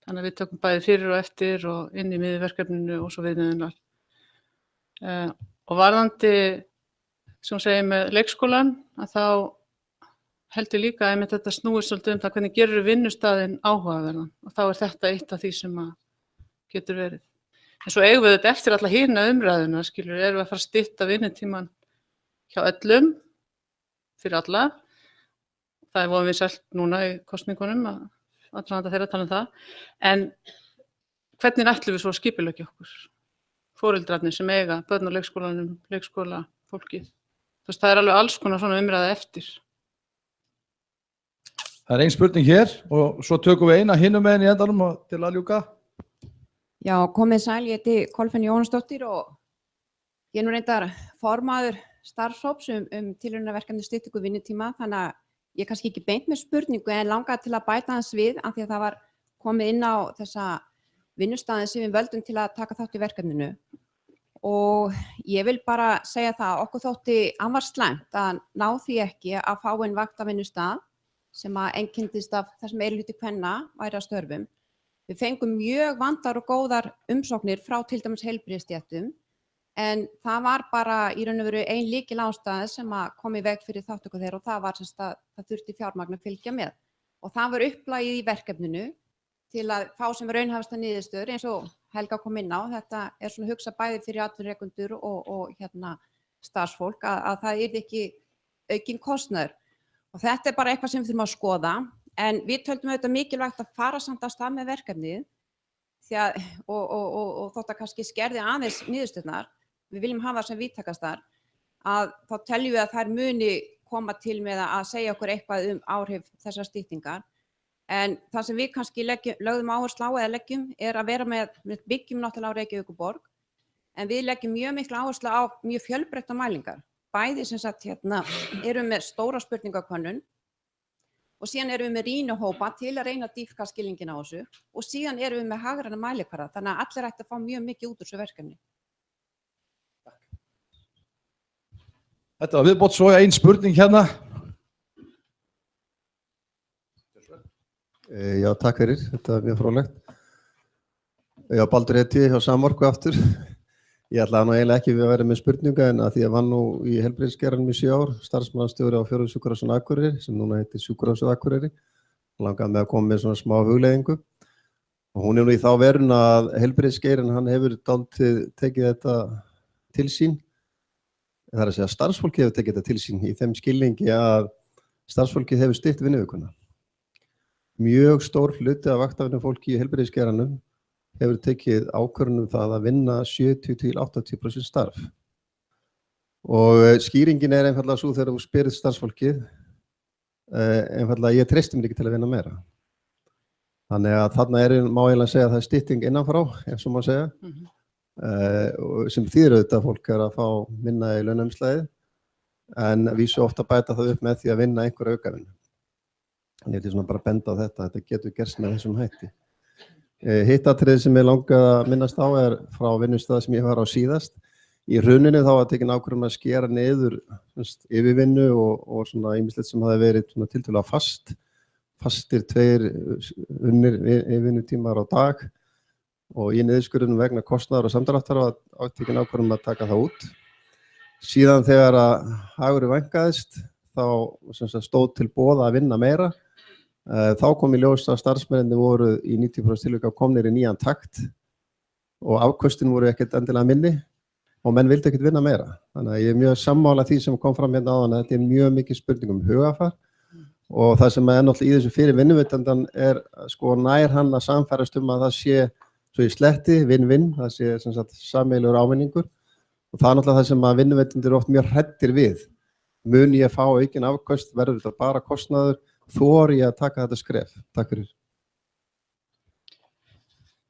Þannig að við tökum bæði fyrir og eftir og inn í miðverkefninu og svo viðmiðunar. Og varðandi, sem segir með leikskólan, að þá heldur líka að þetta snúist svolítið það hvernig gerur vinnustaðinn áhugaverðan og þá þetta eitt af því sem getur verið. En svo eigum við þetta eftir alla hina umræðuna, erum við að fara að stytta vinnutímann hjá öllum, fyrir alla. Það vorum við selt núna í kosningunum að aðdraganda þeirra tala það. En hvernig ætlum við svo að skipuleggja okkur? foreldrarnir sem eiga börn á leikskólanum, leikskólafólkið. Þú veist, það er alveg alls konar svona umræða eftir. Það er ein spurning hér og svo tökum við eina hinum meginn í endanum til að ljúka. Já, komið sæl, ég heiti Kolfinna Jóhannsdóttir og ég er nú reyndar formaður starfshóps tilraunaverkefni styttingu vinnutíma, þannig að ég er kannski ekki beint með spurningu en langaði til að bæta hans við af því að það var komið inn á þessa vinnustaði sem við völdum til að taka þátt í verkefninu. Og ég vil bara segja það að okkur þótti afar slæmt að ná því ekki að fá einn vaktavinnustað sem að einkenndist af þessum meirihluti kvenna væri að störfum. Við fengum mjög vandar og góðar umsóknir frá til dæmis heilbrigðisstéttum en það var bara í raun og veru ein lykilástæða sem að kom í veg fyrir þátttöku þeirra og það var sem sagt að það þurfti fjármagn að fylgja með. Og það var upplagið í verkefninu til að fá sem raunhæfasta niðurstöður eins og Helga kom inn á. Þetta er svona hugsa bæði fyrir atvinnurekendur og starfsfólk að það yrði ekki aukinn kostnaður. Og þetta er bara eitthvað sem við þurfum að skoða. En við töldum auðvitað mikilvægt að fara samt af stað með verkefnið og þótt að kannski skerði aðeins niðurstöðnar, við viljum hafa það sem víðtækastar, að þá teljum við að þær muni koma til með að segja okkur eitthvað áhrif þessar styttingar. En það sem við kannski lögðum áherslu á eða leggjum er að vera við byggjum náttúrulega á Reykjavíkurborg, en við leggjum mjög mikla áherslu á mjög fjölbreyttar mælingar. Bæði sem sagt erum með stóra spurningakönnun og síðan erum við með rýnihópa til að reyna að dýpka skilningin á þessu og síðan erum við með hagræna mælikvarða, þannig að allir ætti að fá mjög mikið út úr þessu verkefni. Þetta var viðbót, svo ein spurning hérna. Já, takk fyrir, þetta var mjög fróðlegt. Já, Baldur heiti hjá Samorku aftur. Ég ætlaði nú eiginlega ekki við að vera með spurninga en að því að vann nú í heilbrigðisgeiranum í 7 ár, starfsmannastjóri á 4. sjúkrahúsinu Akureyri sem núna heitir Sjúkrahúsið Akureyri. Langaði með að koma með svona smá hugleiðingu. Og hún er nú í þá verun að heilbrigðisgeirinn hann hefur dálítið tekið þetta til sín. Það er að segja að starfsfólkið hefur tekið þetta til sín í þeim skilningi að starfsfólkið hefur stytt vinnuvikuna. Mjög stór hluti af vaktavinnufólki í heilbrigðisgeiranum hefur tekið ákvörðun það að vinna 70–80% starf. Og skýringin er einfallega svo þegar þú spyrir starfsfólkið, einfallega ég treysti mér ekki til að vinna meira. Þannig að þarna má eiginlega segja að það er stytting innanfrá, eins og má segja, sem þýðir auðvitað að fólk er að fá minna í launaumslagið, en vísu ofta bæta það upp með því að vinna einhverja aukavinnu. Þannig að ég svona bara benda á þetta getur gerst með þessum hætti. Hitt atriði sem ég langaði að minnast á er frá vinnustað sem ég var á síðast. Í hruninu þá var tekin ákvörðun að skera niður yfirvinnu og svona ýmislegt sem hafði verið tiltölulega fastir 2 unnir yfirvinnutímar á dag og í niðurskurðinum vegna kostnaðar og samdráttar var tekin ákvörðun að taka það út. Síðan þegar að hagurinn vænkaðist þá stóð til boða að vinna meira. Þá kom í ljós að starfsmennirnir voru í 90% tilvika komnir í nýjan takt og afköstin voru ekkert endilega minni og menn vildi ekkert vinna meira. Þannig að ég er mjög sammála því sem kom fram hérna áðan að þetta er mjög mikið spurning hugafar og það sem er náttúrulega í þessu fyrir vinnuveitendan er nær hann að samfærast að það sé svo í sletti, vinn-vinn, það sé sem sagt sameiginlegur ávinningur og það er náttúrulega það sem að vinnuveitendur eru oft mjög hræddir við. Mun ég fá aukin afköst, verður þetta bara kostnaður? Þor ég að taka þetta skref. Takk fyrir.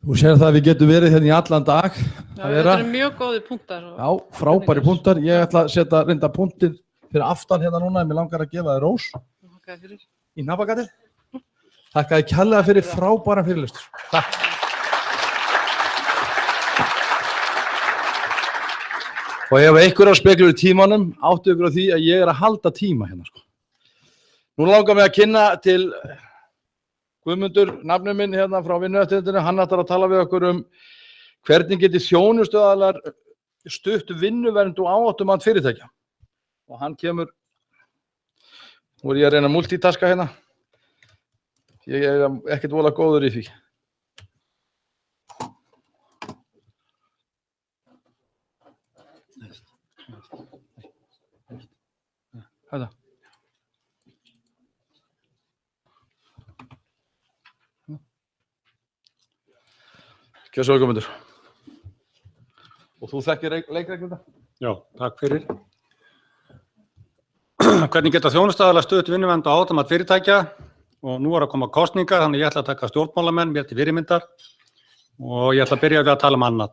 Þú sér það að við getum verið hérna í allan dag. Já, þetta eru mjög góði punktar. Já, frábæri punktar. Ég ætla að setja reynda punktin fyrir aftan hérna núna en mér langar að gefa þér rós. Í nafnakatið. Þakka þér kærlega fyrir frábæran fyrirlestur. Takk. Og ef einhverjar speglur í tímanum, áttu ykkur á því að ég er að halda tíma hérna sko. Nú langar mig að kynna til Guðmundur, nafnum minn hérna frá Vinnueftirlitinu, hann ætlar að tala við okkur hvernig geti þjónustöðaðilar stutt vinnuvernd og áhættumat fyrirtækja. Og hann kemur, nú er ég að reyna að multitaska hérna, ég er ekkert vola góður í því. Þetta. Gjörðu svo vel, Guðmundur. Og og þú þekkir leikregluna. Já, takk fyrir. Hvernig geta þjónustaðalar stutt vinnuvernd og automat fyrirtækja? Og nú að koma kosningar, þannig ég ætla að taka stjórnmálamenn mér til fyrirmyndar og ég ætla að byrja við að tala annað.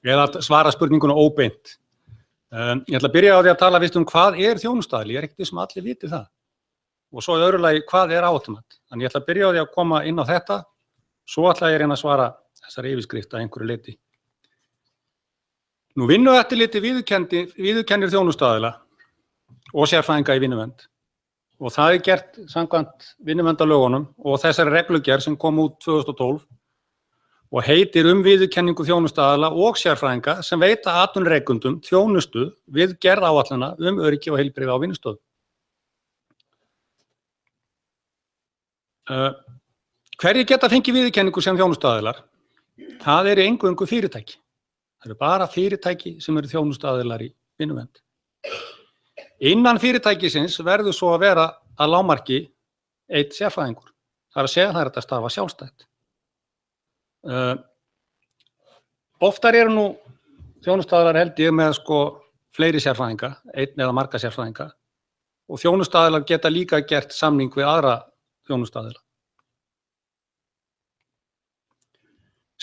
Eða að svara spurningunum óbeint. Ég ætla að byrja á því að tala fyrst hvað þjónustaðali, ég ekkert sem allir viti það. Og svo í öðru lagi, hvað automat? Þannig ég ætla að byrja á því að koma inn á þetta, svo ætla ég að reyna að svara þessari yfirskrift að einhverju leyti. Nú Vinnueftirlitið viðurkennir þjónustaðila og sérfræðinga í vinnuvernd og það gert samkvæmt vinnuverndarlögunum og þessari reglugerð sem kom út 2012 og heitir viðurkenningu þjónustaðila og sérfræðinga sem veita atvinnurekendum þjónustu við gerð áætlana öryggi og heilbrigði á vinnustöðum. Hverjir geta fengið viðurkenningu sem þjónustaðilar? Það eru eingöngu fyrirtæki. Það eru bara fyrirtæki sem eru þjónustaðilar í vinnuvernd. Innan fyrirtækisins verður svo að vera að lágmarki einn sérfræðingur. Það er að segja það er að starfa sjálfstætt. Oftar eru nú þjónustaðilar held ég með fleiri sérfræðinga, einn eða marga sérfræðinga og þjónustaðilar geta líka gert samning við aðra þjónustaðila.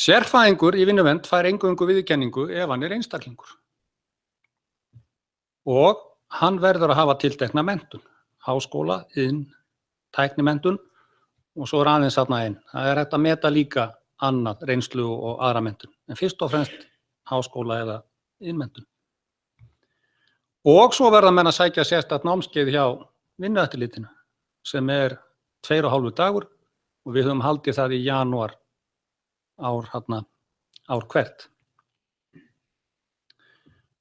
Sérfræðingur í vinnuvernd fær eingöngu viðurkenningu ef hann er einstaklingur. Og hann verður að hafa tiltekna menntun, háskóla, iðn, tæknimenntun og svo aðeins þarna einn. Það er hægt að meta líka annað reynslu og aðra menntun, en fyrst og fremst háskóla eða iðnmenntun. Og svo verða menn að sækja sérstakt námskeið hjá Vinnueftirlitinu sem er 2,5 dagur og við höfum haldið það í janúar ár hvert.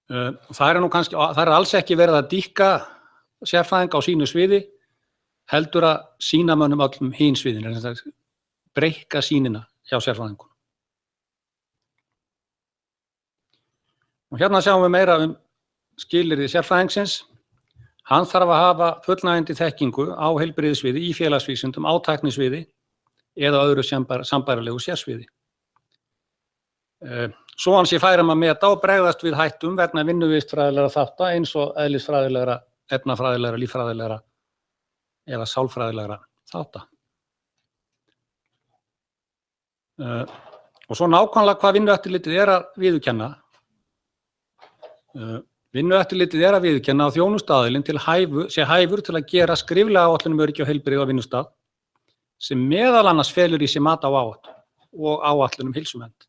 Það er alls ekki verið að dýkka sérfræðinga á sínu sviði, heldur að sýna mönnum öllum hin sviðin, breikka sýnina hjá sérfræðingunum. Og hérna sjáum við meira skilyrði sérfræðingsins. Hann þarf að hafa fullnægjandi þekkingu á heilbrigðissviði, í félagsvísindum, á tæknisviði eða öðru sambærilegu sérsviði. Svo hann sé færum að meta og bregðast við hættum vegna vinnuvistfræðilegra þátta eins og eðlisfræðilegra, efnafræðilegra, líffræðilegra eða sálfræðilegra þátta. Og svo nákvæmlega hvað Vinnueftirlitið er að viðurkenna. Vinnueftirlitið er að viðurkenna að þjónustaðilinn sé hæfur til að gera skriflega áætlun öryggi og heilbrigði á vinnustað sem meðal annars felur í sér mat á áætlun og áætlun heilsuvernd.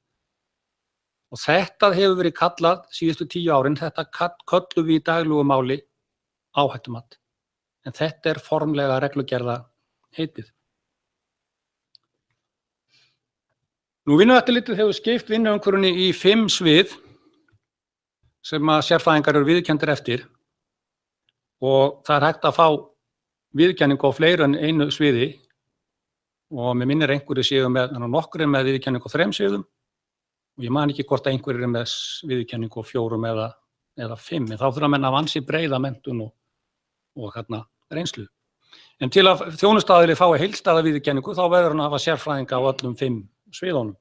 Og þetta hefur verið kallað síðustu 10 árin, þetta köllum við í daglegu máli áhættumat. En þetta er formlega reglugerða heitið. Nú Vinnueftirlitið hefur skipt vinnuumhverfinu í 5 svið sem að sérfræðingar eru viðurkenndir eftir og það er hægt að fá viðurkenningu á fleiru en einu sviði og mér minnir einhverju séu nokkur með viðurkenningu á 3 sviðum og ég man ekki hvort að einhverjir með viðurkenningu á 4 eða 5, en þá þurfa menn að ansi breiða menntun og reynslu. En til að þjónustaðili fái heildstæða viðurkenningu þá verður hann að hafa sérfræðinga á öllum 5 sviðunum.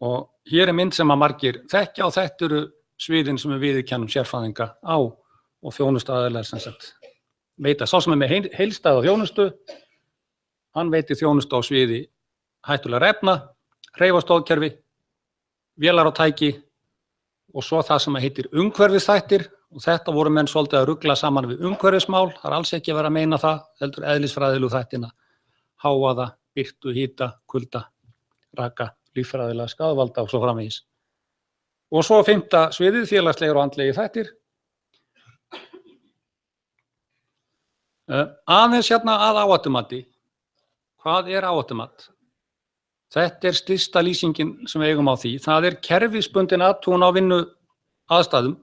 Og hér er mynd sem að margir þekkja og þetta eru sviðin sem við viðurkennum sérfræðinga á og þjónustaðilar sem sagt veita. Sá sem er með heildstæða þjónustu, hann veitir þjónustu á sviði hættulegra efna, hreyfastóðkerfi, vélar og tæki og svo það sem heitir umhverfisþættir og þetta voru menn svolítið að rugla saman við umhverfismál, það er alls ekki að vera að meina það, heldur eðlisfræðilegu þættina, hávaða, birtu, hita, kulda, raka, líffræðilega skaðvalda og svo framvegis. Og svo 5. sviðið, félagslegir og andlegir þættir. Aðeins hérna að áhættumati. Hvað er áhættumat? Þetta er stysta lýsingin sem við eigum á því. Það er kerfisbundin athugun á vinnu aðstæðum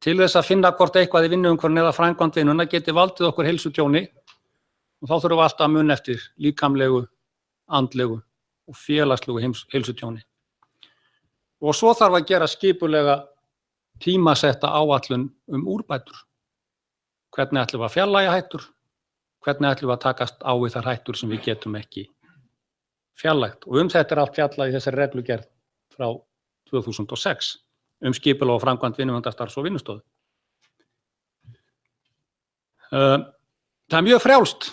til þess að finna hvort eitthvað í vinnuumhverfinu eða framkvæmd vinnunnar geti valdið okkur heilsutjóni og þá þurfum við alltaf að muna eftir líkamlegu, andlegu og félagslegu heilsutjóni. Og svo þarf að gera skipulega tímasetta áætlun úrbætur. Hvernig ætlum við að fjarlægja hættur? Hvernig ætlum við að takast á við þær hættur sem við getum ekki fjarlægt? Og þetta er allt fjallað í þessari reglugerð frá 2006 skipulag og framkvæmd vinnuverndarstarfs og vinnustofu. Það mjög frjálst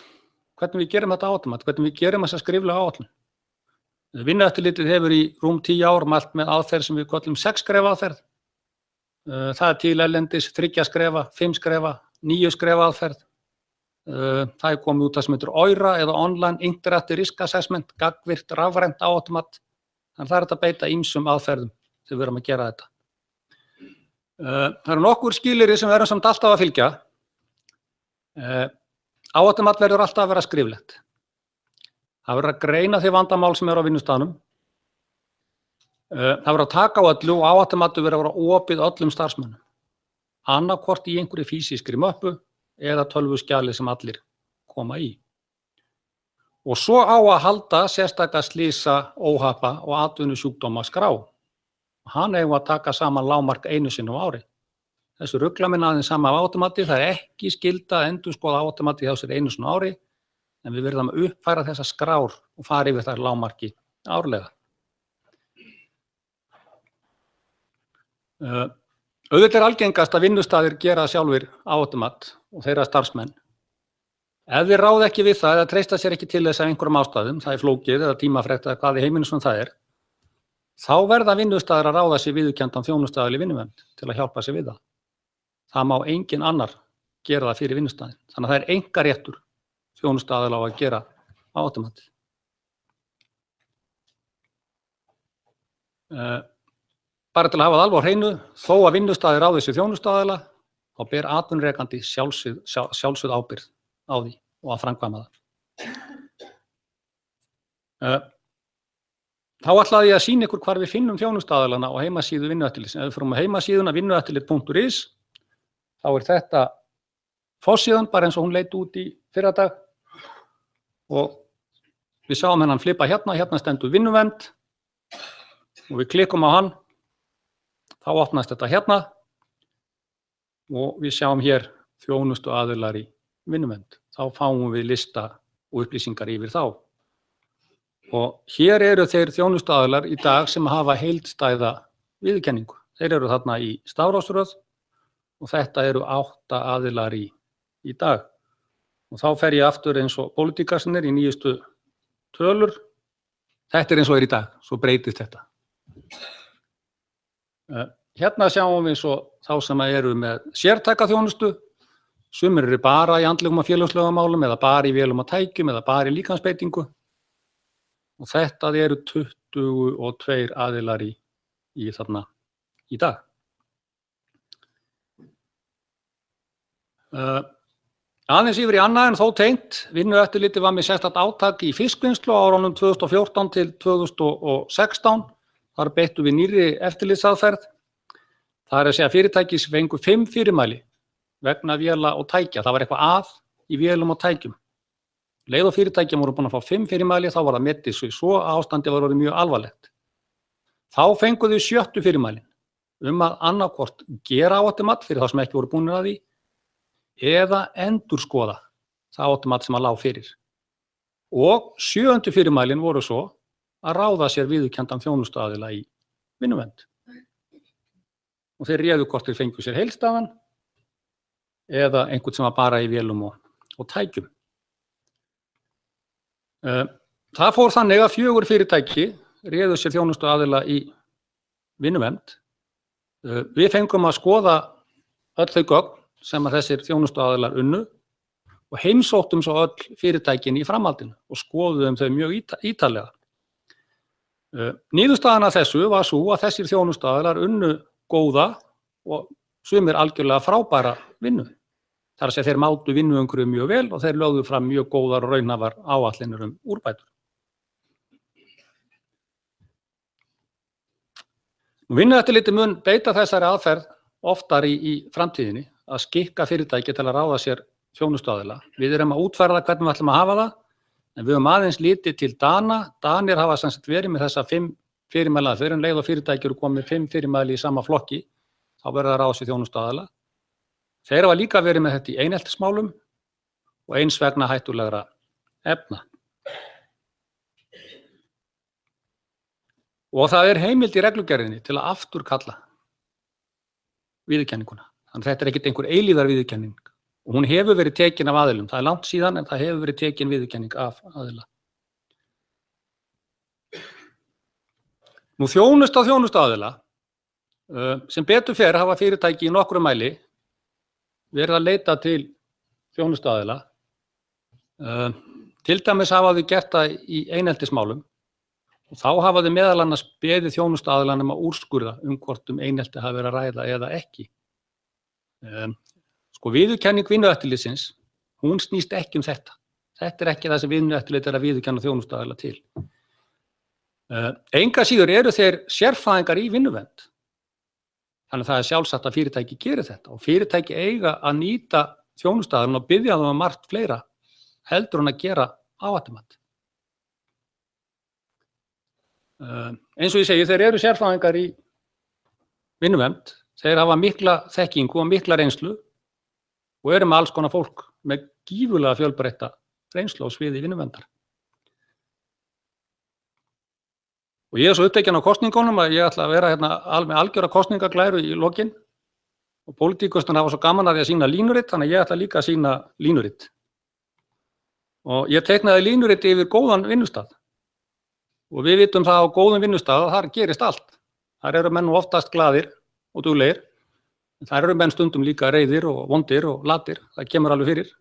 hvernig við gerum þetta áætlun, hvernig við gerum þessa skriflega áætlun. Vinnueftirlitið hefur í rúm 10 ár mælt með aðferð sem við köllum 6 skrefa aðferð. Það til erlendis 3 skrefa, 5 skrefa, 9 skrefa aðferð. Það komið út það sem heitir OIRA eða Online Interactive Risk Assessment, gagnvirkt rafrænt áætlumat. Þannig það hægt að beita ýmsum aðferðum þegar við erum að gera þetta. Það eru nokkur skilyrði sem við erum samt alltaf að fylgja. Áhættumat verður alltaf að vera skriflegt. Það verður að greina því vandamál sem eru á vinnustaðnum. Það verður að taka á öllu og áhættumatu verður að vera opið öllum starfsmönnum. Annaðhvort í einhverju físískri möppu eða tölvuskjali sem allir koma í. Og svo á að halda sérstaka slysa, óhappa og atvinnusjúkdóma skrá. Hann eigum að taka saman lágmark einu sinni á ári. Þessu rugla minn aðeins sama af áhættumati, það er ekki skylda að endurskoða áhættumati hjá sér einu sinni á ári, en við verðum að uppfæra þessa skrár og fara yfir þær lágmarki árlega. Auðvitað algengast að vinnustaðir gera sjálfir áhættumat og þeirra starfsmenn. Ef þið ráð ekki við það eða treysta sér ekki til þess af einhverjum ástæðum, það er flókið eða tímafrekt eða hvað í heiminum sem það er, þá verða vinnustaðir að ráða sér viðurkenndan þjónustaðil í vinnuvernd til að hjálpa sér við það. Það má engin annar gera það fyrir vinnustaðin. Þannig að það er einkaréttur þjónustaðil á að gera áhættumat. Bara til að hafa það alveg á hreinu, þó að vinnustaðir ráði sér þjónustaðila, þá ber atvinnurekandi sjálfsögð ábyrgð á því og að framkvæma það. Þá ætlaði ég að sýna ykkur hvar við finnum þjónustaðilana á heimasíðu Vinnueftirlitsins. Ef við förum á heimasíðuna vinnueftirlit.is, þá er þetta forsíðan, bara eins og hún leit út í fyrradag. Og við sáum hennan flippa hérna stendur vinnuvernd og við klikkum á hann. Þá opnast þetta hérna og við sjáum hér þjónustuaðilar í vinnuvernd. Þá fáum við lista og upplýsingar yfir þá. Og hér eru þeir þjónustuaðilar í dag sem hafa heildstæða viðurkenningu. Þeir eru þarna í stafrófsröð og þetta eru 8 aðilar í dag. Og þá fer ég aftur eins og pólitíkarnir í nýjustu tölur. Þetta er eins og er í dag, svo breytist þetta. Hérna sjáum við svo þá sem eru með sértæka þjónustu. Sumir eru bara í andlegum og félagslegum málum eða bara í vélum og tækjum eða bara í líkamsbeitingu. Og þetta eru 22 aðilar í þarna í dag. Aðeins yfir í annað en þó tengt. Vinnueftirlitið var með sérstakt átak í fiskvinnslu á árunum 2014 til 2016. Þar beittum við nýrri eftirlitsaðferð. Það er að segja fyrirtæki sem fengu 5 fyrirmæli vegna véla og tækja. Það var eitthvað að í vélum og tækjum. Leið og fyrirtækjum voru búin að fá 5 fyrirmæli, þá var það metið svo að ástandið var orðið mjög alvarlegt. Þá fengu þau 7. fyrirmælin að annaðhvort gera áhættumat fyrir það sem ekki voru búnir að því eða endurskoða það áhættumat sem að lá fyrir. Og 7. fyrirmælin voru svo að ráða sér viðurkenndan þjónustuaðila í vinnuvernd. Og þeir réðu hvort þeir fengu sér heildstæðan eða einhvern sem var bara í vélum og tækjum. Það fór þannig að 4 fyrirtæki réðu sér þjónustuaðila í vinnuvernd. Við fengum að skoða öll þau gögn sem að þessir þjónustuaðilar unnu og heimsóttum svo öll fyrirtækin í framhaldinu og skoðuðum þau mjög ítarlega. Niðurstaðan af þessu var svo að þessir þjónustuaðilar unnu góða og sumir algjörlega frábæra vinnu. Það er að segja þeir mátu vinnuumhverfið mjög vel og þeir lögðu fram mjög góðar og raunhæfar áætlanir úrbætur. Vinnueftirlitið mun beita þessari aðferð oftar í framtíðinni að skikka fyrirtæki til að ráða sér þjónustuaðila. Við erum að útfæra hvernig við ætlum að hafa það, en við höfum aðeins litið til Dana. Danir hafa sem sagt verið með þessa 5 fyrirmæli aðferð, leið og fyrirtæki eru komið 5 fyrirmæli í sama flokki, þá verður það að ráða sér þjónustuaðila. Þeir hafa líka verið með þetta í eineltismálum og eins vegna hættulegra efna. Og það er heimild í reglugerðinni til að afturkalla viðurkenninguna. Þannig að þetta er ekkert einhver eilíðar viðurkenning. Og hún hefur verið tekin af aðilum. Það er langt síðan en það hefur verið tekin viðurkenning af aðila. Nú þjónustuaðila, sem betur fer hafa fyrirtæki í nokkru mæli verið að leita til þjónustuaðila. Til dæmis hafa þau gert það í eineltismálum og þá hafa þau meðal annars beðið þjónustuaðilanum að úrskurða hvort einelti hafi verið að ræða eða ekki. Sko viðurkenning Vinnueftirlitsins, hún snýst ekki þetta. Þetta er ekki það sem Vinnueftirlit er að viðurkenna þjónustuaðila til. Enga síður eru þeir sérfræðingar í vinnuvernd. Þannig að það er sjálfsagt að fyrirtæki gerir þetta og fyrirtæki eiga að nýta þjónustuaðilana og biðja þeim margt fleira heldur en að gera áhættumat. Eins og ég segi, þeir eru sérfræðingar í vinnuvernd, þeir hafa mikla þekkingu og mikla reynslu og eru með alls konar fólk með gífurlega fjölbreytta reynslu á sviði vinnuverndar. Og ég er svo upptekinn á kosningunum að ég ætla að vera hérna með algjöra kosningaglæru í lokin og pólitíkustan hafa svo gaman að því að sýna línuritt, þannig að ég ætla líka að sýna línuritt. Og ég teiknaði línuritt yfir góðan vinnustað og við vitum það á góðum vinnustað að þar gerist allt. Þar eru menn oftast glaðir og duglegir, en þar eru menn stundum líka reiðir og vondir og latir, það kemur alveg fyrir.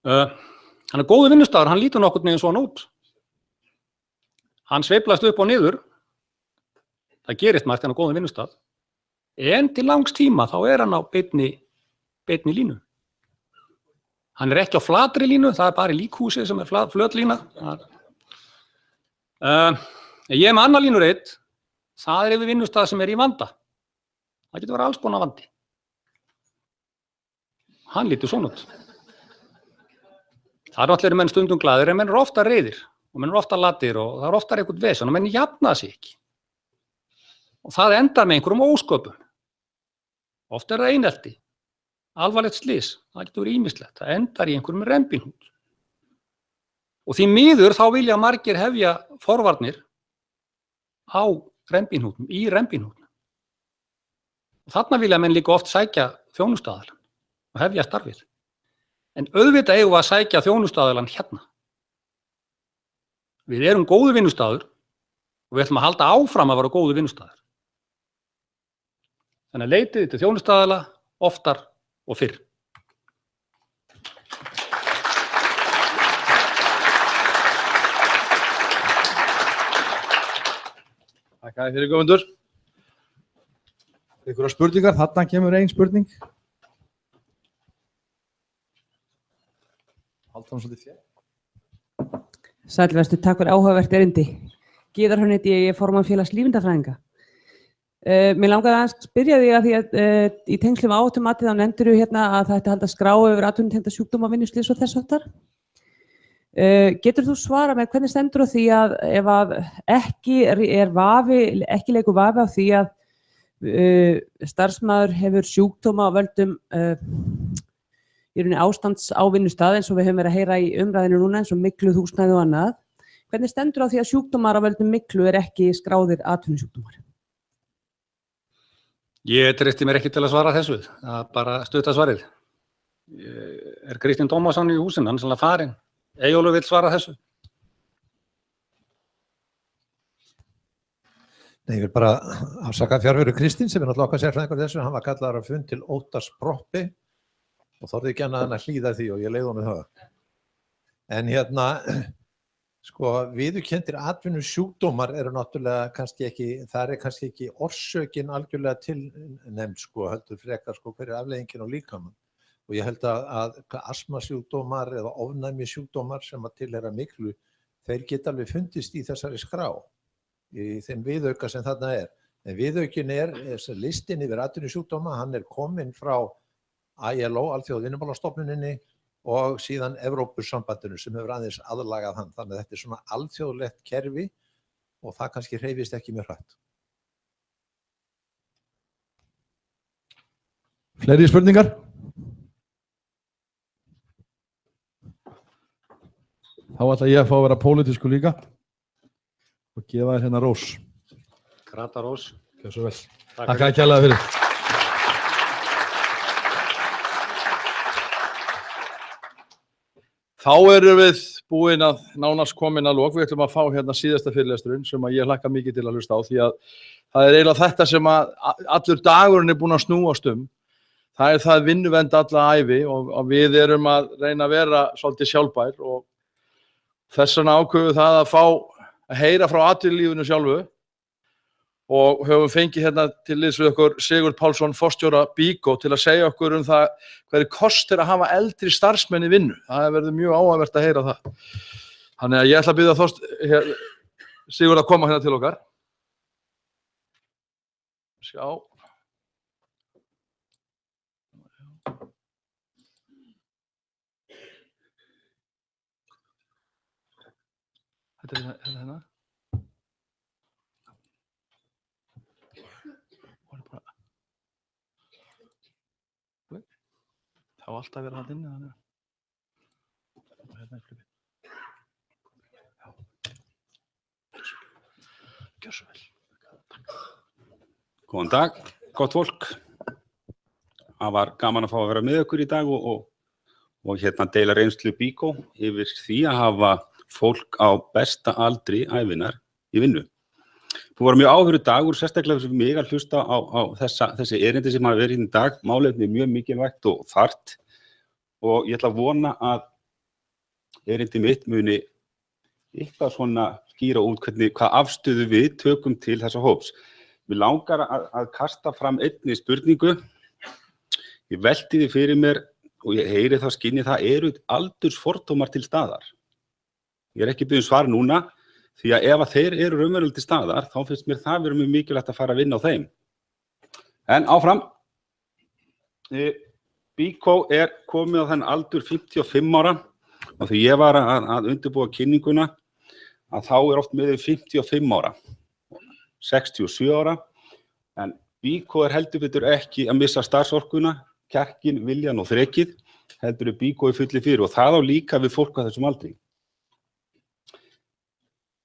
Þannig að góður vinnustaður, hann lítur nokkurn veginn svona út. Hann sveiflast upp og niður, það gerist margt en á góðum vinnustað, en til langs tíma þá er hann á beinni línu. Hann er ekki á flatri línu, það er bara í líkhúsi sem er flöt lína. Ég er með annar línuritt, það er yfir vinnustað sem er í vanda. Það getur verið alls konar vandi. Hann lítur svona út. Það eru allir menn stundum glaðir en menn eru ofta reiðir. Og menn eru ofta latir og það er ofta eitthvað vesen og menn jafna sig ekki. Og það endar með einhverjum ósköpum. Oft er það einelti, alvarlegt slys, það getur verið ýmislegt, það endar í einhverjum rembinhnút. Og því miður þá vilja margir hefja forvarnir á rembinhnútum, í rembinhnútum. Og þarna vilja menn líka oft sækja þjónustuaðilann og hefja starfið. En auðvitað eigum við að sækja þjónustuaðilann hérna. Við erum góður vinnustaður og við ætlum að halda áfram að vera góður vinnustaður. Þannig að leitið til þjónustuaðila oftar og fyrr. Takk fyrir Guðmundur. Einhverjar spurningar? Þarna kemur ein spurning. Haldan svolítið þér. Sælverstu, takk fyrir áhugavert erindi. Gyðar Hrönn heiti ég, formann félags lífeindafræðinga. Mér langaði að spyrja þig að því að í tengslum áhættumatið þá nefndirðu hérna að það ætti að halda skrá yfir atvinnutengda sjúkdóma, vinnuslys og þess háttar. Getur þú svara með hvernig stendur á því að ef að ekki leikur vafi á því að starfsmaður hefur sjúkdóma á völdum í rauninni ástands á vinnustað eins og við höfum verið að heyra í umræðinu núna eins og myglu, húsnæði og annað. Hvernig stendur á því að sjúkdómar á völdum myglu er ekki skráðir atvinnusjúkdómar? Ég treysti mér ekki til að svara þessu, það er bara stutta svarið. Er Kristinn Tómasson í húsinu, hann er sannlega farinn. Eyjólfur vill svara þessu. Nei, ég vil bara afsaka fjarveru Kristinn sem er náttúrulega okkar sérfræðingur þessu, hann var kallaður á fund til Óttars Proppi og þorði ekki annað en að hlýða því og ég leiði honum það. En hérna, sko, viðurkenndir atvinnusjúkdómar eru náttúrulega kannski ekki, það er kannski ekki orsökin algjörlega tilnefnd, sko, heldur frekar, sko, hver er afleiðingin á líkamann. Og ég held að astmasjúkdómar eða ofnæmisjúkdómar sem að tilheyra myglu, þeir geta alveg fundist í þessari skrá, í þeim viðauka sem þarna er. En viðaukin listin yfir atvinnusjúkdóma, hann er kominn frá ILO, Alþjóðavinnumálastofnuninni, og síðan Evrópusambandinu sem hefur aðeins aðlagað hann. Þannig að þetta er svona alþjóðlegt kerfi og það kannski hreyfist ekki mjög hratt. Fleiri spurningar? Þá ætla ég að fá að vera pólitísku líka. og gefa þér hérna rós. Grata rós. Gjörðu svo vel. Takk Takk að kærlega fyrir. Þá erum við búin að nánast komin að lok. Við ætlum að fá hérna síðasta fyrirlesturinn sem að ég hlakka mikið til að hlusta á því að það er eiginlega þetta sem að allur dagurinn er búin að snúast um. Það er það vinnuvernd alla ævi og við erum að reyna að vera svolítið sjálfbær og þess vegna ákveðum það að fá að heyra frá atvinnulífinu sjálfu og höfum fengið hérna til liðs við okkur Sigurð Pálsson, forstjóra BYKO, til að segja okkur um það hverju kostir að hafa eldri starfsmenn í vinnu. Það verður mjög áhugavert að heyra það. Þannig að ég ætla að biðja Sigurð að koma hérna til okkar. Sjá. Þetta er hérna. Það var alltaf verið að inni þannig. Hérna er flugið. Já. Gjör svo vel. Góðan dag, gott fólk. Það var gaman að fá að vera með okkur í dag og hérna deila reynslu BYKO yfir því að hafa fólk á besta aldri ævinnar í vinnu. Það var mjög áhugaverður dagur, sérstaklega fyrir mig að hlusta á þessi erindi sem hafa verið í dag. Málefni mjög mikilvægt og þarft og ég ætla að vona að erindi mitt muni eitthvað svona skýra út hvað afstöðu við tökum til þessa hóps. Mér langar að kasta fram einni spurningu. Ég velti því fyrir mér og ég heyri það skynja það eru aldursfordómar til staðar. Ég er ekki beðinn svar núna. Því að ef að þeir eru raunverulega til staðar, þá finnst mér það vera mjög mikilvægt að fara að vinna á þeim. En áfram. BYKO er komið á þennan aldur 55 ára og því ég var að undirbúa kynninguna að þá er oft með 55 ára, 67 ára, en BYKO er heldur betur ekki að missa starfsorkuna, kjarkinn, viljan og þrekið, heldur BYKO í fulli fyrir og það á líka við fólk á þessum aldri.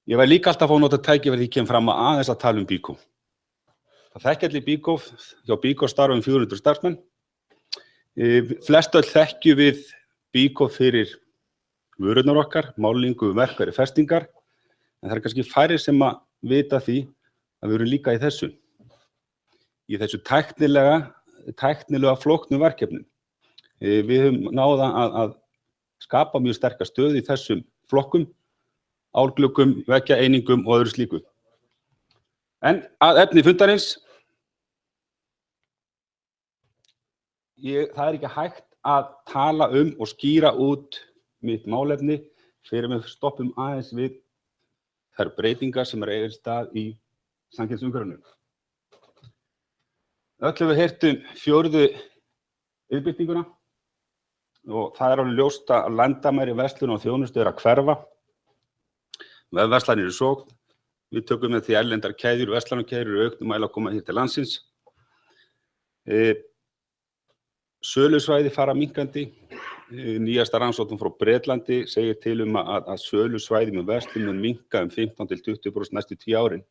Ég var líka alltaf að fá nota tækifæri því ég kem fram að aðeins að tala BYKO. Það þekkja allir BYKO, hjá BYKO starfa 400 starfsmenn. Flest öll þekkjum við BYKO fyrir vörurnar okkar, málingu, verkfæri, festingar, en það er kannski færri sem að vita því að við erum líka í þessu. Í þessu tæknilega flóknu verkefnum. Við höfum náða að skapa mjög sterka stöð í þessum flokkum, álglugum, veggjaeiningum og öðru slíku. En að efni fundarins, það er ekki hægt að tala og skýra út mitt málefni fyrir við stoppum aðeins við þær breytingar sem eiga sér stað í samkeppnisumhverfinu. Öll hefur heyrt fjórðu iðnbyltinguna og það er alveg ljóst að landamæri verslun og þjónustu er að hverfa. Vefverslanir í sókn, við tökum með því erlendar keðjur, verslanarkeðjur eru auknum mæli að koma hér til landsins. Sölusvæði fara minnkandi, nýjasta rannsókn frá Bretlandi segir til að sölusvæði með verslun mun minnka 15–20% næstu 10 árin.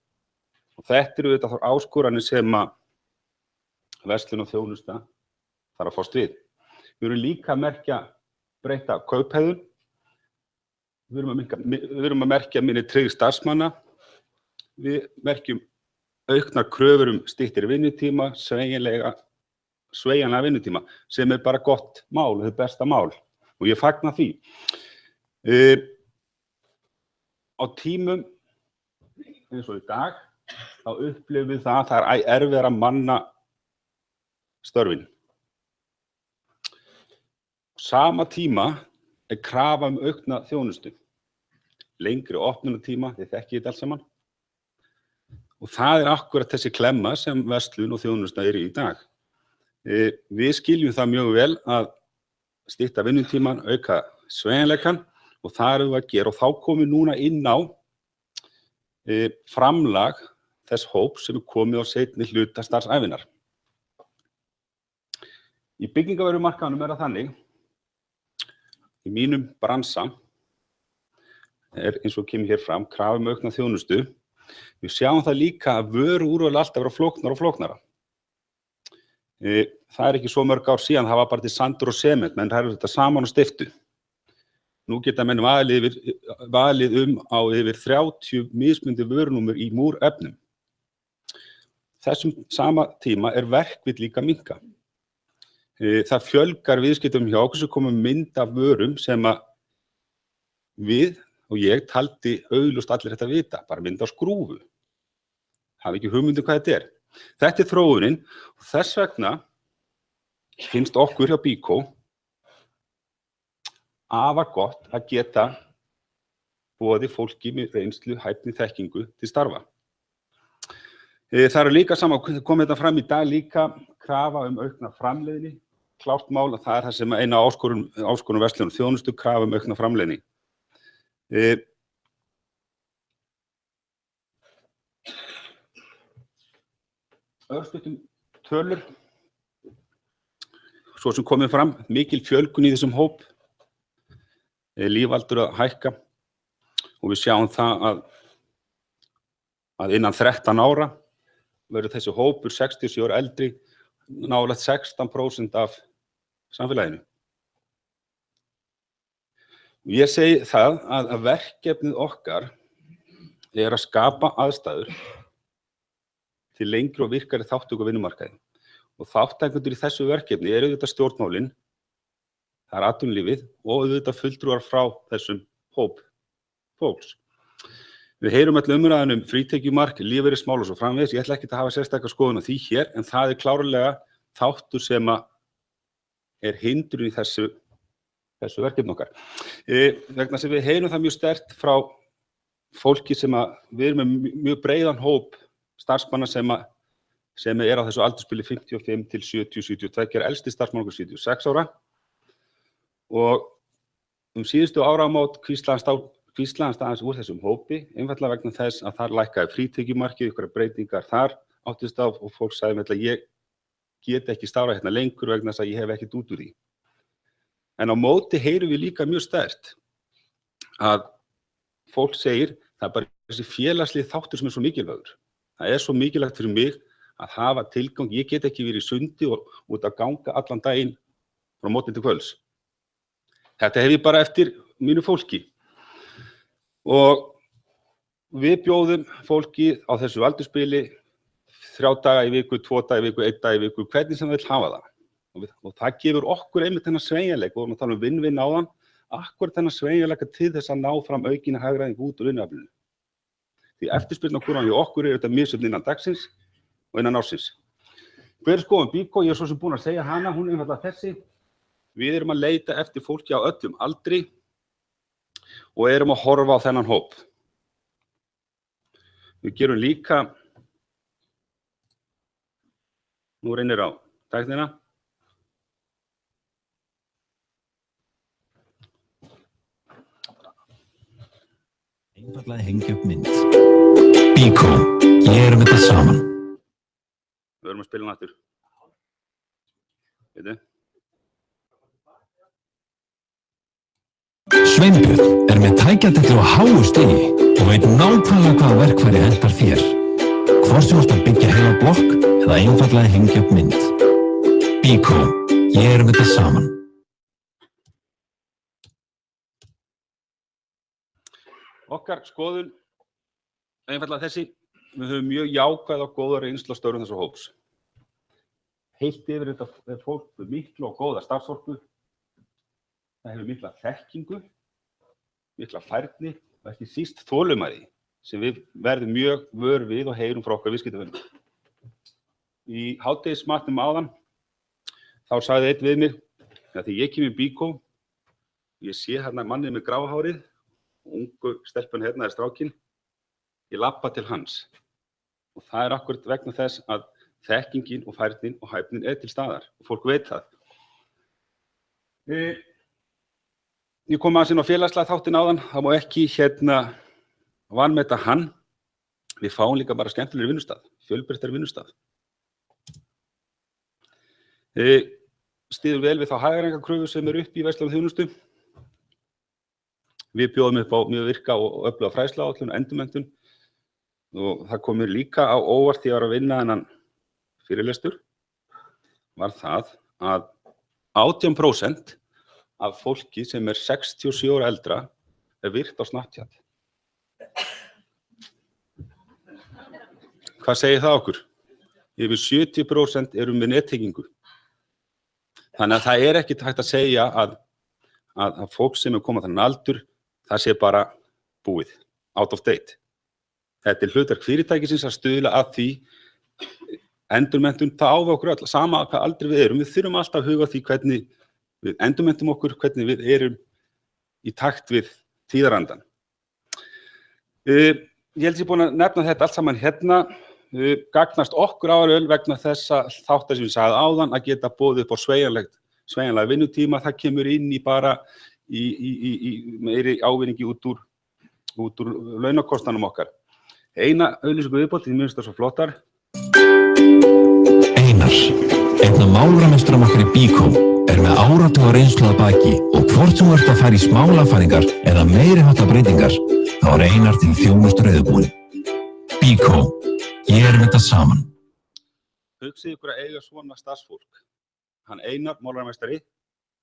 Og þetta eru þetta áskoranir sem að verslun og þjónusta þarf að fást við. Við erum líka að merkja breytta kauphegðun. Við erum að merkja minni tryggð starfsmanna. Við merkjum auknar kröfur styttri vinnutíma, sveigjanlega vinnutíma, sem er bara gott mál, það er besta mál og ég fagna því. Á tímum eins og í dag, þá upplifum við það að það er erfiðara að manna störfin. Á sama tíma er krafa aukna þjónustu, lengri opnunartíma, þið þekkið þetta allt saman. Og það er akkúrat þessi klemma sem verslun og þjónusta eru í dag. Við skiljum það mjög vel að stytta vinnutíman, auka sveigjanleikann og það erum við að gera og þá komum við núna inn á framlag þess hóps sem er komið á seinni hluta starfsævinnar. Í byggingarvörumarkaðnum er það þannig, í mínum bransa er eins og kemur hér fram krafa aukna þjónustu Við sjáum það líka að vöruúrval er alltaf vera flóknara og flóknara. Það er ekki svo mörg ár síðan, það var bara til sandur og sement, menn það eru þetta saman og stiftu. Nú geta menn valið á yfir 30 mismunandi vörunúmer í múrefnum. Þessum sama tíma er verkvill líka minnka. Það fjölgar viðskiptum hjá okkur sem komum mynd af vörum sem að við og ég taldi augljóst allir þetta vita, bara mynd á skrúfu. Hafi ekki hugmynd hvað þetta er. Þetta er þróunin og þess vegna finnst okkur hjá Bíkó afar gott að geta boðið fólki með reynslu, hæfni, þekkingu til starfa. Það eru líka kom þetta fram í dag líka krafa aukna framleiðni, klárt mál að það er það sem eina áskorun verslun þjónustu krafa aukna framleiðni. Örstuttum tölur, svo sem komið fram, mikil fjölgun í þessum hóp, lífaldur að hækka og við sjáum það að innan 13 ára verður þessi hópur 67 ára eldri nálægt 16% af samfélaginu. Ég segi það að verkefnið okkar er að skapa aðstæður til lengri og virkari þátttöku á vinnumarkaði. Og þátttakendur í þessu verkefni eru auðvitað stjórnmálin, það er atvinnulífið og auðvitað fulltrúar frá þessum hóp fólks. Við heyrum öll umræðan frítekjumark, lífeyrismál og svo framvegis. Ég ætla ekki að hafa sérstakar skoðun á því hér, en það er klárlega þáttur sem er hindrun í þessu verkefni okkar. Vegna sem við heyrum það mjög sterkt frá fólki sem við erum með mjög breiðan hóp starfsmanna sem er á þessu aldursbili 55 til 70-72, elsti starfsmann okkur 76 ára og síðustu áramót kvíslaðist aðeins úr þessum hópi, einfaldlega vegna þess að þar lækkaði frítekjumarkið, ykkur breytingar þar áttist á og fólk sagði með ég get ekki starfað hérna lengur vegna þess að ég hef ekkert út úr því. En á móti heyrum við líka mjög sterkt að fólk segir það er bara þessi félagslegi þáttur sem er svo mikilvægur. Það er svo mikilvægt fyrir mig að hafa tilgang, ég get ekki verið í sundi og út að ganga allan daginn frá morgni til kvölds. Þetta hef ég bara eftir mínu fólki. Og við bjóðum fólki á þessu aldursbili 3 daga í viku, 2 daga í viku, 1 dag í viku, hvernig sem við vill hafa það. Og það gefur okkur einmitt þennan sveigjanleika, og við erum að tala vinn-vinn áðan, akkurat þennan sveigjanleika til þess að ná fram aukinni hagræðingu út úr vinnuaflinu. Því eftirspurnarkurvan hjá okkur er þetta misjöfn innan dagsins og innan ársins. Hver er skoðun Bíkó? Ég er svo sem búinn að segja hana, hún er einfaldlega þessi. Við erum að leita eftir fólki á öllum aldri og erum að horfa á þennan hóp. Við gerum líka, nú reynir á tæknina. Einfaldlega hengja upp mynd. Bíkó, gerum þetta saman. Við erum að spila hann aftur. Veitu? Sveinbjörn er með tækjadellu á háu stigi og veit nákvæmlega hvaða verkfæri hentar þér. Hvort sem þú ert að byggja heila blokk eða einfaldlega hengja upp mynd. Bíkó, gerum þetta saman. Okkar skoðun, einfaldlega þessi, við höfum mjög jákvæð og góða reynslu á störfum þessa hóps. Heilt yfir þetta er fólk með miklu og góða starfsorku, það hefur mikla þekkingu, mikla færni og ekki síst þolinmæði sem við verðum mjög vör við og heyrum frá okkar viðskiptavinum. Í hádegismatnum áðan, þá sagði einn við mig, að því ég kem í Bíkó, ég sé hérna mannið með gráa hárið, ungu stelpun hérna er strákin, ég labba til hans. Og það er akkurat vegna þess að þekkingin og færnin og hæfnin er til staðar og fólk veit það. Ég kom aðeins inn á félagslega þáttinn áðan, það má ekki vanmeta hann. Við fáum líka bara skemmtilegri vinnustað, fjölbreyttari vinnustað. Styður vel við þá hagræðingarkröfu sem er upp í verslun og þjónustu. Við bjóðum upp á mjög virka og öfluga fræðsluáætlun og endurmenntun. og það kom mér líka á óvart því að ég var að vinna þennan fyrirlestur, var það að 18% af fólki sem er 67 ára eldra er virkt á Snapchat. Hvað segir það okkur? Yfir 70% eru með nettengingu. Þannig að það er ekki hægt að segja að fólk sem er komað þannig aldur, það sé bara búið, out of date. Þetta er hlutverk fyrirtækisins að stuðla að því endurmenntun, það á við okkur öll, sama hvað aldrei við erum. Við þurfum alltaf að huga því hvernig við endurmentum okkur, hvernig við erum í takt við tíðarandan. Ég held að ég er búin að nefna þetta allt saman hérna. Gagnast okkur áraöl vegna þessa þáttar sem ég sagði áðan að geta boðið upp á sveigjanlega vinnutíma. Það kemur inn í bara í meiri ávinningi út úr launakostanum okkar. Eina auglýsingu viðbót, því mér finnst það svo flottar. Einar, einn af málaramesturum okkar í Bíkó, er með áratuga reynslu að baki og hvort sem ert að fara í smálafæringar eða meiriháttar breytingar, þá er Einar til þjónustu reiðubúin. Bíkó, gerum þetta saman. Hugsið ykkur að eiga svona starfsfólk. Hann Einar, málaramestari,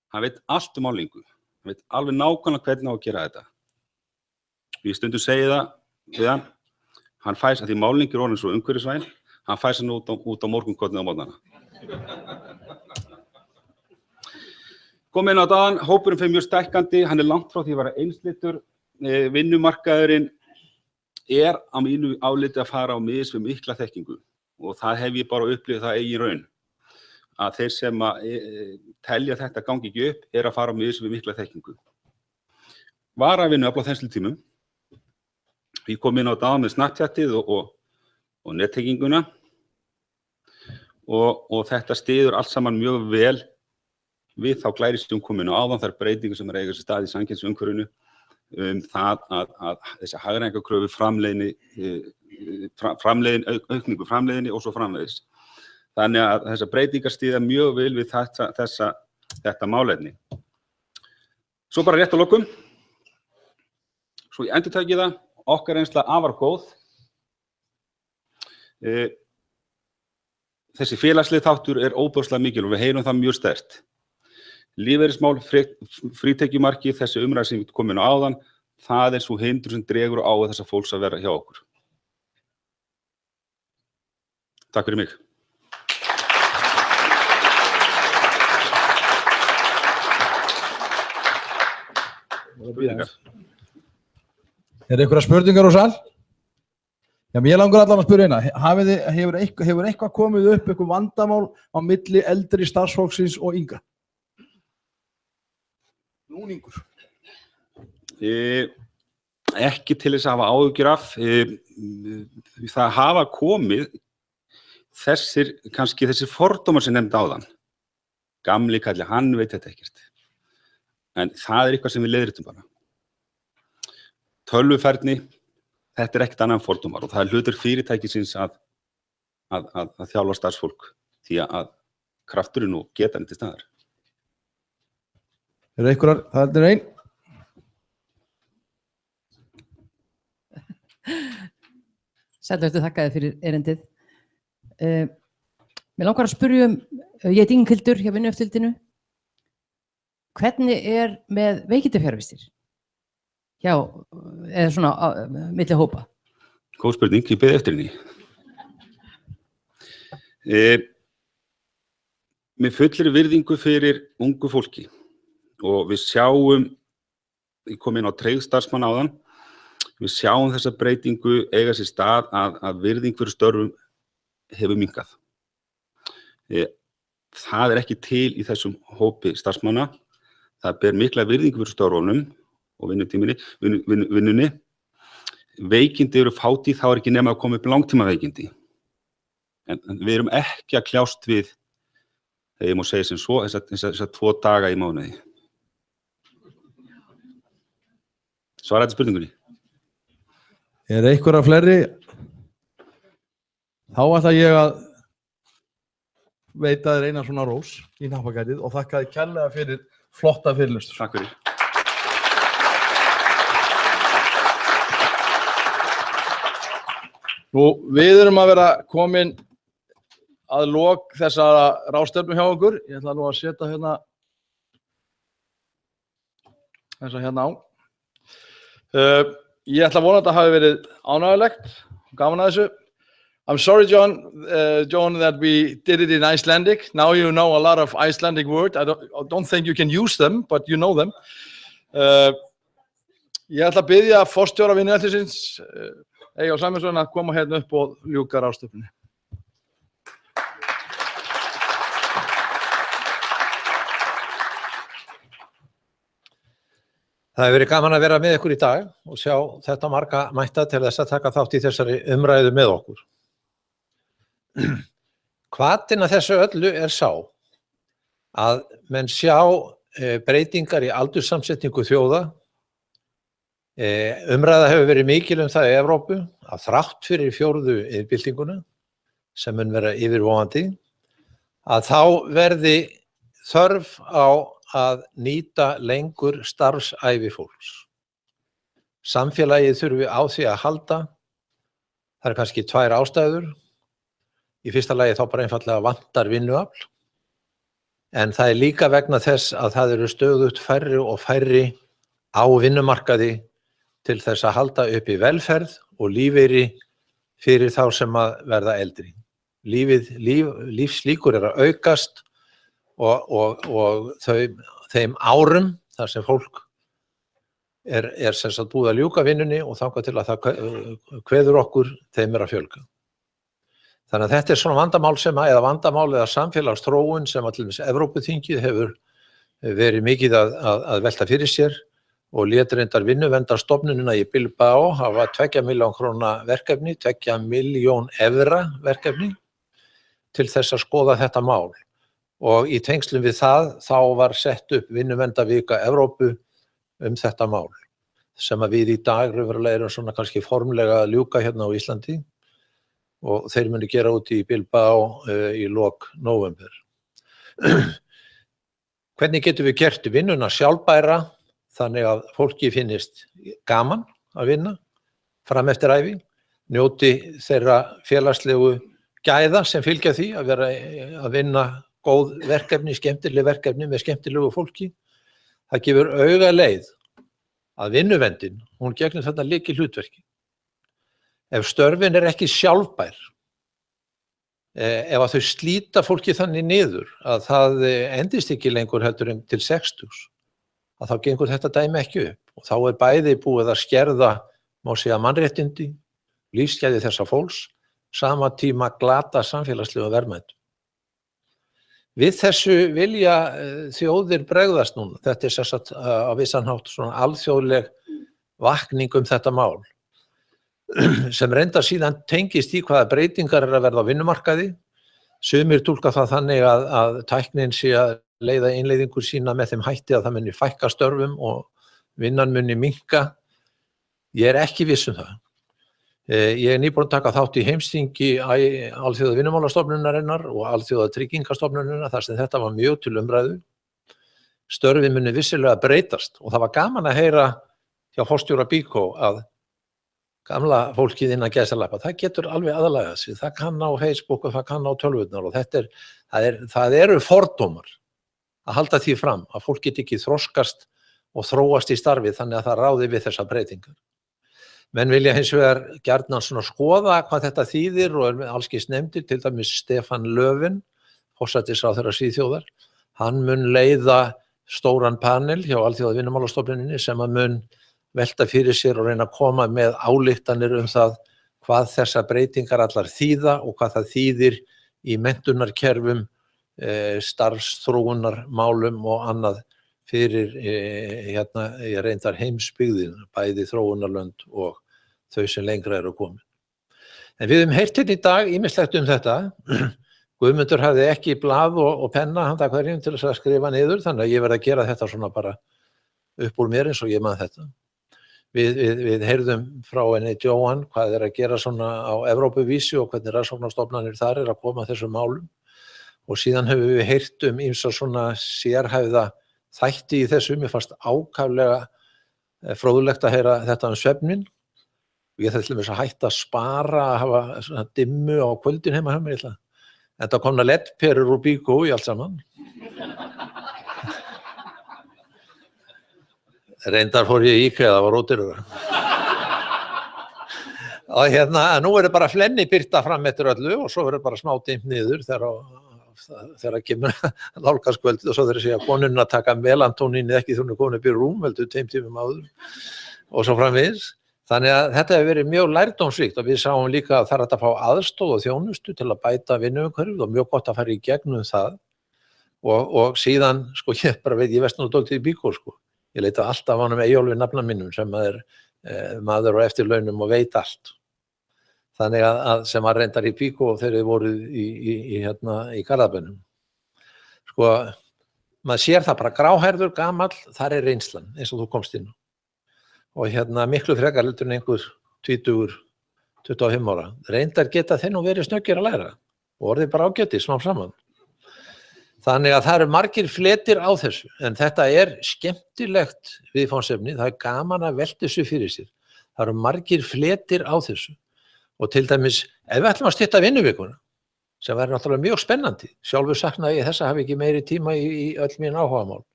hann veit allt um málingu. Hann veit alveg nákvæmlega hvernig á að gera þetta. Ég stundum segi það við hann fæs að því máling er orðin svo umhverfisvæn, hann fæs hann út á morgunkotnið á mótnana. Kom inn á daginn, hópurinn fer mjög stækkandi, hann er langt frá því að vera einsleitur. Vinnumarkaðurinn er á mínu áliti að fara á mis við mikla þekkingu og það hef ég bara upplifað það eigin raun. Að þeir sem telja þetta gangi ekki upp er að fara á mis við mikla þekkingu. Varavinnu afl á þenslutímum. Ég kom inn á daginn með Snapchatið og nettenginguna og þetta styður allt saman mjög vel við þá glærisumkominu áðan þær breytingar sem eiga sér stað í samkeppnisumhverfinu það að þessi hagræðingarkröfu aukningu framleiðni og svo framvegis. Þannig að þessar breytingar styðja mjög vel við þetta málefni. Svo bara rétt að lokum. Svo ég endurtaki það, okkar reynsla afar góð. Þessi félagslegi þáttur er óbúðslega mikil og við heyrum það mjög sterkt. Lífeyrismál, frítekjumarkið, þessi umræða sem við komum inn á áðan, það er svo hindrun sem dregur á þessa fólks að vera hjá okkur. Takk fyrir mig. Er einhverja spurningar úr sal? Já, mér langar allan að spyrja eina. Hefur eitthvað komið upp, eitthvað vandamál á milli eldri starfsfólksins og yngra? Núningur. Ekki til þess að hafa áhyggjur af. Það hafa komið þessir fordómar sem nefndi áðan. Gamli kalli, hann veit þetta ekkert. En það er eitthvað sem við leiðréttum bara. Tölvufærni, þetta er ekkert annað en fordómar og það er hlutur fyrirtækisins að þjálfa starfsfólk því að krafturinn og getan til staðar. Það er einn. Sæll, þakkaði fyrir erindið. Mér langar að spyrja ég heit Inghildur hjá Vinnueftirlitinu. Hvernig er með veikindafjarvistir? Eða svona milli hópa? Góð spurning, ég beði eftir henni. Með fullri virðingu fyrir ungu fólki og við sjáum, ég kom inn á tryggð starfsmann áðan, við sjáum þessa breytingu eiga sér stað að virðing fyrir störfum hefur minnkað. Það er ekki til í þessum hópi starfsmanna. Það ber mikla virðingu fyrir störfunum og vinnunni. Veikindi eru fátíð, þá er ekki nema að koma upp langtíma veikindi. En við erum ekki að kljást við, þegar ég má segja sem svo, þessa 2 daga í mánuði. Svara þetta spurningunni. Er einhverja fleiri? Þá ætla ég að veita þér eina svona rós í nappagætið og þakka þér kærlega fyrir flotta fyrirlestur. Takk fyrir. Nú, við erum að vera komin að lok þessara ráðstefnu hjá okkur. Ég ætla nú að setja hérna þessa hérna á. Ég ætla að vona að þetta hafi verið ánægjulegt, gaman að þessu. I'm sorry, John, that we did it in Icelandic. Now you know a lot of Icelandic words. I don't think you can use them, but you know them. Ég ætla að biðja forstjóra Vinnueftirlitsins, Eyjólf Sæmundsson, að koma hérna upp og ljúka ráðstefnunni. Það hefur verið gaman að vera með ykkur í dag og sjá þetta marga mætta til þess að taka þátt í þessari umræðu með okkur. Hvatinn að þessu öllu sá að menn sjá breytingar í aldurssamsetningu þjóða. Umræða hefur verið mikil það í Evrópu að þrátt fyrir 4. iðnbyltinguna sem mun vera yfirvofandi að þá verði þörf á að nýta lengur starfsævi fólks. Samfélagið þurfi á því að halda. Það eru kannski 2 ástæður. Í fyrsta lagi þá bara einfallega vantar vinnuafl. En það líka vegna þess að það eru stöðugt færri og færri á vinnumarkaði til þess að halda upp í velferð og lífeyri fyrir þá sem að verða eldri. Lífslíkur að aukast og þeim árum þar sem fólk sem sagt búið að ljúka vinnunni og þangað til að það kveður okkur, þeim að fjölga. Þannig að þetta svona vandamál eða samfélagsþróun sem að til dæmis Evrópuþingið hefur verið mikið að velta fyrir sér og lét reyndar vinnuverndarstofnunina í Bilbao hafa 2 milljón króna verkefni, 2 milljón evra verkefni til þess að skoða þetta mál. Og í tengslum við það þá var sett upp vinnuverndarvika Evrópu þetta mál sem að við í dag raunverulega erum svona kannski formlega að ljúka hérna á Íslandi og þeir muni gera út í Bilbao í lok nóvember. Hvernig getum við gert vinnuna sjálfbæra þannig að fólki finnist gaman að vinna fram eftir ævi, njóti þeirra félagslegu gæða sem fylgja því að vera að vinna góð verkefni, skemmtileg verkefni með skemmtilegu fólki. Það gefur auga leið að vinnuverndin, hún gegnir þarna lykilhlutverki. Ef störfin ekki sjálfbær, ef að þau slíta fólki þannig niður að það endist ekki lengur heldur en til 60, að þá gengur þetta dæmi ekki upp og þá bæði búið að skerða, má segja mannréttindi, lífsgæði þessa fólks, sama tíma glata samfélagslega verðmætum. Við þessu vilja þjóðir bregðast núna. Þetta sem sagt á vissan hátt svona alþjóðleg vakning þetta mál sem reyndar síðan tengist í hvaða breytingar að verða á vinnumarkaði. Sumir túlka það þannig að tæknin sé að leiða innleiðingu sína með þeim hætti að það muni fækka störfum og vinnan muni minnka. Ég ekki viss það. Ég nýbúinn að taka þátt í heimsþingi Alþjóða vinnumálastofnunarinnar og Alþjóða tryggingastofnunarinnar þar sem þetta var mjög til umræðu. Störfin muni vissilega breytast og það var gaman að heyra hjá forstjóra BYKO að gamla fólkið innan gæsalappa, það getur alveg aðlagað sig, það kann á Facebook og það kann á tölvurnar og það eru fordómar að halda því fram að fólk geti ekki þroskast og þróast í starfi þannig að það ráði við þessar breytingar. Menn vilja hins vegar gjarnan svona skoða hvað þetta þýðir og alls kyns nefndir, til dæmis Stefán Löfven, forsætisráðherra Svíþjóðar. Hann mun leiða stóran panel hjá Alþjóða vinnumálastofnuninni sem að mun velta fyrir sér og reyna að koma með ályktanir það hvað þessar breytingar allar þýða og hvað það þýðir í menntunarkerfum, starfsþróunarmálum og annað fyrir reyndar heimsbyggðina, bæði þróunarlönd og þau sem lengra eru komin. En við höfum heyrt hérna í dag ýmislegt þetta. Guðmundur hafði ekki blað og penna handa hverjum til þess að skrifa niður, þannig að ég verð að gera þetta svona bara upp úr mér eins og ég man þetta. Við heyrðum frá henni Jóhann hvað að gera svona á Evrópuvísi og hvernig rannsóknarstofnanir þar að koma þessum málum og síðan höfum við heyrt ýmsa svona sérhæfða þætti í þessu. Mér fannst ákaflega fróðlegt að heyra þetta svefnin Ég þarf til dæmis að hætta að spara að hafa svona dimmu á kvöldin heima hjá mér, ég ætla. Þetta komna leddperur úr Bíkó í allt saman. Reyndar fór ég í IKEA, það var ódýrara. Og nú er bara flennibirta fram eftir öllu og svo verður bara smá dimmt niður þegar kemur nálgaskvöldið og svo þeir segja konunni að taka melantónín ekki þegar hún er komin upp í rúm, heldur 2 tímum áður og svo framvegis. Þannig að þetta hefur verið mjög lærdómsríkt og við sáum líka að það er hægt að fá aðstoð og þjónustu til að bæta vinnuumhverfið og mjög gott að fara í gegnum það og síðan, sko, ég bara veit, ég veist nú dálítið í Bíkó, sko. Ég leita alltaf á honum Eyjólfi nafna mínum sem er maður á eftirlaunum og veit allt. Þannig að sem að reyndar í Bíkó þegar þið voru í Garðabænum. Sko, maður sér það bara gráhærður, gamall, þar er reynslan eins og þú komst inn. Og miklu frekar heldur en einhver 20, 25 ára. Reyndar geta þeir nú verið snöggir að læra og orðið bara ágæti smá saman. Þannig að það eru margir fletir á þessu, en þetta er skemmtilegt viðfangsefni, það er gaman að velta þessu fyrir sér. Það eru margir fletir á þessu og til dæmis, ef við ætlum að stytta vinnuvikuna, sem verður náttúrulega mjög spennandi, sjálfur saknaði ég þess að hafa ekki meiri tíma í öll mín áhugamál,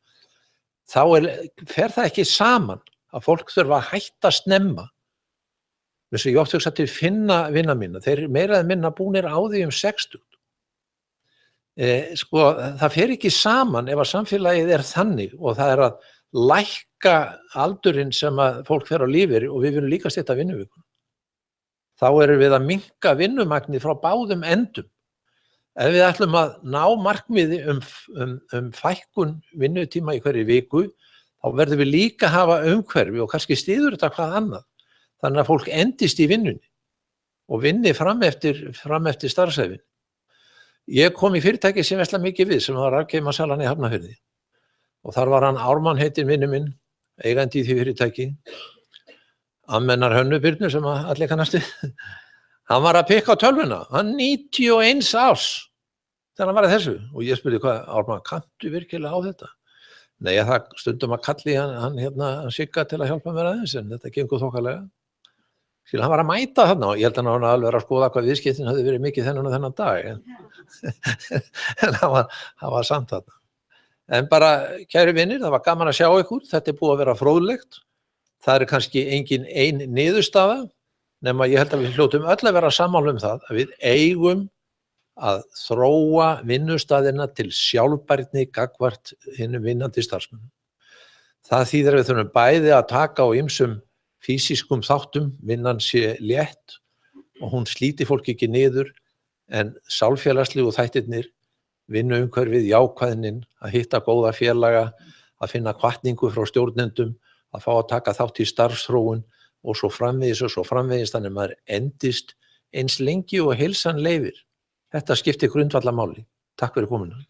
þá fer það ekki saman að fólk þurfa að hætta snemma. Þess að ég oft hugsa til finna vinna mína, þeir meira en minna búnir á því 60. Sko, það fer ekki saman ef að samfélagið er þannig og það er að lækka aldurinn sem að fólk fer á lífeyri og við viljum líka stytta vinnuvikuna. Þá erum við að minnka vinnumagnið frá báðum endum. Ef við ætlum að ná markmiði fækkun vinnutíma í hverju viku, þá verðum við líka að hafa umhverfi og kannski styður þetta hvað annað. Þannig að fólk endist í vinnunni og vinni fram eftir starfsæfin. Ég kom í fyrirtæki sem vesla mikið við, sem var rafgeymasalan í Hafnarfirði. Og þar var hann Ármann heitinn vinur minn, eigandi í því fyrirtæki. Ammennar Hönnu Birnu sem allir kannastu. Hann var að pikka á tölvuna, hann 91 árs þegar hann var að þessu. Og ég spurði hvað, Ármann, kanntu virkilega á þetta? Nei, það stundum að kalli hann Sigga til að hjálpa mér aðeins, en þetta gengur þokkalega. Skil, hann var að mæta þarna og ég held að hann alveg að skoða hvað viðskiptin hafði verið mikið þennan dag. En hann var samt þarna. En bara, kæri vinir, það var gaman að sjá ykkur. Þetta er búið að vera fróðlegt. Það er kannski engin ein niðurstaða, nema ég held að við hljótum öll að vera sammála það, að við eigum að þróa vinnustaðina til sjálfbærni gagnvart hinum vinnandi starfsmönnum. Það þýðir að við þurfum bæði að taka á ýmsum fýsískum þáttum, vinnan sé létt og hún slíti fólk ekki niður, en sálfélagslegu þættirnir, vinnuumhverfið, jákvæðnin, að hitta góða félaga, að finna hvatningu frá stjórnendum, að fá að taka þátt í starfsþróun og svo framvegis, þannig að maður endist eins lengi og heilsan leyfir. Þetta skiptir grundvallamáli. Takk fyrir komuna.